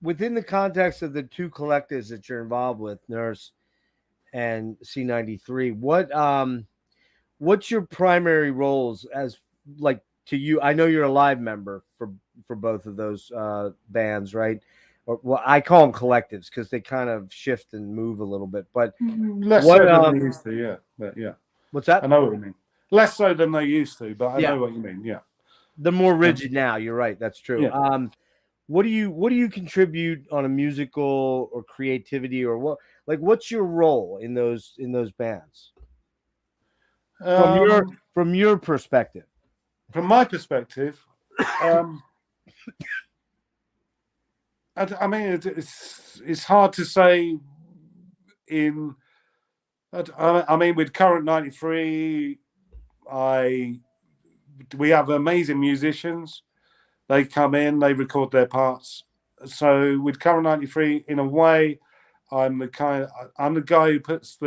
Within the context of the two collectives that you're involved with, Nurse and C93, what's your primary roles as, like, to you? I know you're a live member for both of those bands, right? Or, well, I call them collectives because they kind of shift and move a little bit, but less so than they used to. But what's that? I know what you mean. Less so than they used to, but I know what you mean. Yeah, they're more rigid now. You're right. That's true. Yeah. What do you contribute on a musical or creativity, or what's your role in those bands from your perspective? From my perspective, I mean, it's hard to say. I mean, with Current 93, we have amazing musicians. They come in, they record their parts. So with Current 93, in a way, I'm the guy who puts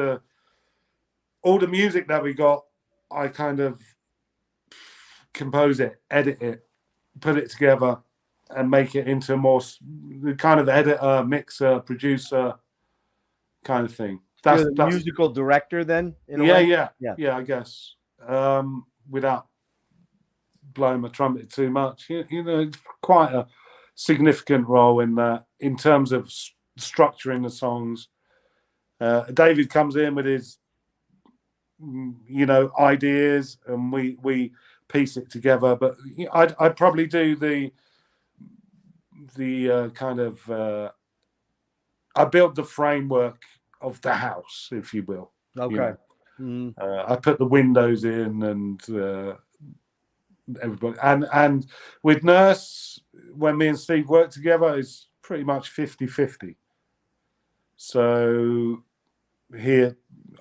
all the music that we got. I kind of compose it, edit it, put it together, and make it into more kind of editor, mixer, producer kind of thing. That's the musical director, then. Yeah. I guess without blowing my trumpet too much, it's quite a significant role in that, in terms of structuring the songs. David comes in with his, ideas, and we piece it together. But I'd probably do the kind of I built the framework of the house, if you will. Okay. I put the windows in and everybody, and with Nurse, when me and Steve work together, it's pretty much 50-50. So here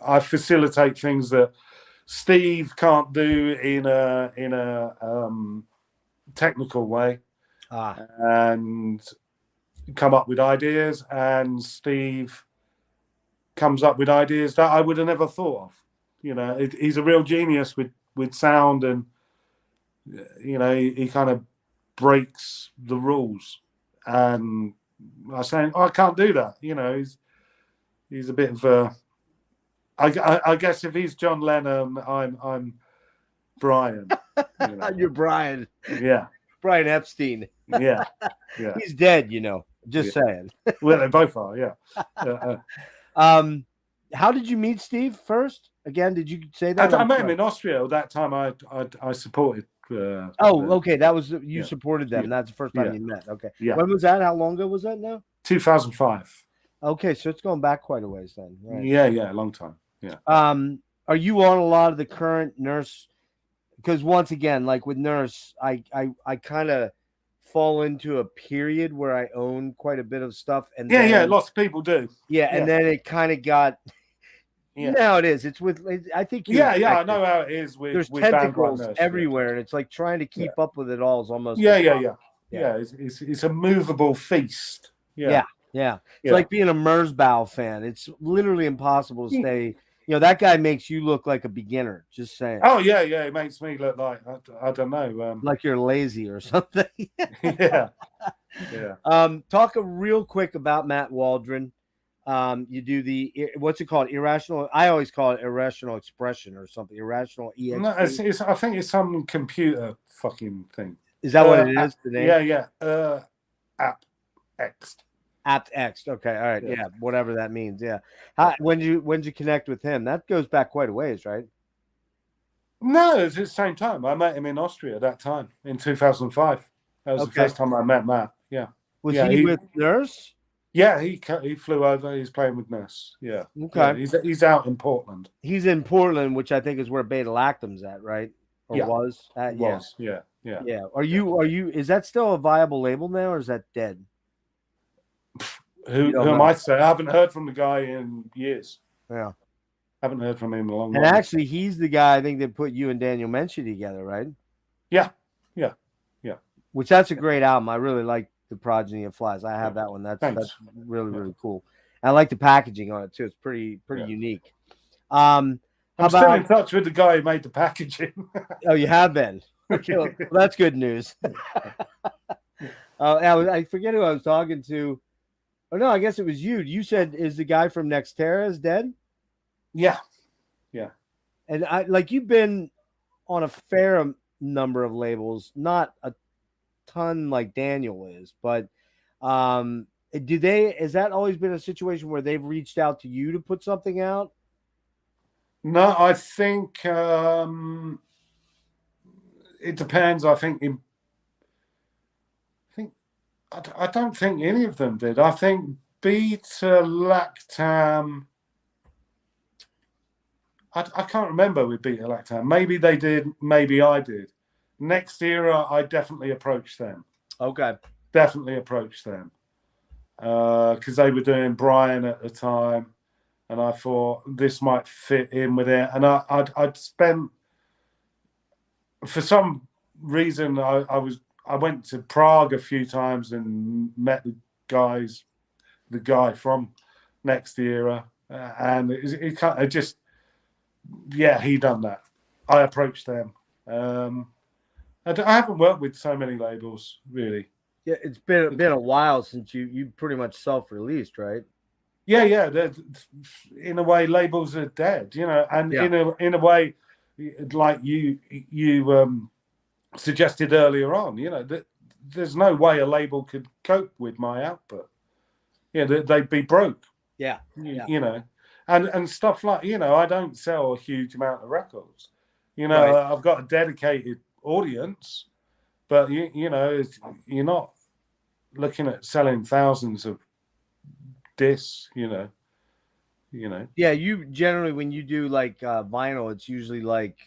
I facilitate things that Steve can't do in a technical way, and come up with ideas, and Steve comes up with ideas that I would have never thought of. He's a real genius with sound, and he kind of breaks the rules. And I was saying, I can't do that. He's a bit of a. I guess if he's John Lennon, I'm Brian. You're Brian. Yeah. Brian Epstein. Yeah. He's dead. Just saying. Well, they both are. Yeah. How did you meet Steve first? Again, did you say that? I met him in Austria. That time I supported. Okay. That was you supported them. That's the first time you met. Okay. Yeah. When was that? How long ago was that now? 2005. Okay, so it's going back quite a ways then. Right? Yeah, a long time. Yeah. Are you on a lot of the current Nurse? Because once again, like with Nurse, I kind of fall into a period where I own quite a bit of stuff, and lots of people do. And then it kind of got. You know how it is. It's with. I think. I know how it is. There's tentacles everywhere, and it's like trying to keep up with it all is almost. Yeah. It's a movable feast. Yeah. It's like being a Merzbow fan. It's literally impossible to stay. That guy makes you look like a beginner. Just saying. Oh yeah. It makes me look like I don't know. Like you're lazy or something. Yeah. Talk real quick about Matt Waldron. You do what's it called? Irrational. I always call it irrational expression or something. Irrational EXP. No, I think it's some computer fucking thing. Is that what it is? The name? Yeah. App X. Apt X. Okay. All right. Yeah. Whatever that means. Yeah. When did you connect with him? That goes back quite a ways, right? No, it's at the same time. I met him in Austria at that time in 2005. That was the first time I met Matt. Yeah. Was he with Nurse? Yeah, he flew over. He's playing with Nurse. Yeah. Okay. Yeah, he's out in Portland. He's in Portland, which I think is where Beta Lactum's at, right? Or was at? Was. Yeah. Are you? Is that still a viable label now, or is that dead? Who am I to say? I haven't heard from the guy in years. Yeah. Haven't heard from him in a long time. And actually, he's the guy I think that put you and Daniel Menchie together, right? Yeah. Which that's a great album. I really like The Progeny of Flies. I have that one. That's really, really cool. And I like the packaging on it too. It's pretty unique. I'm still in touch with the guy who made the packaging. Oh, you have been? Okay, well, that's good news. I forget who I was talking to. Oh no, I guess it was you. You said, is the guy from Nextera dead? Yeah. And you've been on a fair number of labels, not a ton like Daniel is, but has that always been a situation where they've reached out to you to put something out? No, I think it depends. I don't think any of them did. I think Beta Lactam. I can't remember with Beta Lactam. Maybe they did. Maybe I did. Next Era, I definitely approached them. Okay. Definitely approached them. because they were doing Brian at the time, and I thought this might fit in with it. And I'd spent, for some reason, I went to Prague a few times and met the guy from Next Era, and it kind of just, yeah, he done that. I approached them. I haven't worked with so many labels, really. Yeah, it's been a while since you pretty much self-released, right? Yeah. In a way, labels are dead, and in a way, like you suggested earlier on, that there's no way a label could cope with my output. Yeah, they'd be broke. Yeah. And stuff like, I don't sell a huge amount of records. Right. I've got a dedicated audience, but you're not looking at selling thousands of discs. Yeah, you generally, when you do like vinyl, it's usually like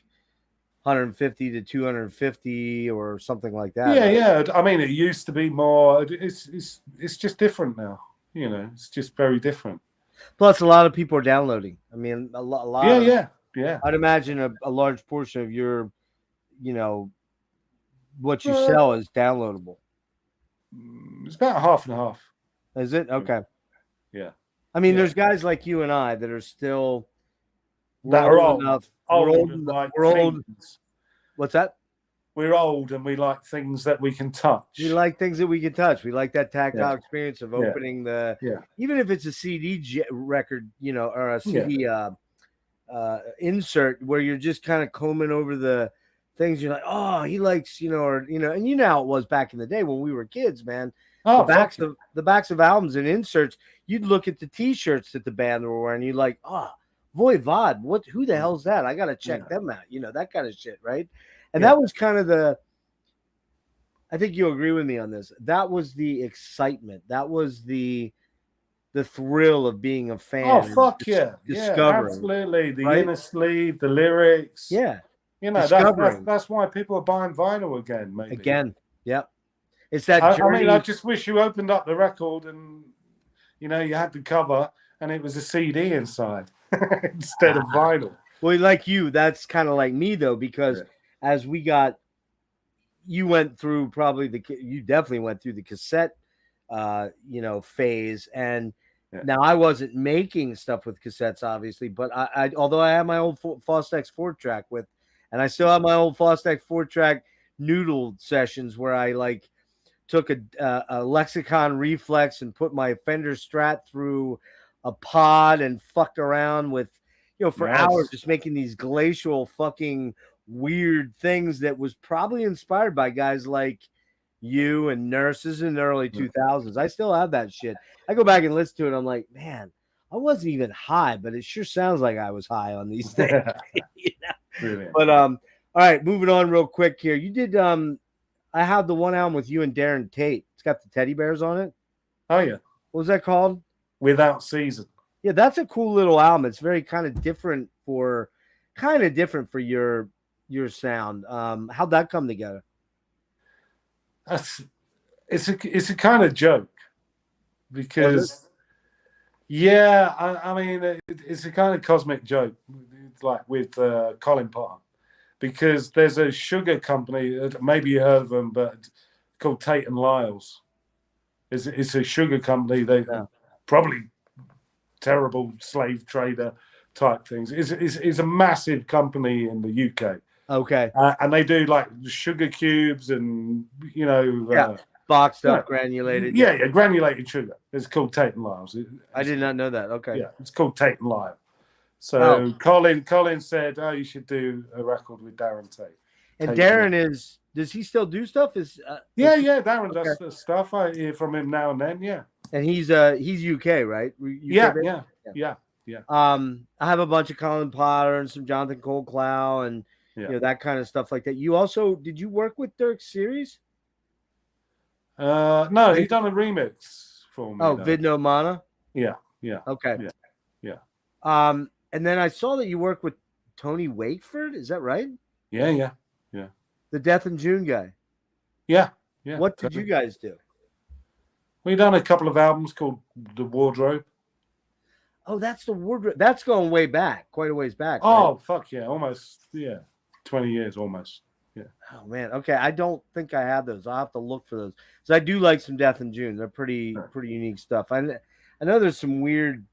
150 to 250 or something like that. Yeah. I mean, it used to be more. It's just different now. It's just very different. Plus, a lot of people are downloading. I mean, a lot. Yeah. I'd imagine a large portion of your, what you sell is downloadable. It's about half and half. Is it? Okay. Yeah. I mean, there's guys like you and I that are still that are old. Enough. Old. We're old. What's that? We're old and we like things that we can touch. We like things that we can touch. We like that tactile experience of opening the, even if it's a CD record, or a CD insert where you're just kind of combing over the things. You're like, oh, he likes, and how it was back in the day when we were kids, man. Oh, the backs of albums and inserts, you'd look at the T-shirts that the band were wearing. You're like, oh, Voivod, who the hell's that? I got to check them out. That kind of shit, right? And that was kind of I think you'll agree with me on this. That was the excitement. That was the thrill of being a fan. Oh, fuck yeah. Discovering. Absolutely. The inner sleeve, the lyrics. Yeah. That's why people are buying vinyl again, maybe. Again. Yep. It's that journey. I mean, I just wish you opened up the record and, you had the cover and it was a CD inside instead of vinyl. Well, like you, that's kind of like me, though, because as we got, you went through you definitely went through the cassette, phase. And now I wasn't making stuff with cassettes, obviously, but although I have my old Fostex 4-track and I still have my old Fostex 4-track noodle sessions where I took a Lexicon Reflex and put my Fender Strat through a pod and fucked around with, for hours, just making these glacial fucking weird things that was probably inspired by guys like you and Nurses in the early 2000s. I still have that shit. I go back and listen to it. I'm like, man, I wasn't even high, but it sure sounds like I was high on these things. Brilliant. But all right, moving on real quick here. You did I have the one album with you and Darren Tate. It's got the teddy bears on it. Oh yeah. What was that called? Without Season. Yeah, that's a cool little album. It's very kind of different for your sound. How'd that come together? It's a kind of joke because I mean it's a kind of cosmic joke, like with Colin Potter, because there's a sugar company, maybe you heard of them, but called Tate and Liles. It's a sugar company. They probably terrible slave trader type things. It's a massive company in the UK. Okay. And they do like sugar cubes and, boxed up, granulated. Yeah, granulated sugar. It's called Tate and Liles. I did not know that. Okay. Yeah, it's called Tate and Lyle. So Colin said, oh, you should do a record with Darren Tate. And Darren does he still do stuff? Darren does stuff. I hear from him now and then, yeah. And he's UK, right? UK Yeah. I have a bunch of Colin Potter and some Jonathan Coldclough and that kind of stuff like that. You also did you work with Dirk's series? No, he done a remix for me. Oh, Vidno Mana? Yeah. Okay. Yeah. And then I saw that you worked with Tony Wakeford, is that right? Yeah. The Death in June guy. Yeah. What did you guys do? We done a couple of albums called The Wardrobe. Oh, that's the wardrobe. That's going way back, quite a ways back. Oh, right? fuck yeah, almost 20 years almost. Yeah. Oh man. Okay, I don't think I have those. I'll have to look for those. So I do like some Death in June. They're pretty unique stuff. I know there's some weird.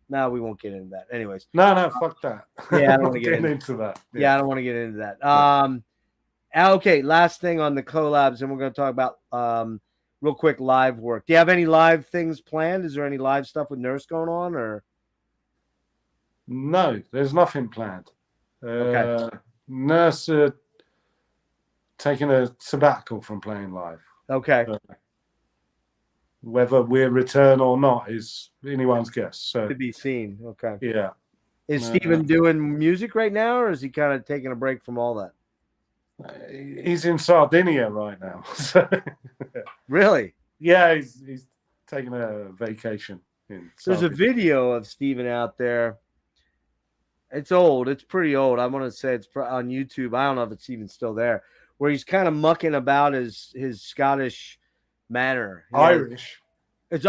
No, we won't get into that. Anyways. No, fuck that. Yeah, I don't want to get into that. Yeah, I don't want to get into that. Okay, last thing on the collabs, and we're going to talk about real quick live work. Do you have any live things planned? Is there any live stuff with Nurse going on, or? No, there's nothing planned. Okay. Nurse taking a sabbatical from playing live. Okay. Whether we return or not is anyone's guess. So to be seen. Okay. Yeah. Is Steven doing music right now, or is he kind of taking a break from all that? He's in Sardinia right now. So, really? Yeah, he's taking a vacation. There's a video of Steven out there. It's old. It's pretty old. I want to say it's on YouTube. I don't know if it's even still there, where he's kind of mucking about his Scottish manner. Irish. He's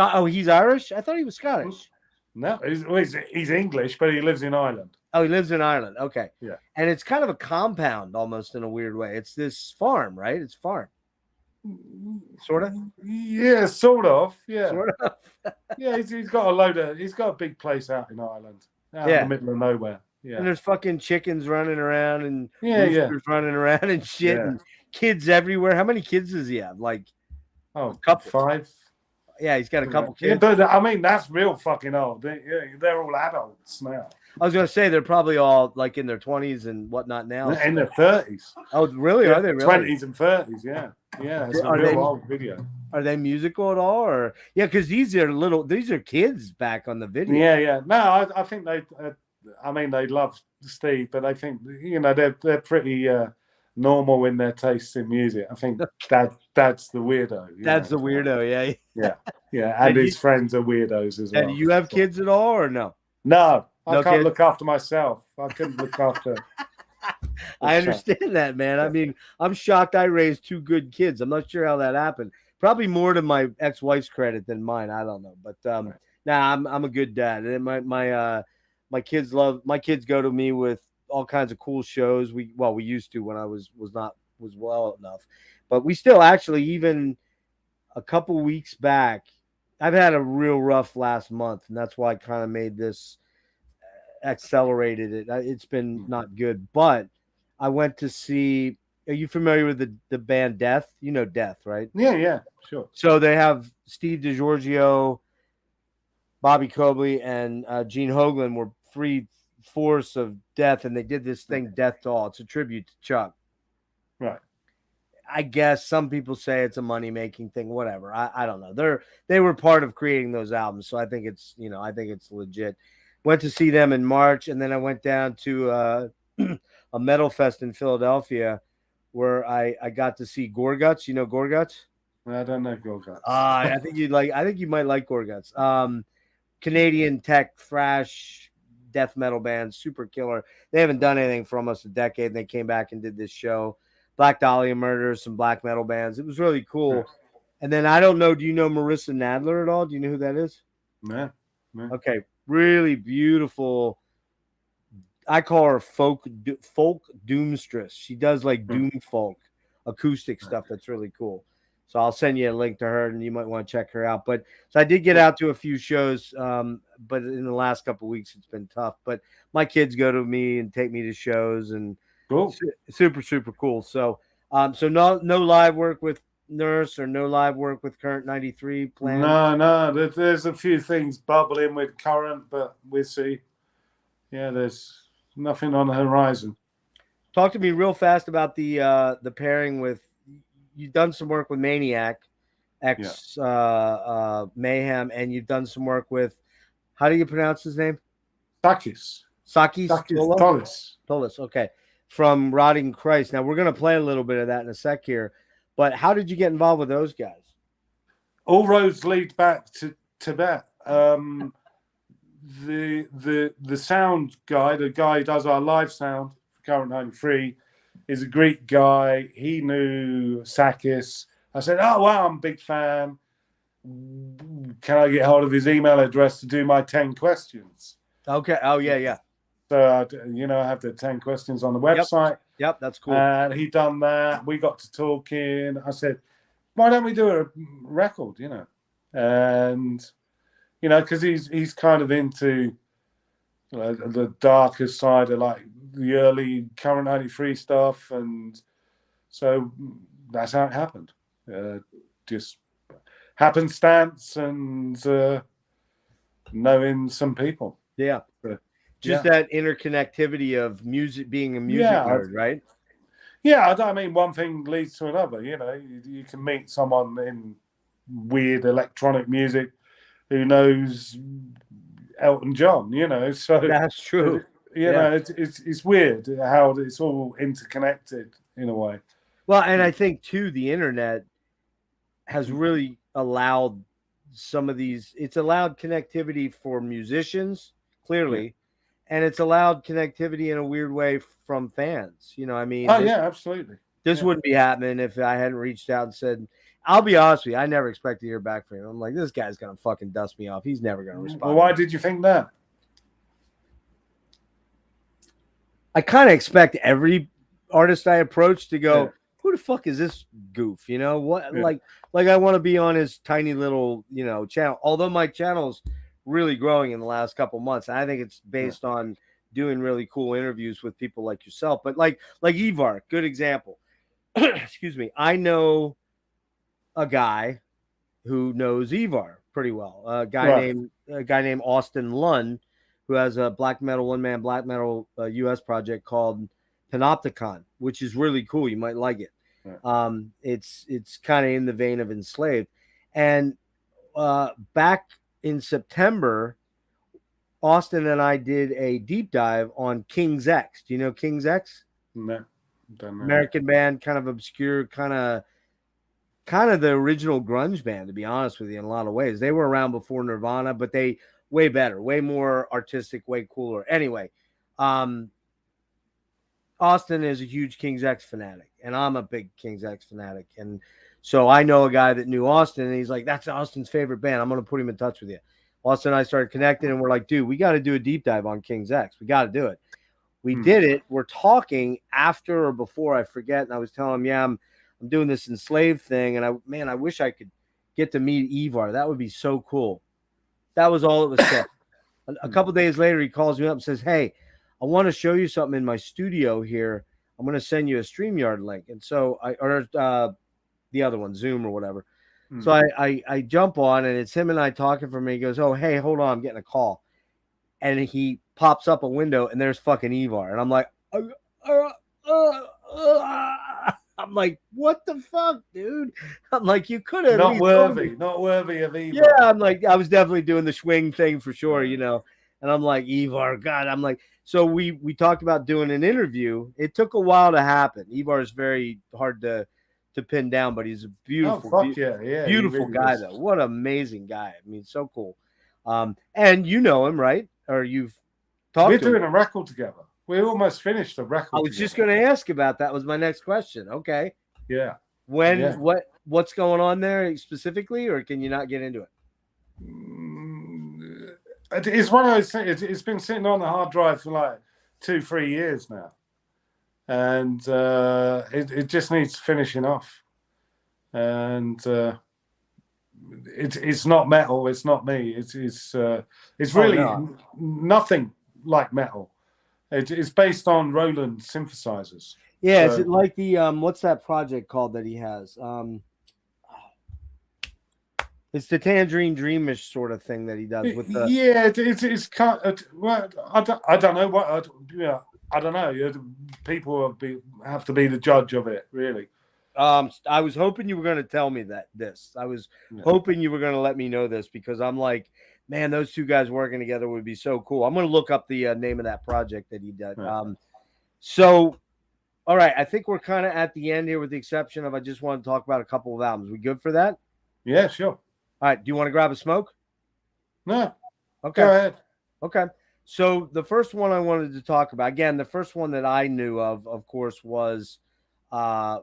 Irish? I thought he was Scottish. No, he's English, but he lives in Ireland. Oh, he lives in Ireland. Okay. Yeah. And it's kind of a compound almost in a weird way. It's this farm, right? It's farm. Sort of? Yeah, sort of. Yeah. Sort of. Yeah, he's got a big place out in Ireland. Out in the middle of nowhere. Yeah. And there's fucking chickens running around and roosters running around and shit and kids everywhere. How many kids does he have? Like a couple. 5. Yeah, he's got a couple kids. Yeah, but I mean, that's real fucking old. They're all adults now. I was gonna say they're probably all like in their 20s and whatnot now. In their 30s. Oh, really? Are they really? 20s and 30s? Yeah, yeah. It's a real old video. Are they musical at all, or thbecause these are kids back on the video. Yeah. No, I think they. I mean, they love Steve, but I think they're pretty normal in their tastes in music. I think that's the weirdo. That's the weirdo. Yeah. And his friends are weirdos as well. And do you have kids at all, or no? No, I can't look after myself. I couldn't look after. I understand that, man. I mean, I'm shocked I raised 2 good kids. I'm not sure how that happened. Probably more to my ex-wife's credit than mine. I don't know, but I'm a good dad. And my kids go to me with all kinds of cool shows. We used to when I was well enough, but we still actually, even a couple weeks back, I've had a real rough last month, and that's why I kind of made this accelerated it. It's been not good, but I went to see. Are you familiar with the band Death? You know Death, right? Yeah, sure. So they have Steve DiGiorgio, Bobby Cobley, and Gene Hoglan were 3/4 of Death, and they did this thing, Death Doll. It's a tribute to Chuck. Right. I guess some people say it's a money-making thing, whatever. I don't know. They were part of creating those albums, so I think it's legit. Went to see them in March, and then I went down to a metal fest in Philadelphia where I got to see Gorguts. You know Gorguts? I don't know Gorguts. I think you might like Gorguts. Canadian tech thrash death metal band, super killer. They haven't done anything for almost a decade, and they came back and did this show. Black Dahlia Murders, some black metal bands. It was really cool. Yeah. And then I don't know, do you know Marissa Nadler at all? Do you know who that is? No. Okay, really beautiful. I call her folk doomstress. She does like doom folk acoustic stuff that's really cool. So I'll send you a link to her, and you might want to check her out. But so I did get out to a few shows, but in the last couple of weeks it's been tough. But my kids go to me and take me to shows, and cool. Super cool. So no live work with Nurse or no live work with Current 93 planned? No. There's a few things bubbling with Current, but we'll see. Yeah, there's nothing on the horizon. Talk to me real fast about the pairing with. You've done some work with Maniac, Mayhem, and you've done some work with. How do you pronounce his name? Sakis Tolis. Okay, from Rotting Christ. Now we're gonna play a little bit of that in a sec here, but how did you get involved with those guys? All roads lead back to Tibet. The sound guy, the guy who does our live sound for Current 93, is a Greek guy. He knew Sakis. I said, "Oh wow, I'm a big fan. can I get hold of his email address to do my 10 questions? Okay. Oh yeah. So I have the 10 questions on the website. Yep, that's cool. And he done that. We got to talking. I said, why don't we do a record? And because he's kind of into the darker side of like the early Current 93 stuff, and so that's how it happened. Just happenstance and knowing some people. Yeah. Just that interconnectivity of music, being a music nerd, right? Yeah, I mean, one thing leads to another. You can meet someone in weird electronic music who knows Elton John. So that's true. It's weird how it's all interconnected in a way. Well, and I think too, the internet has really allowed some of these. It's allowed connectivity for musicians, clearly, and it's allowed connectivity in a weird way from fans. I mean, absolutely. This wouldn't be happening if I hadn't reached out and said, I'll be honest with you, I never expected to hear back from him. I'm like, this guy's going to fucking dust me off. He's never going to respond. Well, why did you think that? I kind of expect every artist I approach to go, who the fuck is this goof? What? Yeah. Like I want to be on his tiny little, channel. Although my channel's really growing in the last couple months. I think it's based on doing really cool interviews with people like yourself. But like Ivar, good example. Excuse me. I know a guy who knows Ivar pretty well. A guy named Austin Lunn, who has a black metal, one-man black metal US project called Panopticon, which is really cool. You might like it. Yeah. It's kind of in the vein of Enslaved. And back in September, Austin and I did a deep dive on King's X. Do you know King's X? No, don't know. American band, kind of obscure, kind of the original grunge band, to be honest with you, in a lot of ways. They were around before Nirvana, but they way better, way more artistic, way cooler. Anyway, Austin is a huge King's X fanatic, and I'm a big King's X fanatic. And so I know a guy that knew Austin, and he's like, that's Austin's favorite band. I'm going to put him in touch with you. Austin and I started connecting, and we're like, dude, we got to do a deep dive on King's X. We got to do it. We did it. We're talking after or before, I forget. And I was telling him, I'm doing this Enslaved thing. And I wish I could get to meet Ivar. That would be so cool. That was all it was said. A couple of days later, he calls me up and says, hey, I want to show you something in my studio here. I'm going to send you a StreamYard link. And so the other one, Zoom or whatever. So I jump on, and it's him and I talking for me. He goes, oh, hey, hold on, I'm getting a call. And he pops up a window, and there's fucking Ivar. And I'm like, I'm like, what the fuck, dude? I'm like, you could have not worthy of Ivar. Yeah, I'm like, I was definitely doing the swing thing for sure, And I'm like, Ivar, God, I'm like, so we talked about doing an interview. It took a while to happen. Ivar is very hard to pin down, but he's a beautiful, beautiful guy, though. What an amazing guy. I mean, so cool. And you know him, right? Or you've talked We're to him. doing a record together. We almost finished the record. I was just going to ask about that. Was my next question. Okay. Yeah. What's going on there specifically, or can you not get into it? It's one of those things. It's been sitting on the hard drive for like 2-3 years now. And it just needs finishing off. And it's not metal. It's not me. It's really nothing like metal. It's based on Roland synthesizers. Yeah, is it like the what's that project called that he has? It's the Tangerine Dreamish sort of thing that he does with the. Yeah, it's kind of, well, I don't know what. I don't know. People have to be the judge of it, really. I was hoping you were going to tell me this. I was hoping you were going to let me know this, because I'm like, man, those two guys working together would be so cool. I'm going to look up the name of that project that he did. Right. So, all right, I think we're kind of at the end here, with the exception of I just want to talk about a couple of albums. We good for that? Yeah, sure. All right. Do you want to grab a smoke? No. Okay. Go ahead. Okay. So the first one I wanted to talk about, again, the first one that I knew of course, was the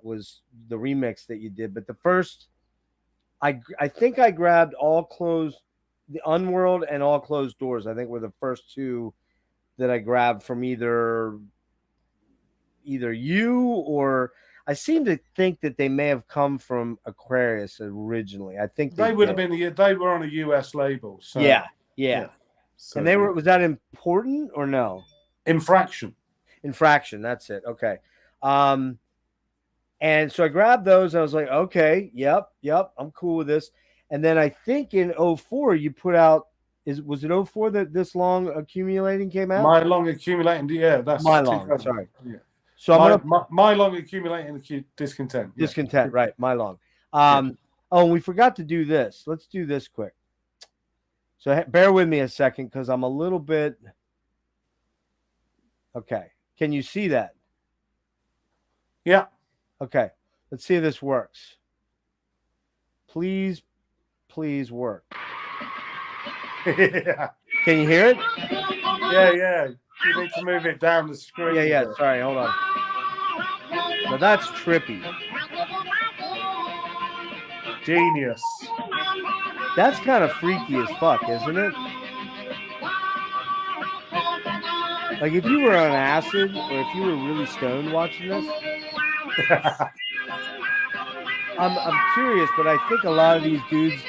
remix that you did. But the first I think I grabbed All Closed, the Unworld and All Closed Doors. I think were the first two that I grabbed from either you or I seem to think that they may have come from Aquarius originally. I think they would have been they were on a US label. So yeah. So, And they were, was that important or no? Infraction. That's it. Okay. And so I grabbed those. And I was like, okay, yep, I'm cool with this. And then I think in 04 you put out, was it 04 that This Long Accumulating came out? My Long Accumulating, that's My Long. Sorry. Yeah. So my Long Accumulating Discontent. Discontent, right? My Long. Oh, and we forgot to do this. Let's do this quick. So bear with me a second because I'm a little bit. Okay. Can you see that? Yeah. Okay. Let's see if this works. Please work. Yeah. Can you hear it? Yeah. You need to move it down the screen. Yeah. Sorry, hold on. Now that's trippy. Genius. That's kind of freaky as fuck, isn't it? Like if you were on acid or if you were really stoned watching this. I'm curious, but I think a lot of these dudes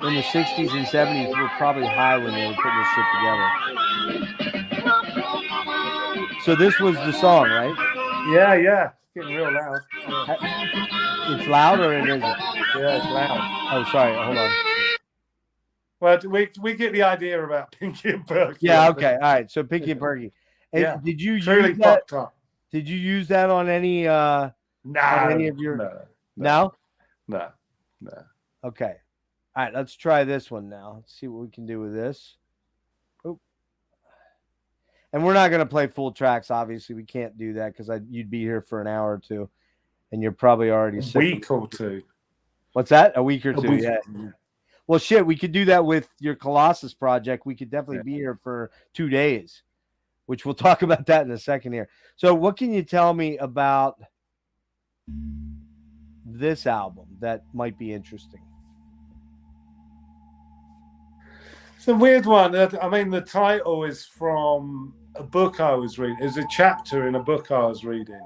in the 60s and 70s were probably high when they were putting this shit together. So this was the song, right? Yeah. It's getting real loud. Yeah. It's loud or it isn't? Yeah, it's loud. Oh, sorry. Hold on. Well, we get the idea about Pinky and Perky. Yeah, okay. All right. So Pinky and Perky. And did you truly use that? fucked up. Did you use that on any on any of your No? No. Okay. All right, let's try this one now. Let's see what we can do with this. Oop. And we're not going to play full tracks. Obviously, we can't do that because you'd be here for an hour or two, and you're probably already a sick. week or two. What's that? A week or two? Week. Yeah. Well, shit, we could do that with your Colossus project. We could definitely be here for 2 days, which we'll talk about that in a second here. So, what can you tell me about this album that might be interesting? It's a weird one. I mean, the title is from a book I was reading. It's a chapter in a book I was reading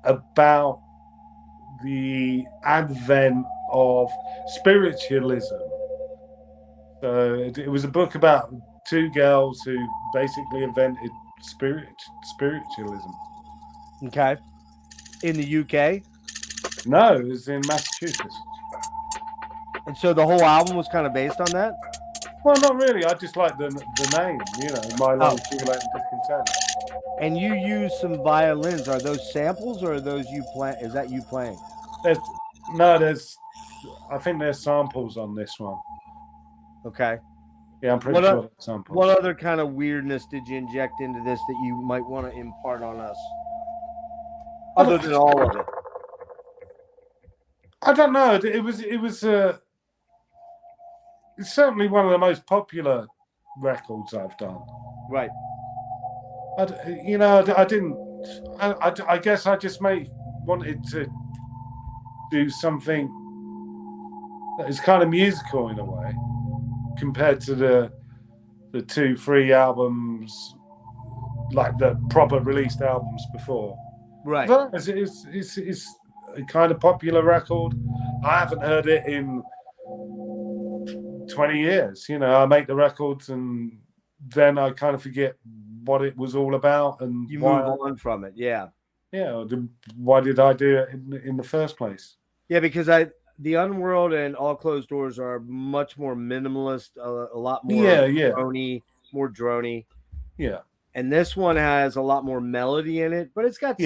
about the advent of spiritualism. So it was a book about two girls who basically invented spiritualism. Okay. In the UK? No, it was in Massachusetts. And so the whole album was kind of based on that? Well, not really. I just like the name, My Long Accumulating Discontent. And you use some violins. Are those samples or are those you play? Is that you playing? I think there's samples on this one. Okay. Yeah, I'm pretty sure there's samples. What other kind of weirdness did you inject into this that you might want to impart on us? Other than all of it. I don't know. It was it's certainly one of the most popular records I've done. Right. I guess I just wanted to do something that is kind of musical in a way, compared to the 2-3 albums, like the proper released albums before. Right. It's a kind of popular record. I haven't heard it in 20 years. I make the records and then I kind of forget what it was all about and you move on from it. Yeah. Why did I do it in the first place? Yeah, because the Unworld and All Closed Doors are much more minimalist, a lot more droney. Yeah. And this one has a lot more melody in it, but it's got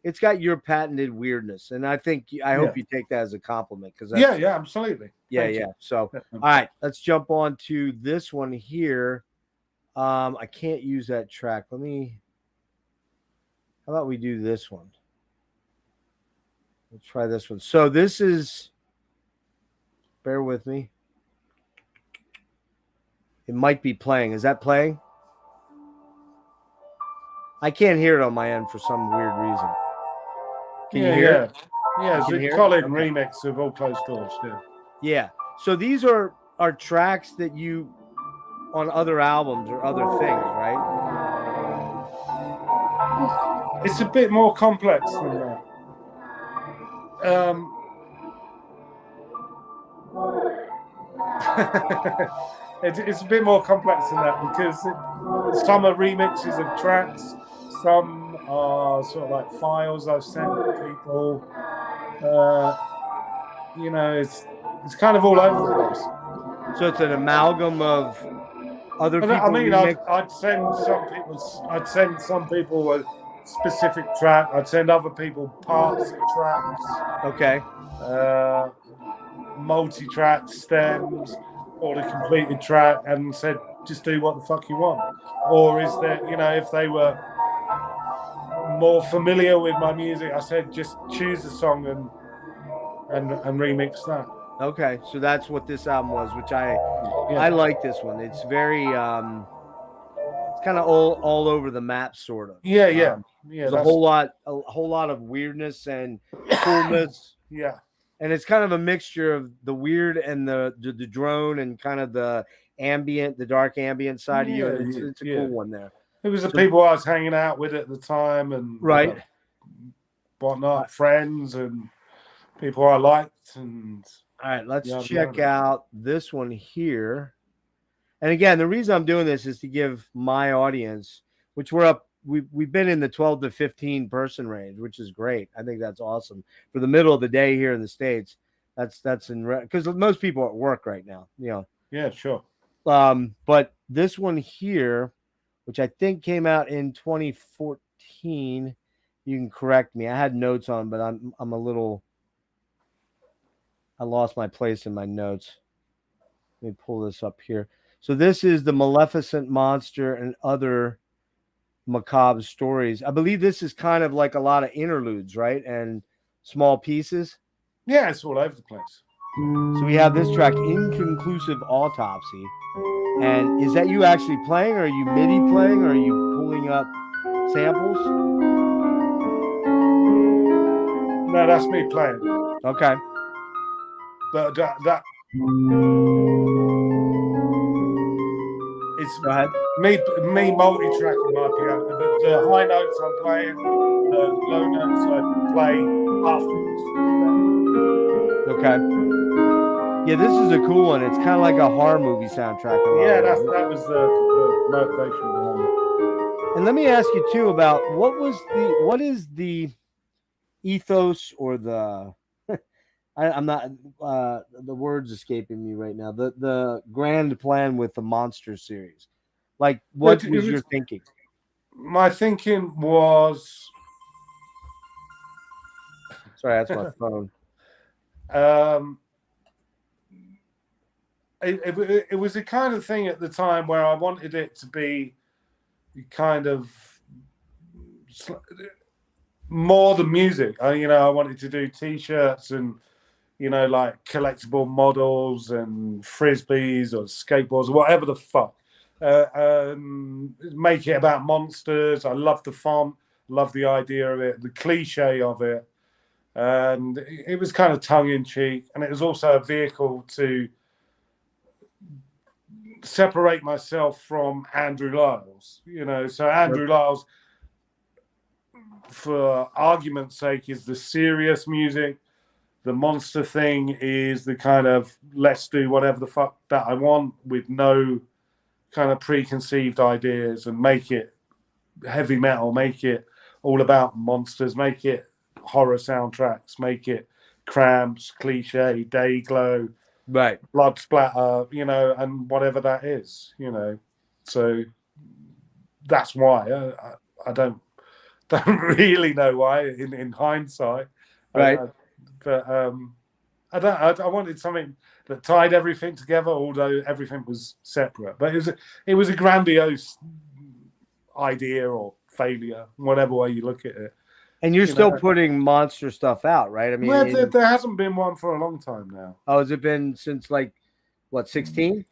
it's got your patented weirdness. And I hope you take that as a compliment. Absolutely. Yeah. So, all right, let's jump on to this one here. I can't use that track. How about we do this one? Let's try this one. So this is, bear with me. It might be playing. Is that playing? I can't hear it on my end for some weird reason. Can you hear it? Yeah, it's You can a hear it? Colin Okay. remix of All Closed Doors. Yeah. Yeah. So these are tracks that you on other albums or other things, right? It's a bit more complex than that. It's a bit more complex than that because some are remixes of tracks, some are sort of like files I've sent people. You know, it's kind of all over the place. So it's an amalgam of other people. I mean, remix. I'd send some people a specific track. I'd send other people parts of tracks. Okay. Multi-track stems or the completed track, and said, just do what the fuck you want. Or is there, you know, if they were more familiar with my music, I said, just choose a song and remix that. Okay, so that's what this album was, which I like this one. It's very it's kind of all over the map, sort of. Yeah. There's a whole lot of weirdness and coolness. Yeah. And it's kind of a mixture of the weird and the drone and kind of the ambient, the dark ambient side of you. And it's a cool one there. It was the people I was hanging out with at the time, and right, whatnot, friends and people I liked. And all right, let's check out this one here. And again, the reason I'm doing this is to give my audience, which we've been in the 12 to 15 person range, which is great. I think that's awesome for the middle of the day here in the States. That's in because most people are at work right now, you know. Yeah, sure. But this one here, which I think came out in 2014, you can correct me. I had notes on, but I'm a little. I lost my place in my notes. Let me pull this up here. So this is the Maleficent Monster and Other Macabre Stories. I believe this is kind of like a lot of interludes, right? And small pieces. Yeah, it's all over the place. So we have this track, Inconclusive Autopsy. And is that you actually playing? Or are you MIDI playing? Or are you pulling up samples? No, that's me playing. Okay. But that it's me multi-tracking my piano. The high notes I'm playing, the low notes I play afterwards. Okay. Yeah, this is a cool one. It's kind of like a horror movie soundtrack. Yeah, that was the motivation behind it. And let me ask you too about what is the ethos or the I'm not the words escaping me right now. The grand plan with the Monster series. Like what was your thinking? My thinking was sorry, that's my phone. It was the kind of thing at the time where I wanted it to be kind of more than music. I wanted to do T-shirts and, like collectible models and frisbees or skateboards or whatever the fuck. Make it about monsters. I love the font, love the idea of it, the cliche of it. And it was kind of tongue-in-cheek. And it was also a vehicle to separate myself from Andrew Liles. So Andrew Liles, for argument's sake, is the serious music. The monster thing is the kind of let's do whatever the fuck that I want with no kind of preconceived ideas and make it heavy metal, make it all about monsters, make it horror soundtracks, make it Cramps, cliche, Dayglow, right, blood splatter, and whatever that is, So that's why I don't really know why in hindsight, right? But I wanted something that tied everything together, although everything was separate. But it was a grandiose idea or failure, whatever way you look at it. And you're still putting monster stuff out, right? I mean, there hasn't been one for a long time now. Oh, has it been since 16?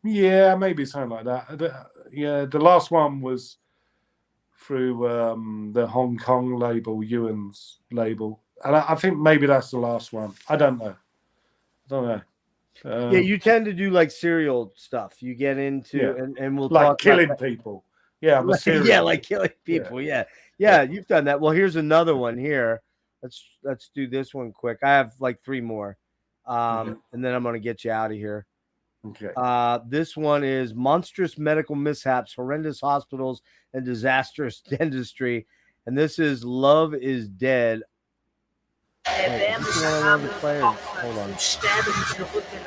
Yeah, maybe something like that. The last one was through the Hong Kong label, Ewan's label. and I think maybe that's the last one. I don't know. Yeah, you tend to do like serial stuff. You get into and we'll like talk killing about people. Yeah, I'm a serial. yeah, like killing people. Yeah. You've done that. Well, here's another one here. Let's do this one quick. I have like 3 more. And then I'm gonna get you out of here. Okay. This one is monstrous medical mishaps, horrendous hospitals, and disastrous dentistry. And this is Love is Dead. Wait, is this the one I wanted to play? Hold on.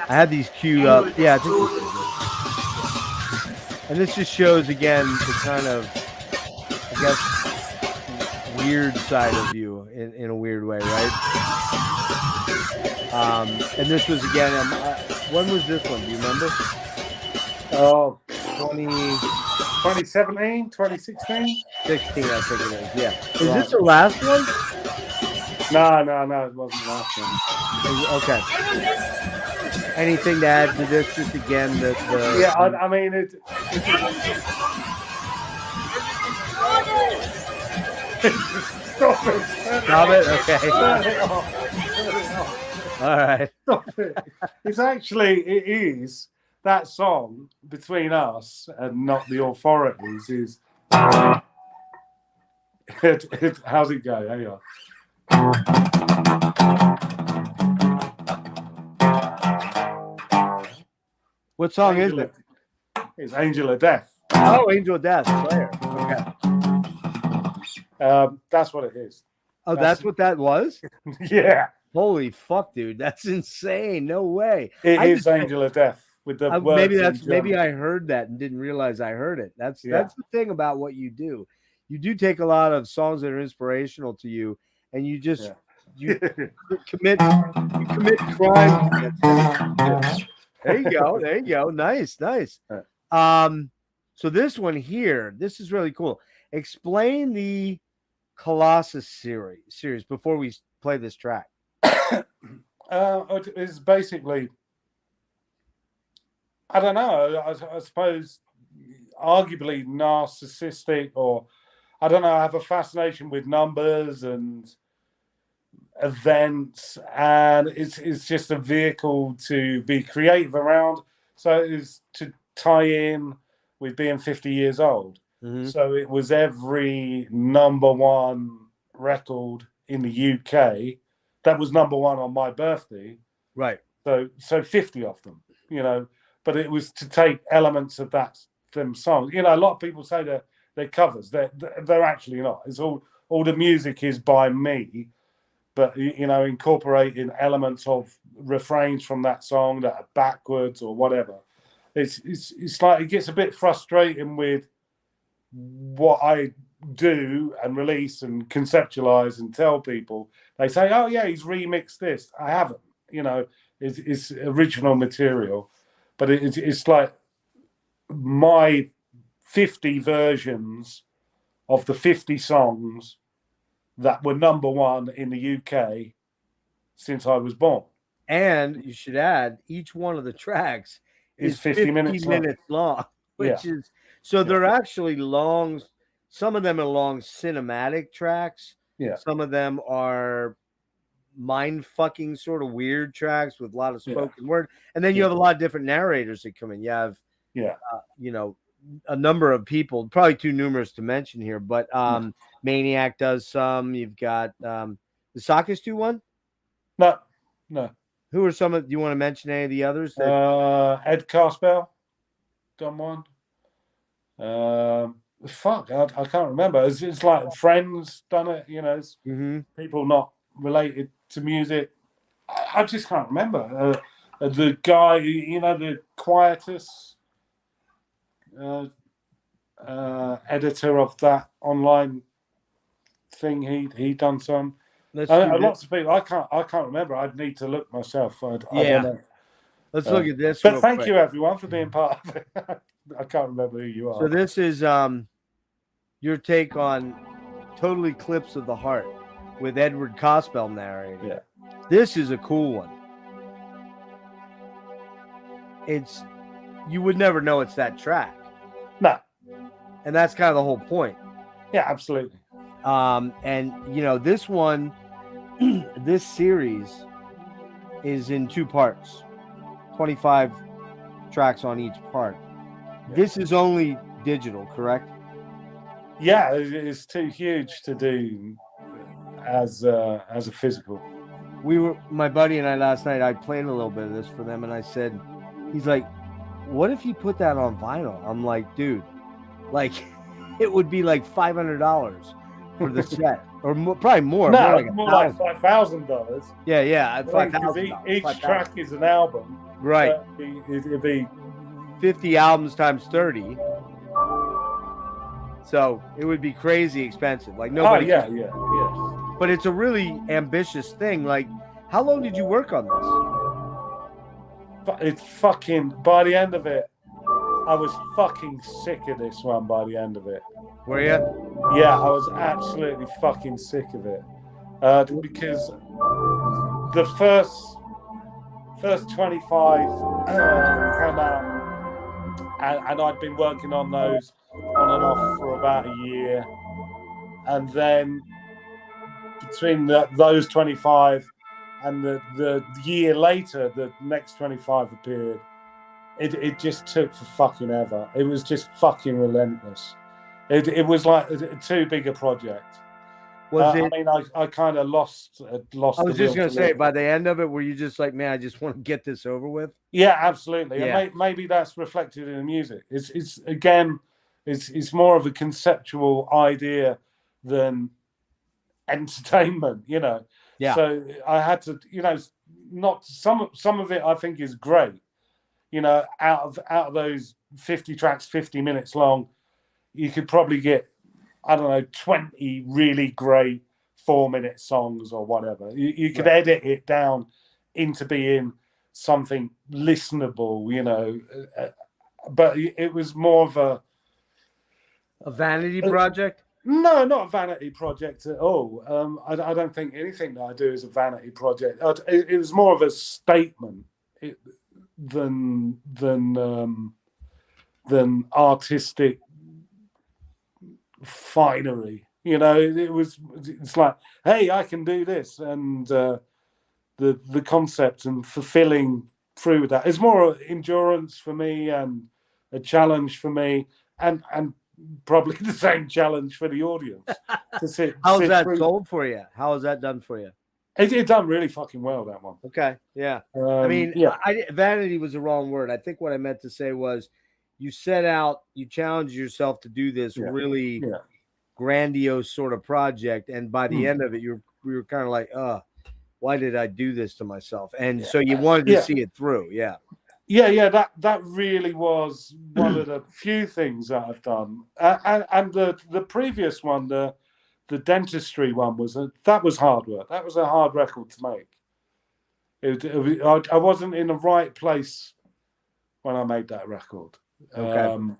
I had these queued up. Yeah, I think this is it. And this just shows again the kind of, I guess, weird side of you in a weird way, right? And this was again, when was this one? Do you remember? Oh, 2017, 2016? 16, I think it is. Yeah. Is this the last one? No, it wasn't the last one. Okay. Anything to add to this? Just again, I mean, it Stop it. Okay. All right. Stop it. It is that song between us and not the authorities is. How's it go? Hang on. What song is it? It's Angel of Death. Oh, Angel of Death, Slayer. Okay. That's what it is. Oh, that's what that was? Yeah. Holy fuck, dude. That's insane. No way. It is Angel of Death with the words. Maybe I heard that and didn't realize I heard it. That's the thing about what you do. You do take a lot of songs that are inspirational to you, and you just you commit crime. There you go. Nice. So this one here, this is really cool. Explain the Colossus series before we play this track. It's basically, I don't know. I suppose arguably narcissistic, or I don't know. I have a fascination with numbers and events, and it's just a vehicle to be creative around. So it was to tie in with being 50 years old. Mm-hmm. So it was every #1 record in the UK that was #1 on my birthday. Right. So 50 of them, but it was to take elements of them songs. A lot of people say they're covers. They're actually not. It's all the music is by me, but incorporating elements of refrains from that song that are backwards or whatever. It's like it gets a bit frustrating with what I do and release and conceptualize and tell people. They say, "Oh yeah, he's remixed this." I haven't. It's original material, but it's like my 50 versions of the 50 songs that were #1 in the UK since I was born. And you should add, each one of the tracks is 50 minutes long, which is so they're actually long. Some of them are long cinematic tracks. Yeah. Some of them are mind fucking sort of weird tracks with a lot of spoken word. And then you have a lot of different narrators that come in. You have, a number of people, probably too numerous to mention here, but Maniac does some. You've got the Sockers do one? No. Who are some of, do you want to mention any of the others? Ed Carspell done one. I can't remember. It's like Friends done it, it's people not related to music. I just can't remember. The guy, the Quietus editor of that online thing, he done some. Lots of people. I can't remember. I'd need to look myself. I don't know. Let's look at this. But thank you everyone for being part of it. I can't remember who you are. So this is your take on Total Eclipse of the Heart with Edward Cospel narrating. Yeah. This is a cool one. You would never know it's that track. No. And that's kind of the whole point. Yeah, absolutely. And this one, this series is in 2 parts, 25 tracks on each part. This is only digital, correct? Yeah, it's too huge to do as a physical. My buddy and I last night, I played a little bit of this for them, and I said, he's like, what if you put that on vinyl? I'm like, dude, like, it would be like $500 for the set, or probably more. No, more like more like $5,000. Yeah, Because each track is an album, right? So it'd be 50 albums times 30. So it would be crazy expensive. Like nobody. Oh yeah. But it's a really ambitious thing. Like, how long did you work on this? But it's fucking. By the end of it, I was fucking sick of this one. By the end of it, were you? Yeah, I was absolutely fucking sick of it because the first 25 came out, and I'd been working on those on and off for about a year, and then between those 25 and the year later, the next 25 appeared. It just took for fucking ever. It was just fucking relentless. It was like too big a project. Was it? I mean, I kind of lost. I was just gonna say, by the end of it, were you just like, man, I just want to get this over with? Yeah, absolutely. Yeah. And maybe that's reflected in the music. It's again, it's more of a conceptual idea than entertainment, you know. Yeah. So I had to, you know, not some of it I think is great. You know, out of those 50 tracks, 50 minutes long, you could probably get, I don't know, 20 really great 4-minute songs or whatever. You could edit it down into being something listenable, you know. But it was more of a vanity project. No, not a vanity project at all. I don't think anything that I do is a vanity project. It was more of a statement than artistic finery. You know, it's like, hey, I can do this, and the concept and fulfilling through that. It's more endurance for me and a challenge for me, and probably the same challenge for the audience. How's that sold for you? How has that done for you? It done really fucking well, that one. Okay, yeah. I mean, vanity was the wrong word. I think what I meant to say was you set out, you challenged yourself to do this really grandiose sort of project, and by the end of it, you were kind of like, why did I do this to myself? And so you wanted to see it through. Yeah, that really was one of the few things that I've done. And the previous one, the dentistry one, that was hard work. That was a hard record to make. I wasn't in the right place when I made that record. To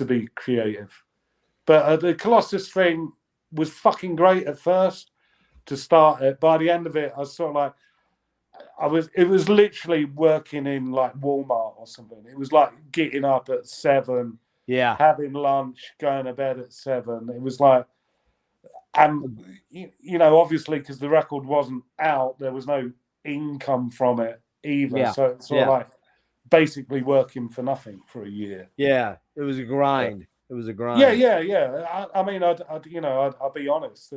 be creative. But the Colossus thing was fucking great at first to start it. By the end of it, I was sort of like, it was literally working in like Walmart or something. It was like getting up at 7, having lunch, going to bed at 7. It was like, and you know, obviously because the record wasn't out, there was no income from it either. So it's sort of like basically working for nothing for a year. Yeah, it was a grind. It was a grind. Yeah. I mean, I'll be honest.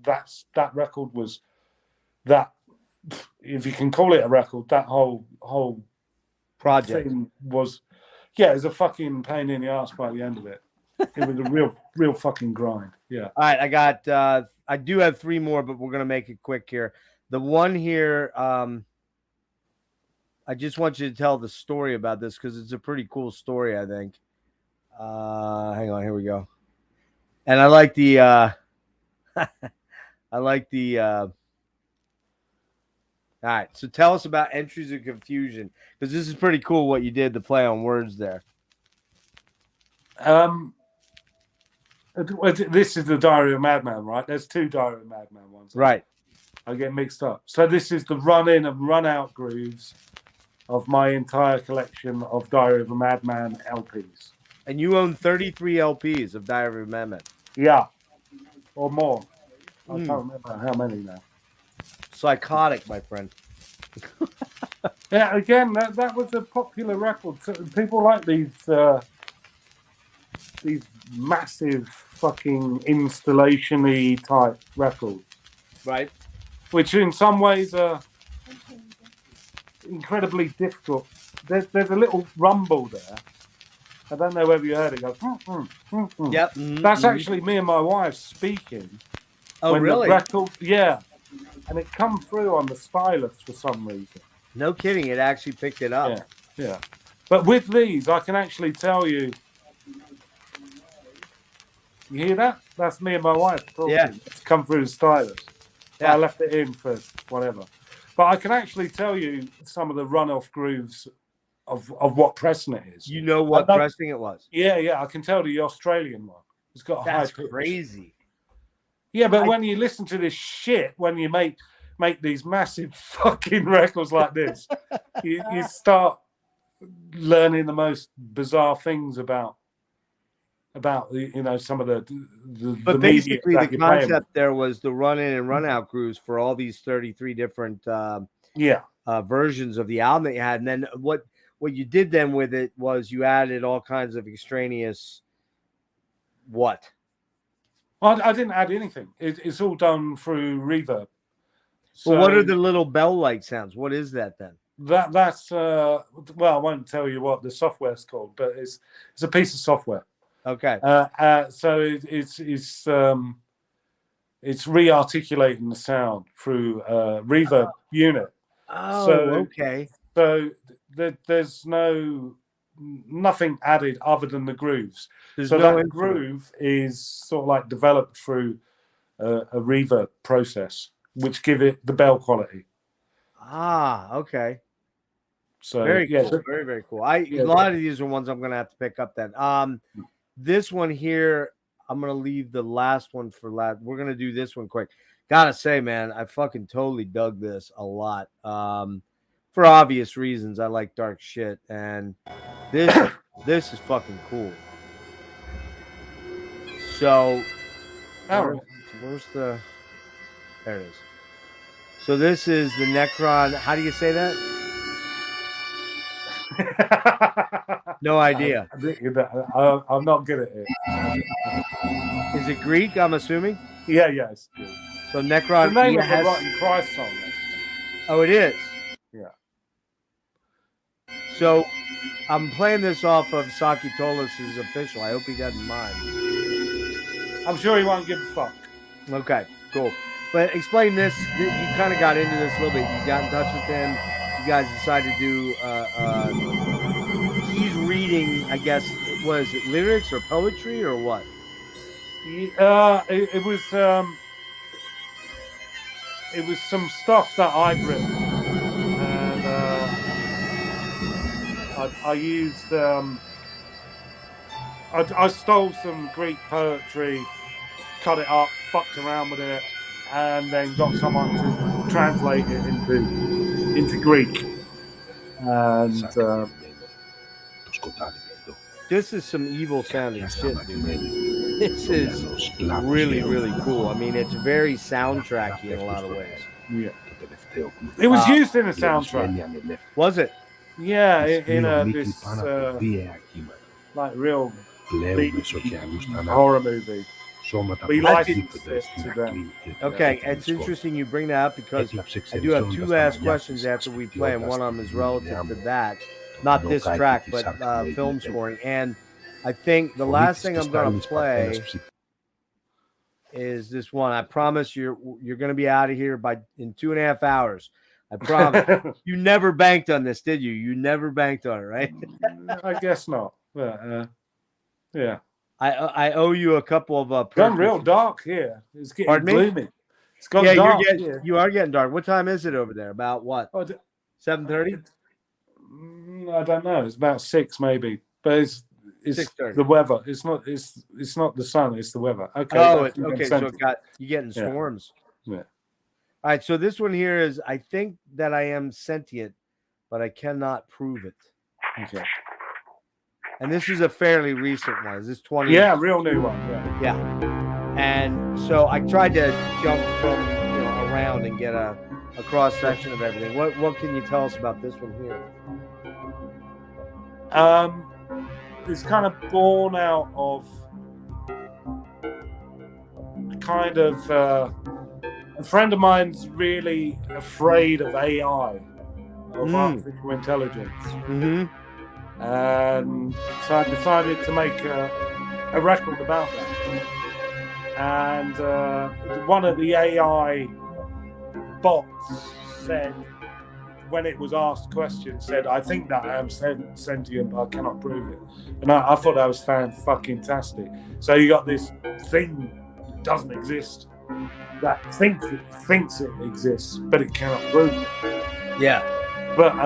That record was that, if you can call it a record, that whole project thing was, it was a fucking pain in the ass by the end of it. It was a real fucking grind. Yeah. All right, I do have 3 more, but we're gonna make it quick here. The one here, I just want you to tell the story about this because it's a pretty cool story, I think. Hang on, here we go. And I like the all right, so tell us about Entries of Confusion, because this is pretty cool what you did to play on words there. This is the Diary of a Madman, right? There's 2 Diary of a Madman ones. Right. I get mixed up. So this is the run-in and run-out grooves of my entire collection of Diary of a Madman LPs. And you own 33 LPs of Diary of a Madman. Yeah, or more. I can't remember how many now. Psychotic, my friend. Yeah, again, that was a popular record. So people like these massive fucking installation-y type records, Right. which in some ways are incredibly difficult. There's a little rumble there. I don't know whether you heard it go. Yep. That's actually me and my wife speaking. Oh, when really? The record, yeah. And it come through on the stylus for some reason. No kidding. It actually picked it up. Yeah. But with these, I can actually tell you. You hear that? That's me and my wife talking. Yeah. It's come through the stylus. Yeah. I left it in for whatever. But I can actually tell you some of the runoff grooves of what pressing it is. You know what pressing it was? Yeah. I can tell the Australian one. It's got a high pitch. That's crazy. Yeah, but when you listen to this shit, when you make these massive fucking records like this, you start learning the most bizarre things about some of the but basically the concept there was the run in and run out grooves for all these 33 different versions of the album that you had. And then what you did then with it was you added all kinds of extraneous what? Well, I didn't add anything. It's all done through reverb. So what are the little bell-like sounds? What is that then? That's well, I won't tell you what the software's called, but it's a piece of software. Okay. So it's re-articulating the sound through a reverb unit. Oh, okay. So there's nothing added other than the grooves. So that groove is sort of like developed through a reverb process, which give it the bell quality. Ah, okay. So very cool. Very, very cool. A lot of these are ones I'm gonna have to pick up then. This one here, I'm gonna leave the last one for last. We're gonna do this one quick. Gotta say, man, I fucking totally dug this a lot. For obvious reasons, I like dark shit, and this is fucking cool. So, where's the? There it is. So this is the Necron. How do you say that? No idea. I'm not good at it. Is it Greek? I'm assuming. Yeah, yes. So Necron. The name of the Rotten Christ song. Oh, it is. Yeah. So I'm playing this off of Saki Tolis' official. I hope he doesn't mind. I'm sure he won't give a fuck. Okay, cool. But explain this. You kind of got into this a little bit. You got in touch with him. You guys decided to do. He's reading. I guess was it lyrics or poetry or what? It was some stuff that I'd written, and I used. I stole some Greek poetry, cut it up, fucked around with it, and then got someone to translate it into Greek. And this is some evil sounding shit, dude. This is really, really cool. I mean, it's very soundtracky in a lot of ways. Yeah. It was used in a soundtrack. Was it? Yeah, in this like real horror movie. We licensed it to them. Okay, it's interesting you bring that up because I do have two last questions after we play, and one of them is relative to that. Not this track, but film scoring. And I think the last thing I'm going to play is this one. I promise you're going to be out of here in 2.5 hours. I promise. You never banked on this, did you? You never banked on it, right? I guess not. But, yeah. I owe you a couple of gone real dark here. It's getting gloomy. It's gone dark. You are getting dark. What time is it over there? About what? 7:30? I don't know. It's about 6 maybe. But it's the weather. It's not the sun. It's the weather. Okay. Oh, okay. So you're getting storms. Yeah. All right. So this one here is, I think that I am sentient, but I cannot prove it. Okay. And this is a fairly recent one. Is this 20? Yeah, real new one. Yeah. And so I tried to jump from around and get a a cross section of everything. What can you tell us about this one here? It's kind of born out of kind of a friend of mine's really afraid of AI, of artificial intelligence. Mm-hmm. And so I decided to make a record about that. And one of the AI bots said, when it was asked questions, said, "I think that I am sentient, but I cannot prove it." And I thought that was fantastic. So you got this thing that doesn't exist, that thinks it exists, but it cannot prove it. Yeah. But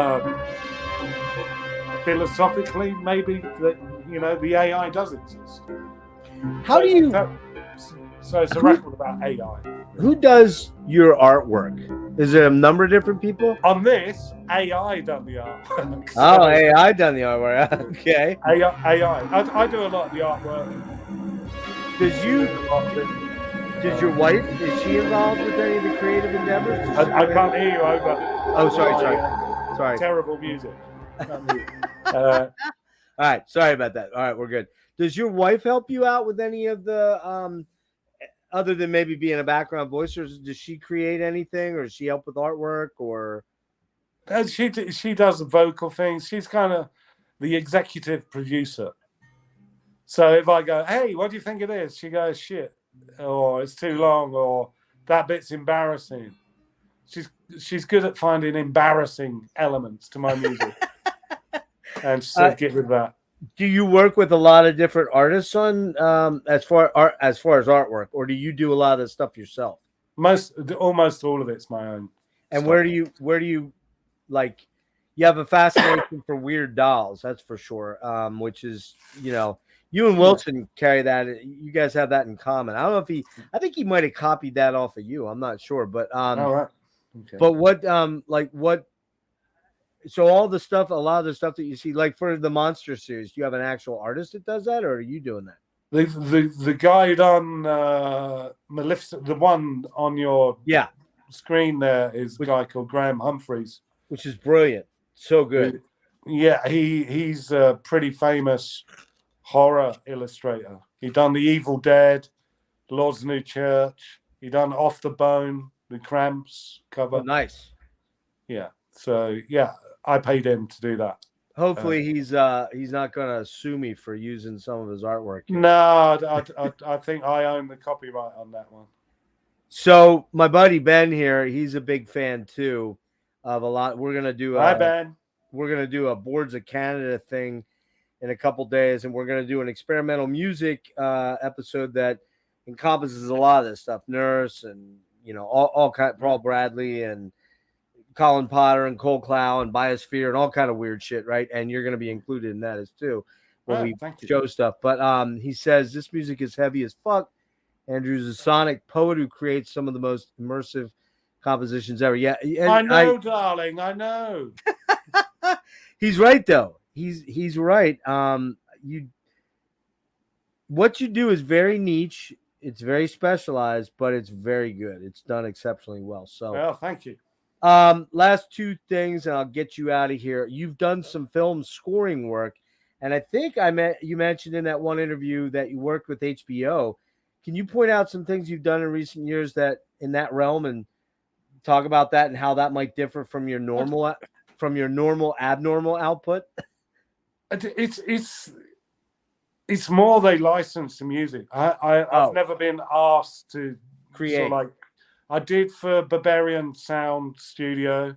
philosophically, maybe that the AI does exist. How do you? So it's a record about AI. Who does your artwork? Is it a number of different people? On this, AI done the artwork. Oh, AI done the artwork. Okay. AI. I do a lot of the artwork. Does your wife, is she involved with any of the creative endeavors? I can't hear you over. Oh, sorry. Terrible music. All right, sorry about that. All right, we're good. Does your wife help you out with any of the other than maybe being a background voice, or does she create anything, or does she help with artwork, or? She does the vocal things. She's kind of the executive producer. So if I go, "Hey, what do you think of this?" She goes, "Shit," or "It's too long," or "That bit's embarrassing." She's good at finding embarrassing elements to my music, and she said, "Get rid of that." Do you work with a lot of different artists on as far as artwork, or do you do a lot of the stuff yourself? Almost all of it's my own. And stuff. where do you like? You have a fascination for weird dolls, that's for sure. Which is, you and Wilson carry that. You guys have that in common. I don't know if I think he might have copied that off of you. I'm not sure, but all right. Okay. But what? So a lot of the stuff that you see, like for the Monster series, do you have an actual artist that does that, or are you doing that? The guy on Maleficent, the one on your screen there is a guy called Graham Humphreys, which is brilliant, so good. Yeah, he's a pretty famous horror illustrator. He done The Evil Dead, Lord's New Church. He done Off the Bone, the Cramps cover. Oh, nice. Yeah. So yeah, I paid him to do that. Hopefully he's not going to sue me for using some of his artwork here. No, I think I own the copyright on that one. So my buddy Ben here, he's a big fan too of a lot. We're gonna do Hi Ben. We're gonna do a Boards of Canada thing in a couple days, and we're gonna do an experimental music episode that encompasses a lot of this stuff. Nurse and all kind, Paul Bradley and Colin Potter and Cole Clow and Biosphere and all kind of weird shit, right? And you're going to be included in that as too when we show stuff. But he says this music is heavy as fuck. Andrew's a sonic poet who creates some of the most immersive compositions ever. Yeah, I know, darling. I know. He's right though. He's right. What you do is very niche. It's very specialized, but it's very good. It's done exceptionally well. So, well, thank you. Last two things, and I'll get you out of here. You've done some film scoring work, and I think you mentioned in that one interview that you worked with HBO. Can you point out some things you've done in recent years that in that realm, and talk about that and how that might differ from your normal abnormal output? It's more they license the music. I've never been asked to create. I did for Barbarian Sound Studio.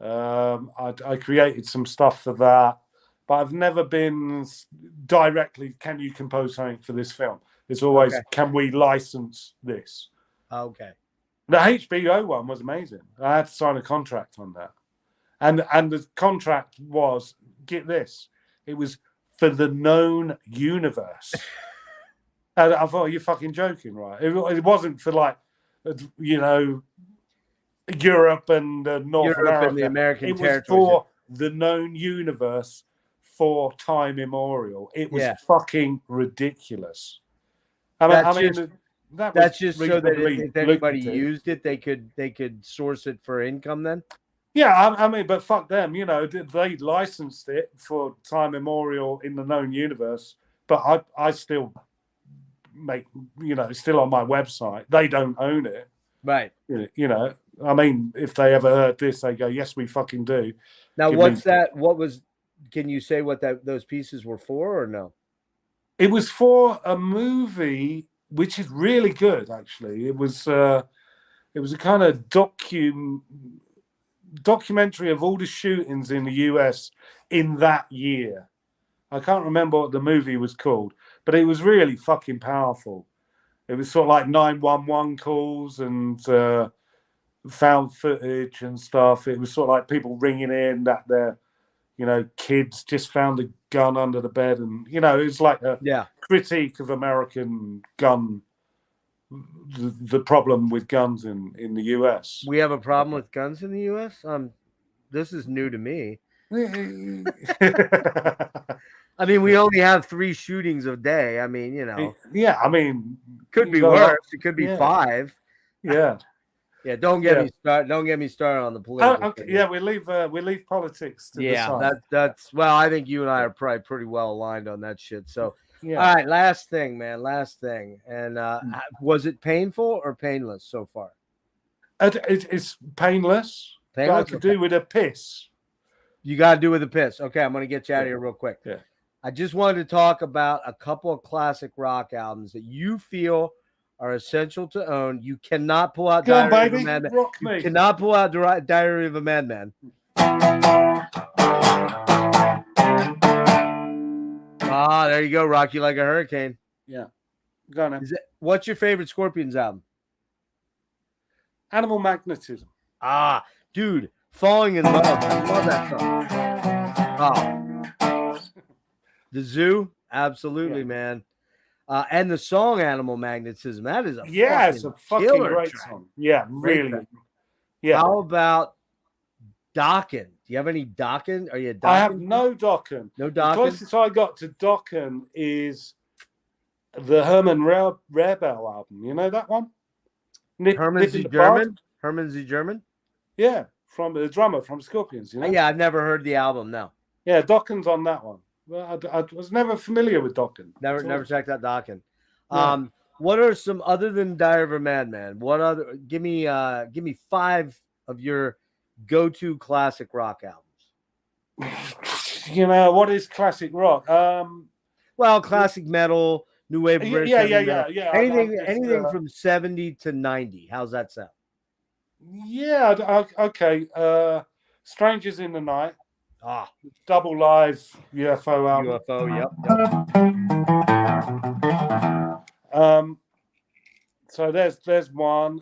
I created some stuff for that, but I've never been directly, can you compose something for this film? It's always, can we license this? Okay. The HBO one was amazing. I had to sign a contract on that. And the contract was, get this, it was for the known universe. And I thought, you're fucking joking, right? It wasn't for Europe and North America. And the American territories. It was for the known universe for time immemorial. It was fucking ridiculous. I mean, That's just so that reasonably if anybody lucrative. used it, they could source it for income then? Yeah, I mean, but fuck them, you know, they licensed it for time immemorial in the known universe, but I still make, you know, it's still on my website. They don't own it. Right. You know, I mean, if they ever heard this, they go, yes, we fucking do. Now, what's that? Can you say what those pieces were for or no? It was for a movie, which is really good, actually. It was a kind of documentary of all the shootings in the US in that year. I can't remember what the movie was called, but it was really fucking powerful. It was sort of like 911 calls and found footage and stuff. It was sort of like people ringing in that their, you know, kids just found a gun under the bed, and you know, it was like a critique of American gun, the problem with guns in the US. We have a problem with guns in the US. This is new to me. I mean, we only have 3 shootings a day. I mean, you know. Yeah, I mean, could be worse. It could be 5. Yeah. Yeah, don't get me started. Don't get me started on the political. Okay. Yeah, we leave politics to decide. That's well, I think you and I are probably pretty well aligned on that shit. So, yeah. All right, last thing, man, last thing. And was it painful or painless so far? It's painless. Got to do with a piss. You got to do with a piss. Okay, I'm going to get you out of here real quick. Yeah. I just wanted to talk about a couple of classic rock albums that you feel are essential to own. You cannot pull out Diary of a Madman. You cannot pull out Diary of a Madman. Ah, there you go. Rock You Like a Hurricane. Yeah. Go on. What's your favorite Scorpions album? Animal Magnetism. Ah, dude. Falling in Love. I love that song. Oh. The Zoo. Absolutely, man. And the song Animal Magnetism. That is it's a fucking great song. Yeah, really. Yeah. How about Dokken? Do you have any Dokken? Are you a Dokken? I have no Dokken. No Dokken? The closest I got to Dokken is the Herman Rarebell album. You know that one? Herman Z. German? Herman Z. German? Yeah, from the drummer from Scorpions. You know? Yeah, I've never heard the album, no. Yeah, Dokken's on that one. Well, I was never familiar with Dokken. Never checked out Dokken. Yeah. What are some, other than Diary of a Madman? What other? Give me 5 of your go-to classic rock albums. You know, what is classic rock? Well, classic metal, new wave. Yeah. Anything from 70 to 90. How's that sound? Yeah. Okay. Strangers in the Night. Double live UFO album. Yep. So there's one.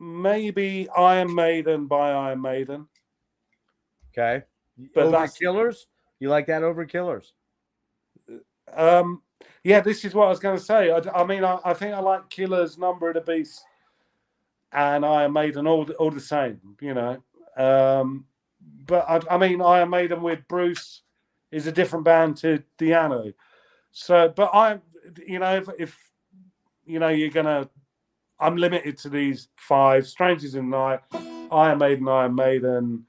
Maybe Iron Maiden by Iron Maiden. Okay. But over Killers? You like that over Killers? Yeah, this is what I was going to say. I mean, I think I like Killers, Number of the Beast, and Iron Maiden all the same, you know. But I mean, Iron Maiden with Bruce is a different band to Diano. So, but if you know, I'm limited to these 5: Strangers in the Night, Iron Maiden.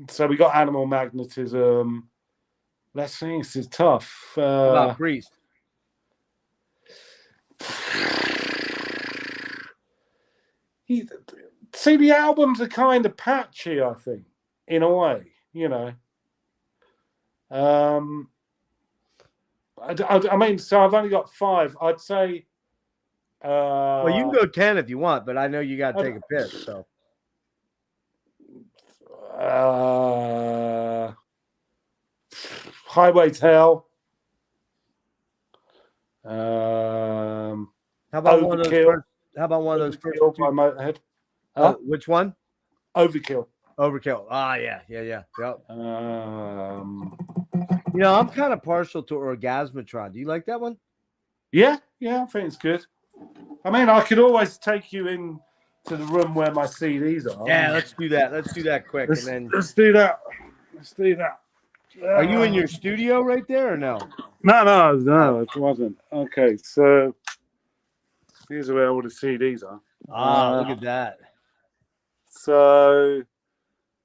So we got Animal Magnetism. Let's see, this is tough. About Priest. See, the albums are kind of patchy, I think, in a way, you know. I mean, so I've only got 5. I'd say. Well, you can go 10 if you want, but I know you got to take a piss. So. Highway to Hell. How about Overkill? How about one of those first two? By Motorhead. Which one? Overkill. Yeah. Yep. You know, I'm kind of partial to Orgasmatron. Do you like that one? Yeah, I think it's good. I mean, I could always take you in to the room where my CDs are. Yeah, let's do that. Let's do that quick. Let's do that. Are you in your studio right there or no? No, it wasn't. Okay, so here's where all the CDs are. Look at that. So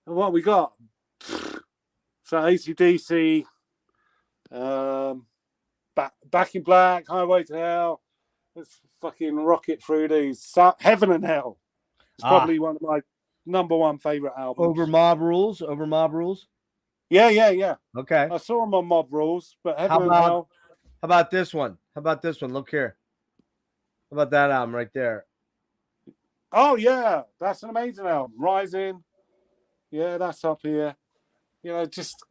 what we got? So AC/DC, Back in Black, Highway to Hell. Let's fucking rock it through these. Heaven and Hell. It's probably one of my number one favorite albums. Over Mob Rules. Yeah. Okay. I saw them on Mob Rules, but Heaven and How Hell. about this one? Look here. How about that album right there? Oh yeah, that's an amazing album. Rising. Yeah, that's up here. You know, just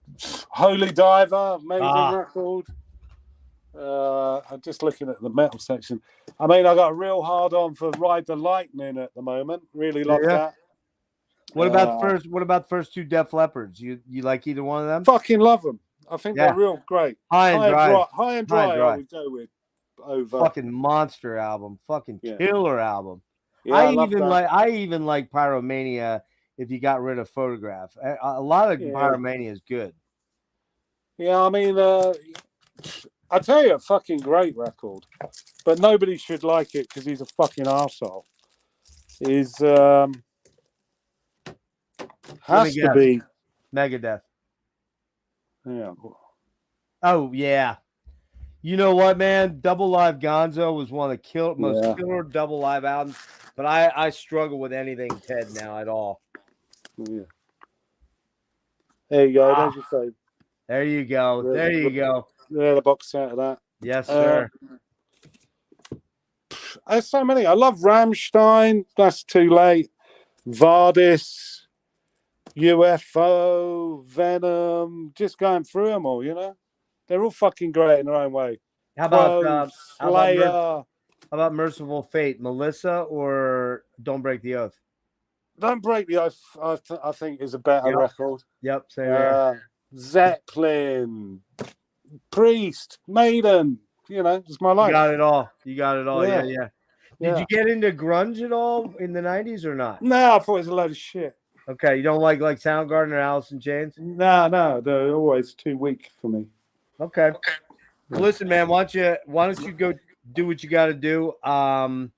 Holy Diver, amazing record. I'm just looking at the metal section. I mean, I got a real hard on for Ride the Lightning at the moment. Really love that. What about the first two Def Leppards? You like either one of them? Fucking love them. I think they're real great. High and Dry. I would go with over. Fucking monster album. Fucking killer album. Yeah, I even like Pyromania if you got rid of Photograph. A lot of Pyromania is good. Yeah, I mean, I tell you, a fucking great record, but nobody should like it because he's a fucking arsehole. Has to be Megadeth. Yeah. Oh yeah. You know what, man? Double Live Gonzo was one of the most killer double live albums, but I struggle with anything Ted now at all. Yeah. There you go. There's your phone. There you go. There you go. Yeah, the box set of that. Yes, sir. There's so many. I love Rammstein. That's too late. Vardis, UFO, Venom. Just going through them all, you know? They're all fucking great in their own way. How about Merciful Fate? Melissa or Don't Break the Oath? Don't Break the Oath, I think, is a better record. Yep, same here. Zeppelin, Priest, Maiden. You know, it's my life. You got it all. Yeah. Did you get into grunge at all in the 90s or not? No, I thought it was a load of shit. Okay, you don't like Soundgarden or Alice in Chains? No, they're always too weak for me. Okay. Well, listen, man, why don't you go do what you got to do? One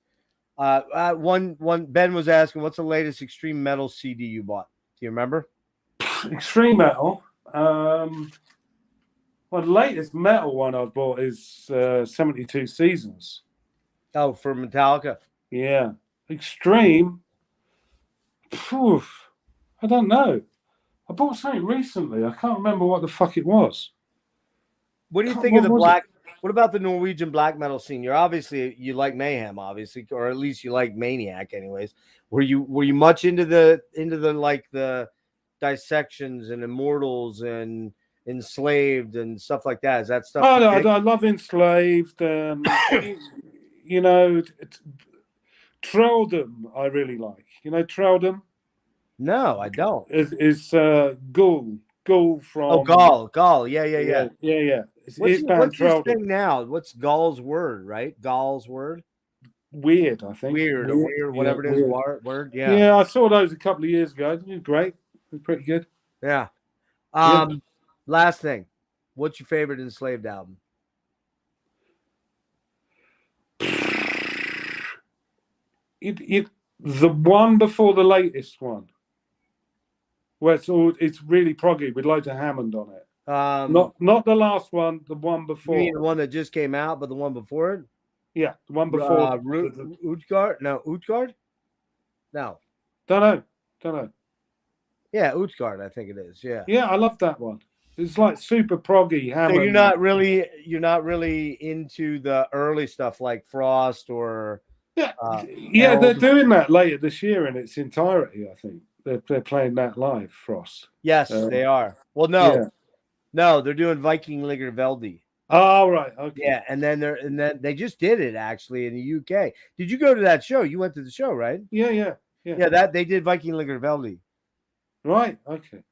Ben was asking, what's the latest extreme metal CD you bought? Do you remember? Extreme metal. Well, the latest metal one I've bought is 72 Seasons. Oh, for Metallica. Yeah. Extreme. I don't know. I bought something recently. I can't remember what the fuck it was. What do you think of the black? What about the Norwegian black metal scene? You like Mayhem, obviously, or at least you like Maniac, anyways. Were you much into the like the dissections and Immortals and Enslaved and stuff like that? Is that stuff? I love Enslaved. You know, Trelldom I really like. You know Trelldom? No, I don't. It's Ghoul from Gaul. Yeah. What's his thing now? What's Gaul's word, right? Gaul's word? Weird, I think. Weird, whatever it is. Word. Yeah. Yeah, I saw those a couple of years ago. It was great. It was pretty good. Yeah. Last thing. What's your favorite Enslaved album? The one before the latest one. Where it's really proggy with loads of Hammond on it. Not the last one, the one before. You mean the one that just came out, but the one before it? Yeah, the one before. Utgard? No, Utgard? No. Don't know. Yeah, Utgard, I think it is. Yeah. Yeah, I love that one. It's like super proggy Hammond. So you're not really into the early stuff like Frost or they're doing that later this year in its entirety, I think. They're playing that live, Frost. Yes, they are. Well, no, they're doing Viking Liger Veldi. Oh, right. Okay. Yeah, and then they just did it actually in the UK. Did you go to that show? You went to the show, right? Yeah. That they did Viking Liger Veldi. Right. Okay.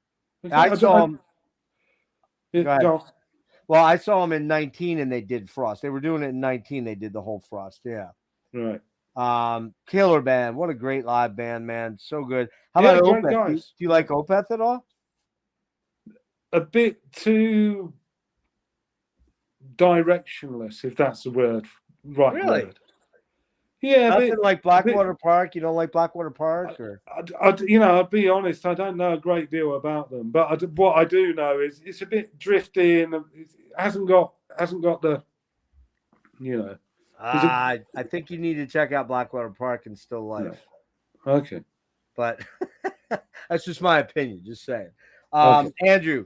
I saw them. Go. Well, I saw them in 19, and they did Frost. They were doing it in 19. They did the whole Frost. Yeah. Right. Killer band. What a great live band, man. So good. How about Opeth? Do you like Opeth at all? A bit too directionless, if that's the right Really? word. Yeah, nothing like Blackwater Park. You don't like Blackwater Park, or I'll be honest. I don't know a great deal about them, but what I do know is it's a bit drifty and it hasn't got the, I think you need to check out Blackwater Park and Still Life. No. Okay, but that's just my opinion. Just saying. Okay. Andrew,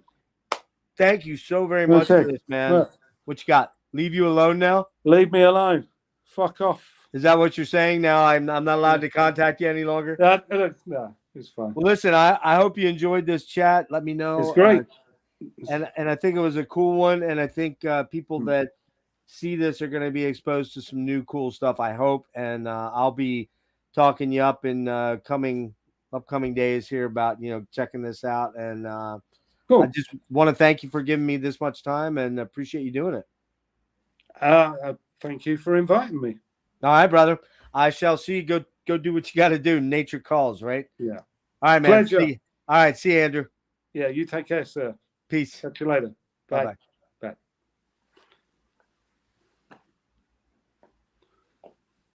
thank you so very much for this, man. Look. What you got? Leave you alone now? Leave me alone. Fuck off. Is that what you're saying now? I'm not allowed to contact you any longer? No, it's fine. Well, listen, I hope you enjoyed this chat. Let me know. It's great. And I think it was a cool one. And I think people that see this are going to be exposed to some new cool stuff, I hope. And I'll be talking you up in upcoming days here about, checking this out. And cool. I just want to thank you for giving me this much time and appreciate you doing it. Thank you for inviting me. All right, brother. I shall see you. Go do what you got to do. Nature calls, right? Yeah. All right, man. Pleasure. All right. See you, Andrew. Yeah, you take care, sir. Peace. Catch you later. Bye. Bye-bye.